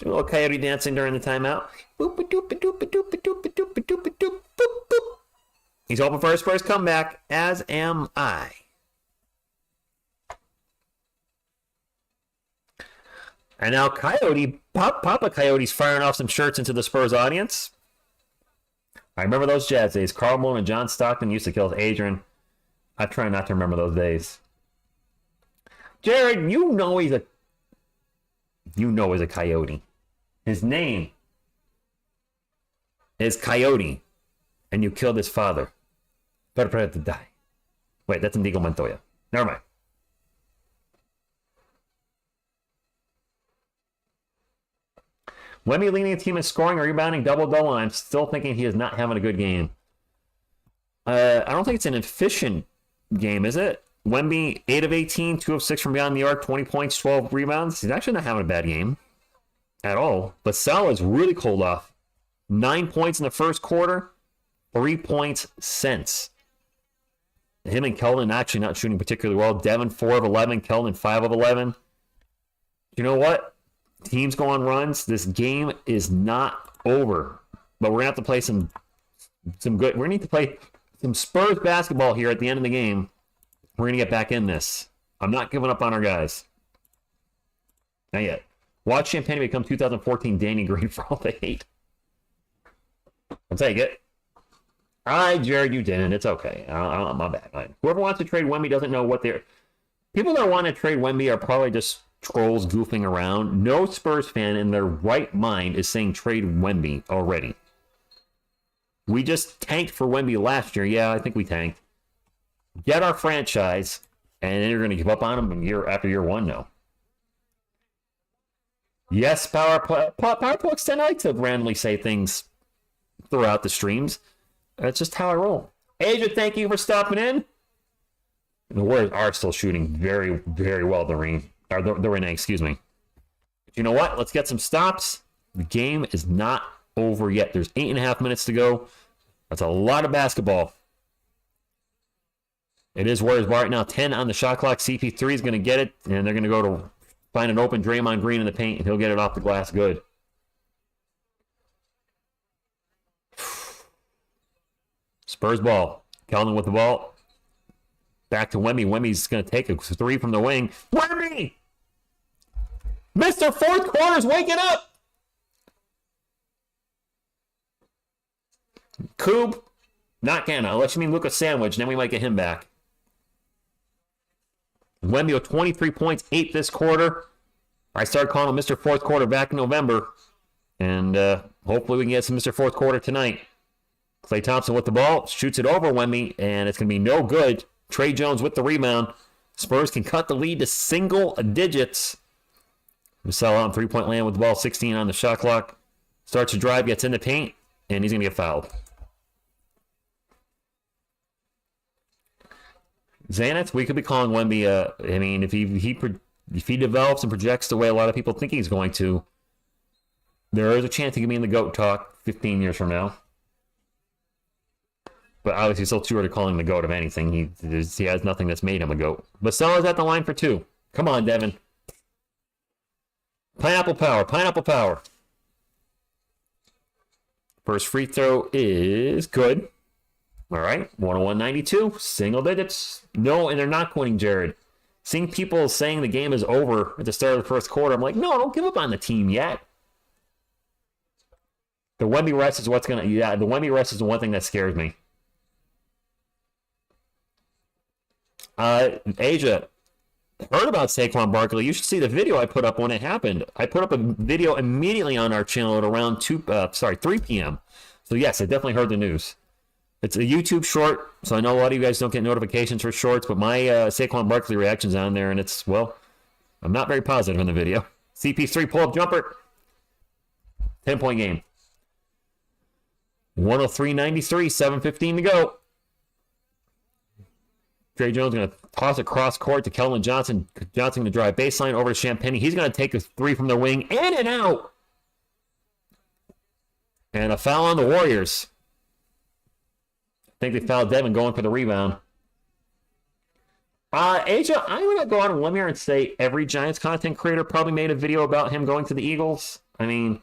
Little coyote dancing during the timeout. He's hoping for his first comeback, as am I. And now Coyote, Papa Coyote's firing off some shirts into the Spurs audience. I remember those Jazz days. Karl Malone and John Stockton used to kill Adrian. I try not to remember those days. Jared, you know he's a Coyote. His name is Coyote. And you killed his father. Better prepare to die. Wait, that's Indigo Montoya. Never mind. Wemby leading the team in scoring or rebounding double-double, and I'm still thinking he is not having a good game. I don't think it's an efficient game, is it? Wemby, 8 of 18, 2 of 6 from beyond the arc, 20 points, 12 rebounds. He's actually not having a bad game at all. But Sal is really cold off. 9 points in the first quarter, 3 points since. Him and Keldon actually not shooting particularly well. Devin, 4 of 11, Keldon, 5 of 11. You know what? Teams go on runs. This game is not over. But we're going to have to play some good... We're going to need to play some Spurs basketball here at the end of the game. We're going to get back in this. I'm not giving up on our guys. Not yet. Watch Champagne become 2014 Danny Green for all the hate. I'll take it. All right, Jared, you didn't. It's okay. My bad. Whoever wants to trade Wemby doesn't know what they're... People that want to trade Wemby are probably just trolls goofing around. No Spurs fan in their right mind is saying trade Wemby already. We just tanked for Wemby last year. Yeah, I think we tanked. Get our franchise, and then you're going to give up on him after year one now. Yes, Power Plugs 10. I like to randomly say things throughout the streams. That's just how I roll. Asia, thank you for stopping in. The Warriors are still shooting very, very well, the Renee, excuse me. But you know what? Let's get some stops. The game is not over yet. There's 8.5 minutes to go. That's a lot of basketball. It is Warriors ball right now. 10 on the shot clock. CP3 is going to get it, and they're going to go to find an open Draymond Green in the paint, and he'll get it off the glass good. Spurs ball. Keldon with the ball. Back to Wemby. Wemby's going to take a three from the wing. Wemby! Mr. Fourth Quarter's waking up! Coob, not gonna. Unless you mean Luka Sandwich, then we might get him back. Wemby with 23 points, 8 this quarter. I started calling him Mr. Fourth Quarter back in November. And hopefully we can get some Mr. Fourth Quarter tonight. Klay Thompson with the ball, shoots it over Wemby, and it's going to be no good. Trey Jones with the rebound. Spurs can cut the lead to single digits. Vassell out in three-point land with the ball, 16 on the shot clock. Starts to drive, gets in the paint, and he's going to get fouled. Xanax, we could be calling Wemby. I mean, if he develops and projects the way a lot of people think he's going to, there is a chance he can be in the GOAT talk 15 years from now. But obviously, it's still too early to call him the GOAT of anything. He has nothing that's made him a GOAT. Vassell is at the line for two. Come on, Devin. Pineapple power. Pineapple power. First free throw is good. All right, 101-92, single digits. No, and they're not quitting Jared. Seeing people saying the game is over at the start of the first quarter, I'm like, no, don't give up on the team yet. The Wemby rest is what's going to... Yeah, the Wemby rest is the one thing that scares me. Asia, heard about Saquon Barkley. You should see the video I put up when it happened. I put up a video immediately on our channel at around 3 p.m. So yes, I definitely heard the news. It's a YouTube short, so I know a lot of you guys don't get notifications for shorts, but my Saquon Barkley reaction's on there, and it's, well, I'm not very positive in the video. CP3 pull-up jumper. 10-point game. 103-93, 7:15 to go. Trey Jones going to toss it cross court to Keldon Johnson. Johnson to drive baseline over to Champagnie. He's going to take a three from the wing. In and out. And a foul on the Warriors. I think they fouled Devin going for the rebound. Asia, I'm going to go out on a limb here and say every Giants content creator probably made a video about him going to the Eagles. I mean,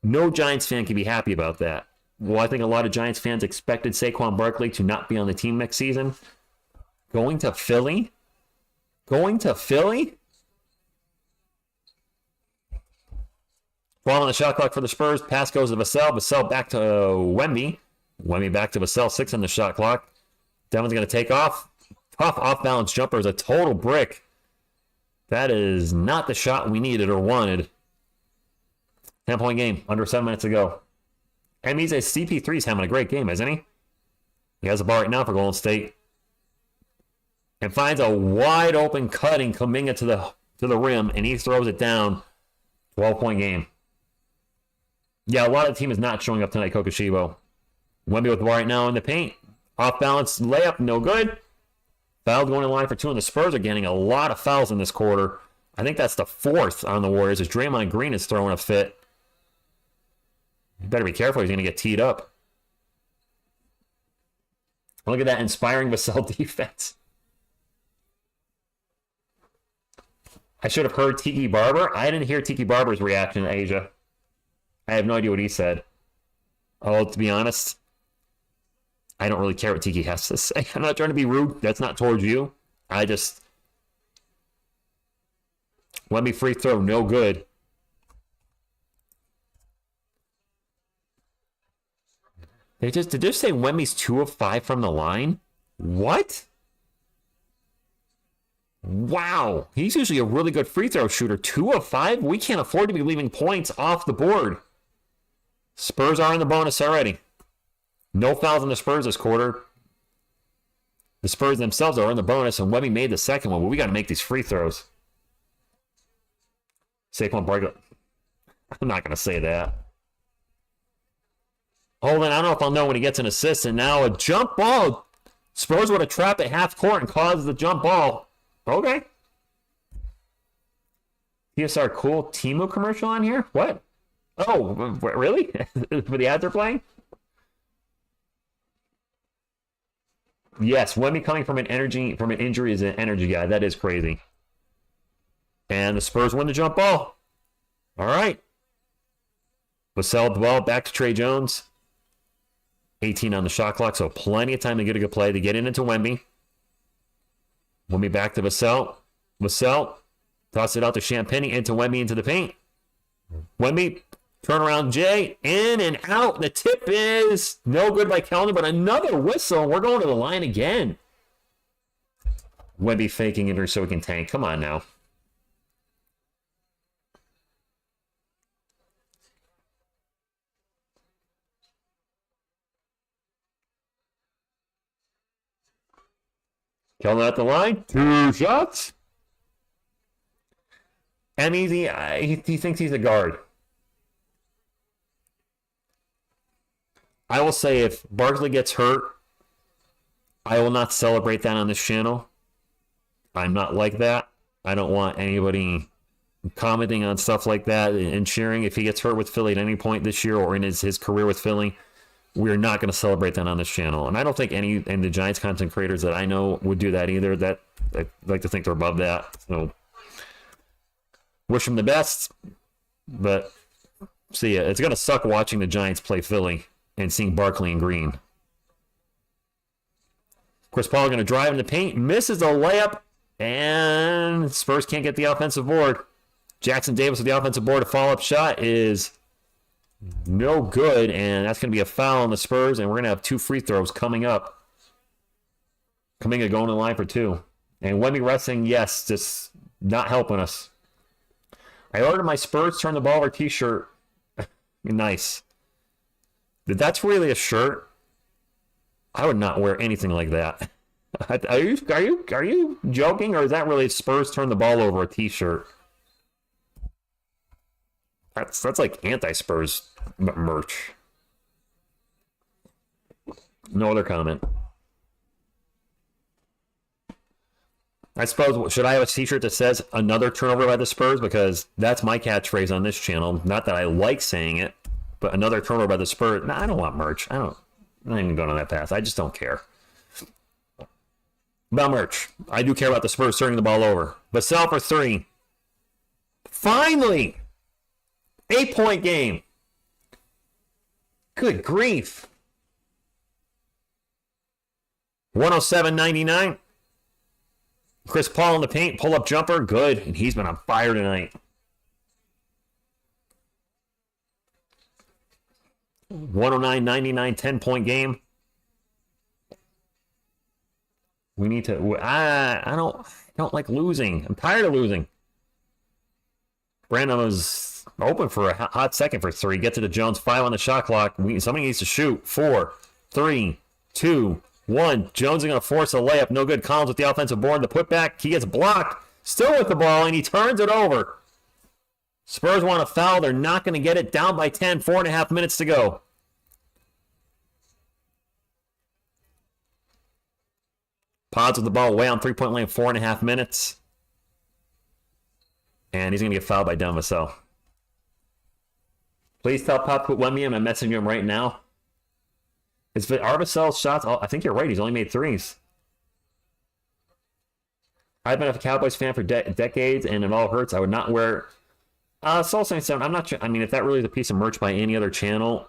no Giants fan can be happy about that. Well, I think a lot of Giants fans expected Saquon Barkley to not be on the team next season. Going to Philly? Going to Philly? Ball on the shot clock for the Spurs. Pass goes to Vassell. Vassell back to Wemby. Wemby back to Vassell. 6 on the shot clock. Devin's going to take off. Tough off-balance jumper is a total brick. That is not the shot we needed or wanted. 10-point game. Under 7 minutes to go. And he's a CP3's having a great game, isn't he? He has the ball right now for Golden State. And finds a wide open cutting Kuminga to the rim, and he throws it down. 12-point game. Yeah, a lot of the team is not showing up tonight, Kokoshibo. Wemby with the ball right now in the paint. Off balance layup, no good. Foul going in line for 2, and the Spurs are getting a lot of fouls in this quarter. I think that's the 4th on the Warriors as Draymond Green is throwing a fit. You better be careful, he's going to get teed up. Look at that inspiring Vassell defense. I should have heard Tiki Barber. I didn't hear Tiki Barber's reaction to Asia. I have no idea what he said. Oh, to be honest, I don't really care what Tiki has to say. I'm not trying to be rude. That's not towards you. Wemby free throw, no good. Did they say Wemby's 2 of 5 from the line? What? Wow. He's usually a really good free throw shooter. 2 of 5? We can't afford to be leaving points off the board. Spurs are in the bonus already. No fouls on the Spurs this quarter. The Spurs themselves are in the bonus, and Wemby made the second one, but we got to make these free throws. Saquon Barkley. I'm not going to say that. Hold on, I don't know if I'll know when he gets an assist, and now a jump ball. Spurs would have trapped at half court and caused the jump ball. Okay. TSR cool Temu commercial on here? What? Oh, really? For the ads they're playing? Yes, Wemby coming from an injury is an energy guy. That is crazy. And the Spurs win the jump ball. All right. Vassell the ball back to Trey Jones. 18 on the shot clock, so plenty of time to get a good play. To get into Wemby. Wemby back to Vassell. Vassell, toss it out to Champagny, into Wemby, into the paint. Wemby, turnaround Jay, in and out. The tip is no good by Kellner, but another whistle. We're going to the line again. Wemby faking injury so he can tank. Come on now. Kellner at the line. 2 shots. And he thinks he's a guard. I will say if Barkley gets hurt, I will not celebrate that on this channel. I'm not like that. I don't want anybody commenting on stuff like that and cheering. If he gets hurt with Philly at any point this year or in his career with Philly, we're not going to celebrate that on this channel. And I don't think any of the Giants content creators that I know would do that either. That I like to think they're above that. So wish them the best. But see, it's going to suck watching the Giants play Philly and seeing Barkley in green. Chris Paul going to drive in the paint, misses a layup, and Spurs can't get the offensive board. Jackson Davis with the offensive board. A follow-up shot is no good, and that's going to be a foul on the Spurs, and we're going to have 2 free throws coming up. Kuminga going to the line for 2. And Wemby resting, yes, just not helping us. I ordered my Spurs turn the ball over t-shirt. Nice. If that's really a shirt, I would not wear anything like that. Are you joking, or is that really Spurs turn the ball over a t-shirt? That's like anti-Spurs merch. No other comment. I suppose, should I have a t-shirt that says another turnover by the Spurs? Because that's my catchphrase on this channel. Not that I like saying it, but another turnover by the Spurs. No, I don't want merch. I'm not even going on that path. I just don't care. About merch. I do care about the Spurs turning the ball over. Vassell for 3. Finally! 8-point game. Good grief. 107-99. Chris Paul in the paint. Pull-up jumper. Good. And he's been on fire tonight. 109-99. 10-point game. We need to... I don't like losing. I'm tired of losing. Brandon was open for a hot second for 3. Get to the Jones. 5 on the shot clock. Somebody needs to shoot. 4, 3, 2, 1. Jones is going to force a layup. No good. Collins with the offensive board. The putback. He gets blocked. Still with the ball, and he turns it over. Spurs want a foul. They're not going to get it. Down by 10. 4.5 minutes to go. Pods with the ball away on 3-point lane. 4.5 minutes. And he's going to get fouled by Don Vassell. Please tell Pop to put Wemby in. I'm messaging him right now. Is Vassell's shots? Oh, I think you're right. He's only made 3s. I've been a Cowboys fan for decades, and it all hurts. I would not wear... Soul Saint 7, I'm not sure. I mean, if that really is a piece of merch by any other channel...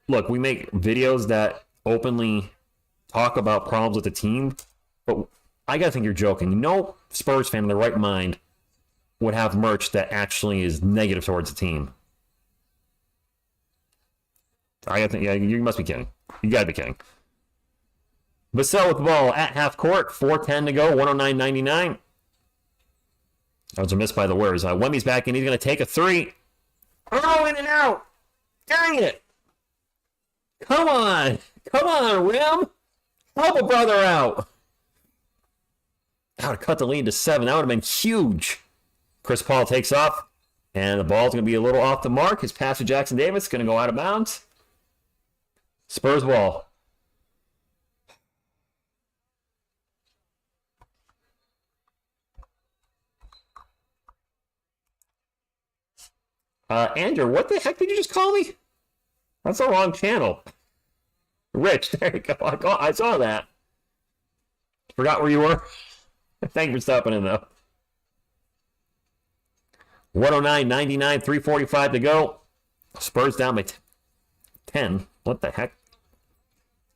Look, we make videos that openly talk about problems with the team, but I gotta think you're joking. No Spurs fan in their right mind would have merch that actually is negative towards the team. I gotta think, yeah, you must be kidding. You gotta be kidding. Vassell with the ball at half court, 4:10 to go, 109-99. That was a miss by the Warriors. Wemby's back in, he's gonna take a 3. Oh, in and out! Dang it! Come on, Wim! Help a brother out! I would have cut the lead to 7. That would have been huge. Chris Paul takes off, and the ball's going to be a little off the mark. His pass to Jackson Davis is going to go out of bounds. Spurs ball. Andrew, what the heck did you just call me? That's the wrong channel. Rich, there you go. I saw that. Forgot where you were. Thank you for stopping in, though. 109-99, 3:45 to go. Spurs down by 10. What the heck?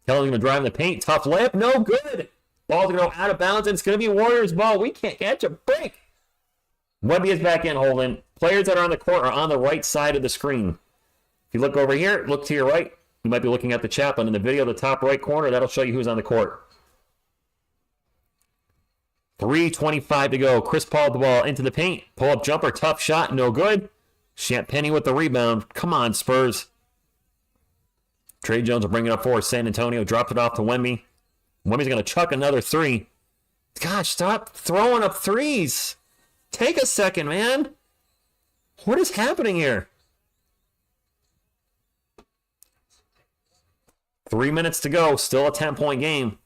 Kelly's going to drive in the paint. Tough layup. No good. Ball's going to go out of bounds, and it's going to be Warriors ball. We can't catch a break. Wemby is back in holding. Players that are on the court are on the right side of the screen. If you look over here, look to your right. You might be looking at the chat, but in the video, the top right corner, that'll show you who's on the court. 3:25 to go. Chris Paul with the ball into the paint. Pull-up jumper. Tough shot. No good. Champagnie with the rebound. Come on, Spurs. Trey Jones will bring it up for San Antonio. Dropped it off to Wemby. Wemby's going to chuck another three. Gosh, stop throwing up threes. Take a second, man. What is happening here? 3 minutes to go. Still a 10-point game.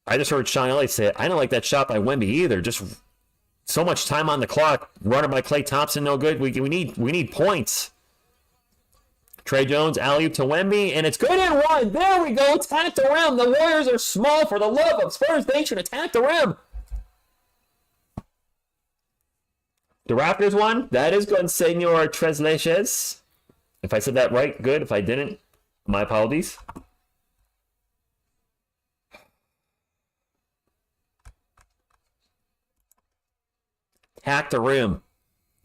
I just heard Sean Elliott say it. I don't like that shot by Wemby either. Just so much time on the clock. Runner by Klay Thompson, no good. We need points. Trey Jones, alley-oop to Wemby, and it's good and one. There we go. Attack the rim. The Warriors are small. For the love of Spurs Nation, attack the rim. The Raptors won. That is good, Senor Tres Leches. If I said that right, good. If I didn't, my apologies. Attack the rim.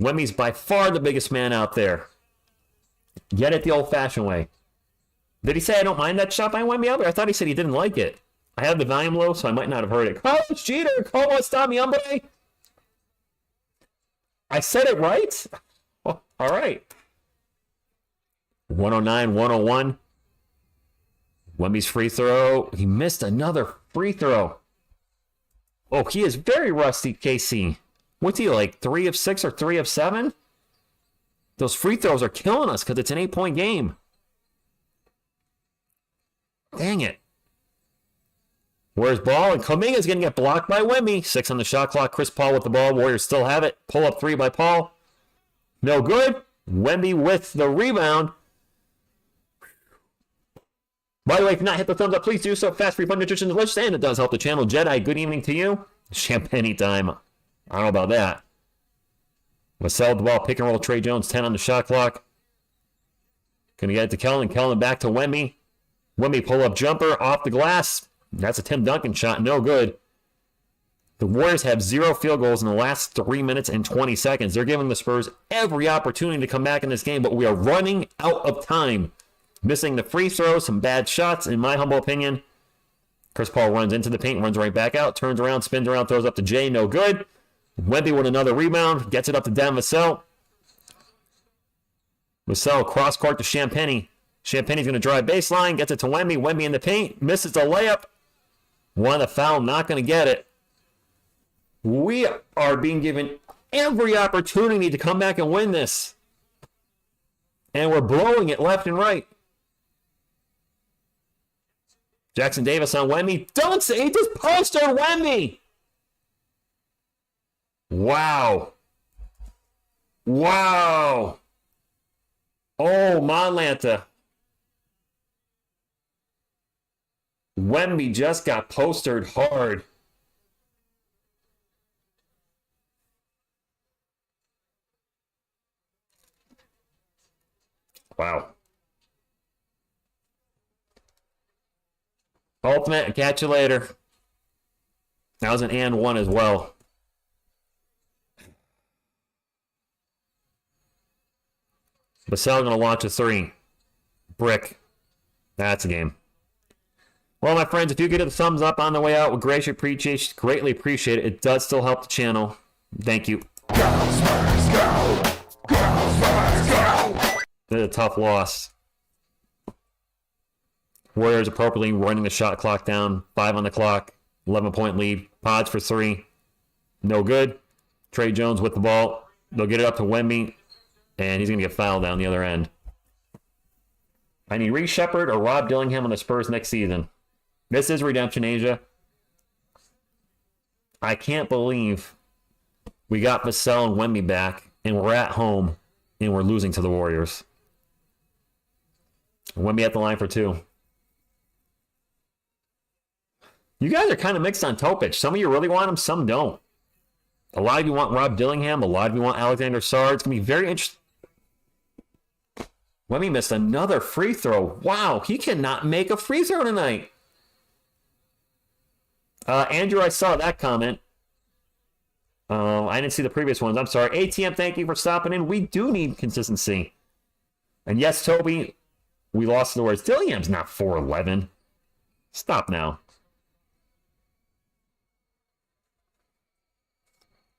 Wemmy's by far the biggest man out there. Get it the old-fashioned way. Did he say I don't mind that shot by Wemby out there? I thought he said he didn't like it. I have the volume low, so I might not have heard it. Coach Jeter, como está mi hombre? I said it right? Oh, all right. 109-101. Wemby's free throw. He missed another free throw. Oh, he is very rusty, KC. What's he like, 3 of 6 or 3 of 7? Those free throws are killing us because it's an 8-point game. Dang it. Where's ball? And Kuminga's going to get blocked by Wemby. 6 on the shot clock. Chris Paul with the ball. Warriors still have it. Pull up 3 by Paul. No good. Wemby with the rebound. By the way, if you've not hit the thumbs up, please do so. Fast, free, fun, nutrition, delicious, and it does help the channel. Jedi, good evening to you. Champagne time. I don't know about that. Vassell with the ball. Pick and roll. Trey Jones, 10 on the shot clock. Going to get it to Kellen. Kellen back to Wemby. Wemby pull-up jumper off the glass. That's a Tim Duncan shot. No good. The Warriors have 0 field goals in the last 3 minutes and 20 seconds. They're giving the Spurs every opportunity to come back in this game, but we are running out of time. Missing the free throws, some bad shots, in my humble opinion. Chris Paul runs into the paint, runs right back out, turns around, spins around, throws up to Jay. No good. Wemby with another rebound. Gets it up to Dan Vassell. Vassell cross court to Champagnie. Champagnie's going to drive baseline. Gets it to Wemby. Wemby in the paint. Misses the layup. Won the foul. Not going to get it. We are being given every opportunity to come back and win this. And we're blowing it left and right. Jackson Davis on Wemby. Don't say he just posted Wemby. Wow. Wow. Oh, Monlanta. Wemby just got postered hard. Wow. Ultimate, catch you later. That was an and one as well. Vassell going to launch a 3. Brick. That's a game. Well, my friends, if you get a thumbs up on the way out, we greatly appreciate it. It does still help the channel. Thank you. Go Spurs, go! Go Spurs, go! This is a tough loss. Warriors appropriately running the shot clock down. 5 on the clock. 11-point lead. Pods for 3. No good. Trey Jones with the ball. They'll get it up to Wemby. And he's going to get fouled down the other end. I need Reece Shepherd or Rob Dillingham on the Spurs next season. This is Redemption Asia. I can't believe we got Vassell and Wemby back, and we're at home, and we're losing to the Warriors. Wemby at the line for 2. You guys are kind of mixed on Topic. Some of you really want him, some don't. A lot of you want Rob Dillingham. A lot of you want Alexander Sarr. It's going to be very interesting. Wemmy missed another free throw. Wow, he cannot make a free throw tonight. Andrew, I saw that comment. I didn't see the previous ones. I'm sorry. ATM, thank you for stopping in. We do need consistency. And yes, Toby, we lost the words. Dillingham's not 4'11". Stop now.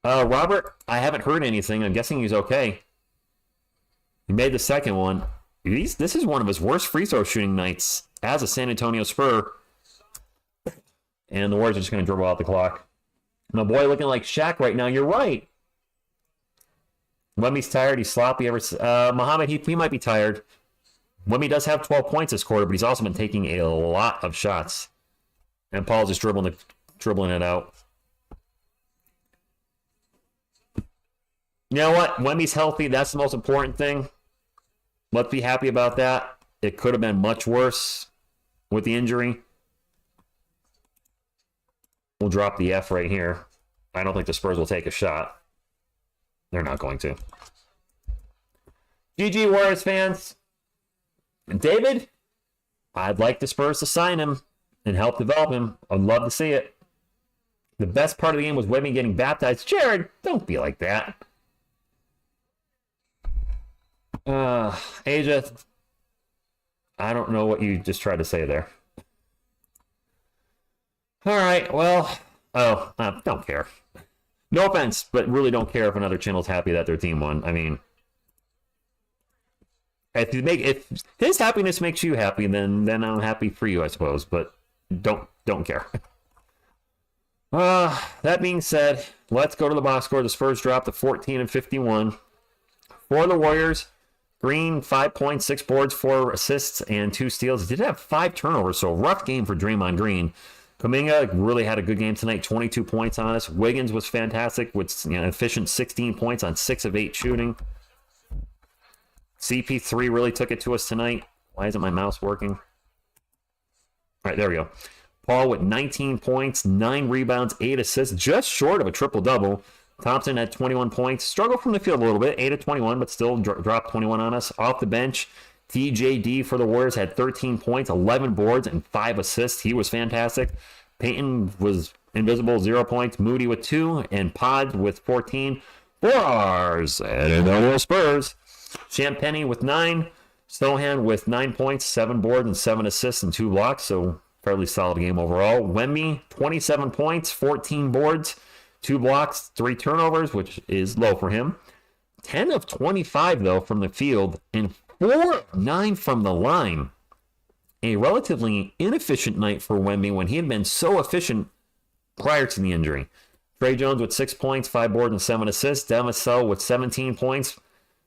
Robert, I haven't heard anything. I'm guessing he's okay. He made the second one. This is one of his worst free throw shooting nights as a San Antonio Spur. And the Warriors are just going to dribble out the clock. My boy looking like Shaq right now. You're right. Wemmy's tired. He's sloppy. Muhammad, he might be tired. Wemmy does have 12 points this quarter, but he's also been taking a lot of shots. And Paul's just dribbling it out. You know what? Wemmy's healthy. That's the most important thing. Let's be happy about that. It could have been much worse with the injury. We'll drop the F right here. I don't think the Spurs will take a shot. They're not going to. GG Warriors fans. David, I'd like the Spurs to sign him and help develop him. I'd love to see it. The best part of the game was Wemmy getting baptized. Jared, don't be like that. Asia, I don't know what you just tried to say there. All right, well, don't care. No offense, but really don't care if another channel's happy that their team won. I mean, if his happiness makes you happy, then I'm happy for you, I suppose. But don't care. That being said, let's go to the box score. The Spurs dropped to 14-51. For the Warriors, Green, 5 points, 6 boards, 4 assists, and 2 steals. He did have 5 turnovers, so rough game for Draymond Green. Kuminga really had a good game tonight, 22 points on us. Wiggins was fantastic with efficient 16 points on 6 of 8 shooting. CP3 really took it to us tonight. Why isn't my mouse working? All right, there we go. Paul with 19 points, 9 rebounds, 8 assists, just short of a triple-double. Thompson had 21 points. Struggled from the field a little bit, 8 of 21, but still dropped 21 on us. Off the bench, TJD for the Warriors had 13 points, 11 boards, and 5 assists. He was fantastic. Payton was invisible, 0 points. Moody with 2, and Pod with 14. Bars and the Spurs. Champagny with 9. Sohan with 9 points, 7 boards, and 7 assists and 2 blocks. So fairly solid game overall. Wemby, 27 points, 14 boards, 2 blocks, 3 turnovers, which is low for him. 10 of 25, though, from the field, and 4 of 9 from the line. A relatively inefficient night for Wemby when he had been so efficient prior to the injury. Trey Jones with 6 points, 5 boards, and 7 assists. Demisel with 17 points.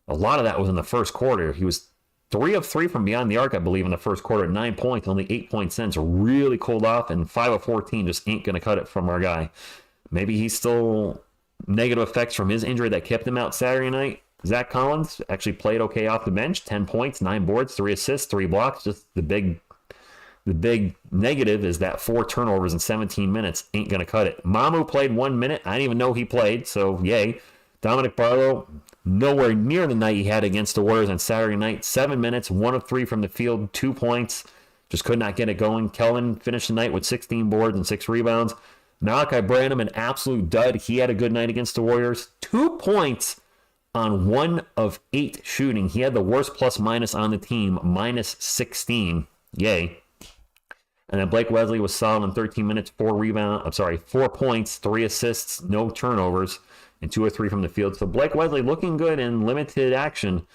A lot of that was in the first quarter. He was 3 of 3 from beyond the arc, I believe, in the first quarter. 9 points, only 8 points since. Really cooled off, and 5 of 14 just ain't going to cut it from our guy. Maybe he's still negative effects from his injury that kept him out Saturday night. Zach Collins actually played okay off the bench. 10 points, 9 boards, 3 assists, 3 blocks. Just the big negative is that 4 turnovers in 17 minutes ain't going to cut it. Mamu played 1 minute. I didn't even know he played, so yay. Dominic Barlow, nowhere near the night he had against the Warriors on Saturday night. 7 minutes, 1 of 3 from the field, 2 points. Just could not get it going. Kelvin finished the night with 16 boards and 6 rebounds. Malachi Branham, an absolute dud. He had a good night against the Warriors. 2 points on 1 of 8 shooting. He had the worst plus-minus on the team, minus 16. Yay. And then Blake Wesley was solid in 13 minutes, 4 points, 3 assists, no turnovers, and 2 or 3 from the field. So Blake Wesley looking good in limited action,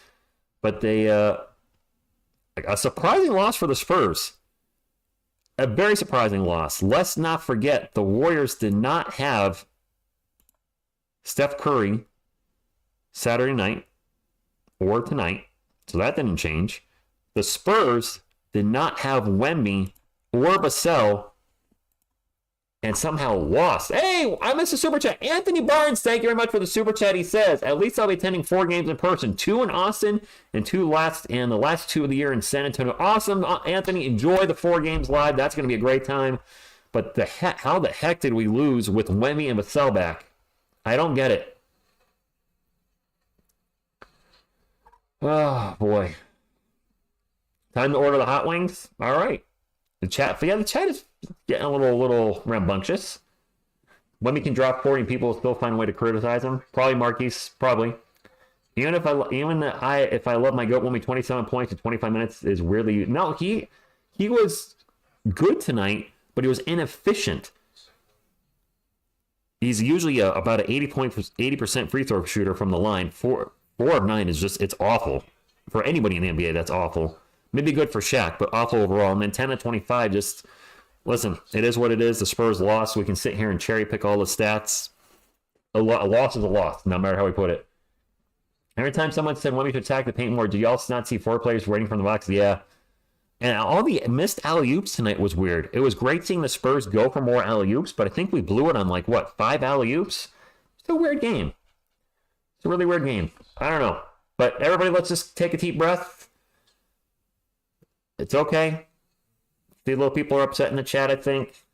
but a surprising loss for the Spurs. A very surprising loss. Let's not forget, the Warriors did not have Steph Curry Saturday night or tonight, so that didn't change. The Spurs did not have Wemby or Vassell and somehow lost. Hey, I missed a super chat. Anthony Barnes, thank you very much for the super chat. He says, at least I'll be attending 4 games in person, 2 in Austin and the last 2 of the year in San Antonio. Awesome, Anthony. Enjoy the 4 games live. That's going to be a great time. But how the heck did we lose with Wemby and Vassell back? I don't get it. Oh, boy. Time to order the hot wings? All right. The chat is getting a little rambunctious. Wemby can drop 40 and people will still find a way to criticize him. Probably Marquise. Probably. If I love my goat Wemby, 27 points in 25 minutes is weirdly... No, he was good tonight, but he was inefficient. He's usually about an 80% free throw shooter from the line. 4 of 9 is just, it's awful. For anybody in the NBA, that's awful. Maybe good for Shaq, but awful overall. And then 10 of 25, just, listen, it is what it is. The Spurs lost. We can sit here and cherry pick all the stats. A loss is a loss, no matter how we put it. Every time someone said, want me to attack the paint more, do y'all not see 4 players waiting from the box? Yeah. And all the missed alley-oops tonight was weird. It was great seeing the Spurs go for more alley-oops, but I think we blew it on, 5 alley-oops? It's a weird game. It's a really weird game. I don't know. But everybody, let's just take a deep breath. It's okay. See, little people are upset in the chat, I think.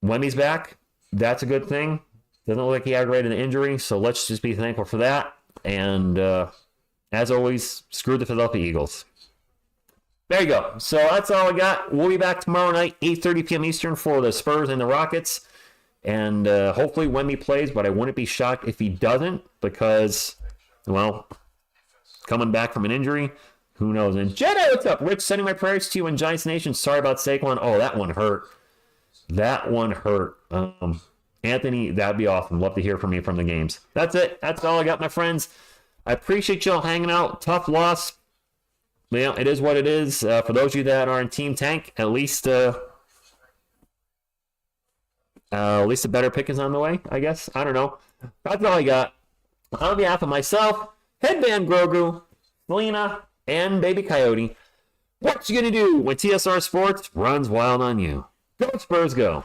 Wemmy's back. That's a good thing. Doesn't look like he aggravated an injury, so let's just be thankful for that. And as always, screw the Philadelphia Eagles. There you go. So that's all I got. We'll be back tomorrow night, 8:30 p.m. Eastern for the Spurs and the Rockets. And hopefully Wemby plays, but I wouldn't be shocked if he doesn't because, well, coming back from an injury, who knows? And Jedi, what's up? Rich, sending my prayers to you and Giants Nation. Sorry about Saquon. Oh, that one hurt. That one hurt. Anthony, that'd be awesome. Love to hear from you from the games. That's it. That's all I got, my friends. I appreciate y'all hanging out. Tough loss. Yeah, it is what it is. For those of you that are in Team Tank, at least a better pick is on the way, I guess. I don't know. That's all I got. On behalf of myself, Headband Grogu, Selena, and Baby Coyote, what you gonna do when TSR Sports runs wild on you? Go Spurs, go.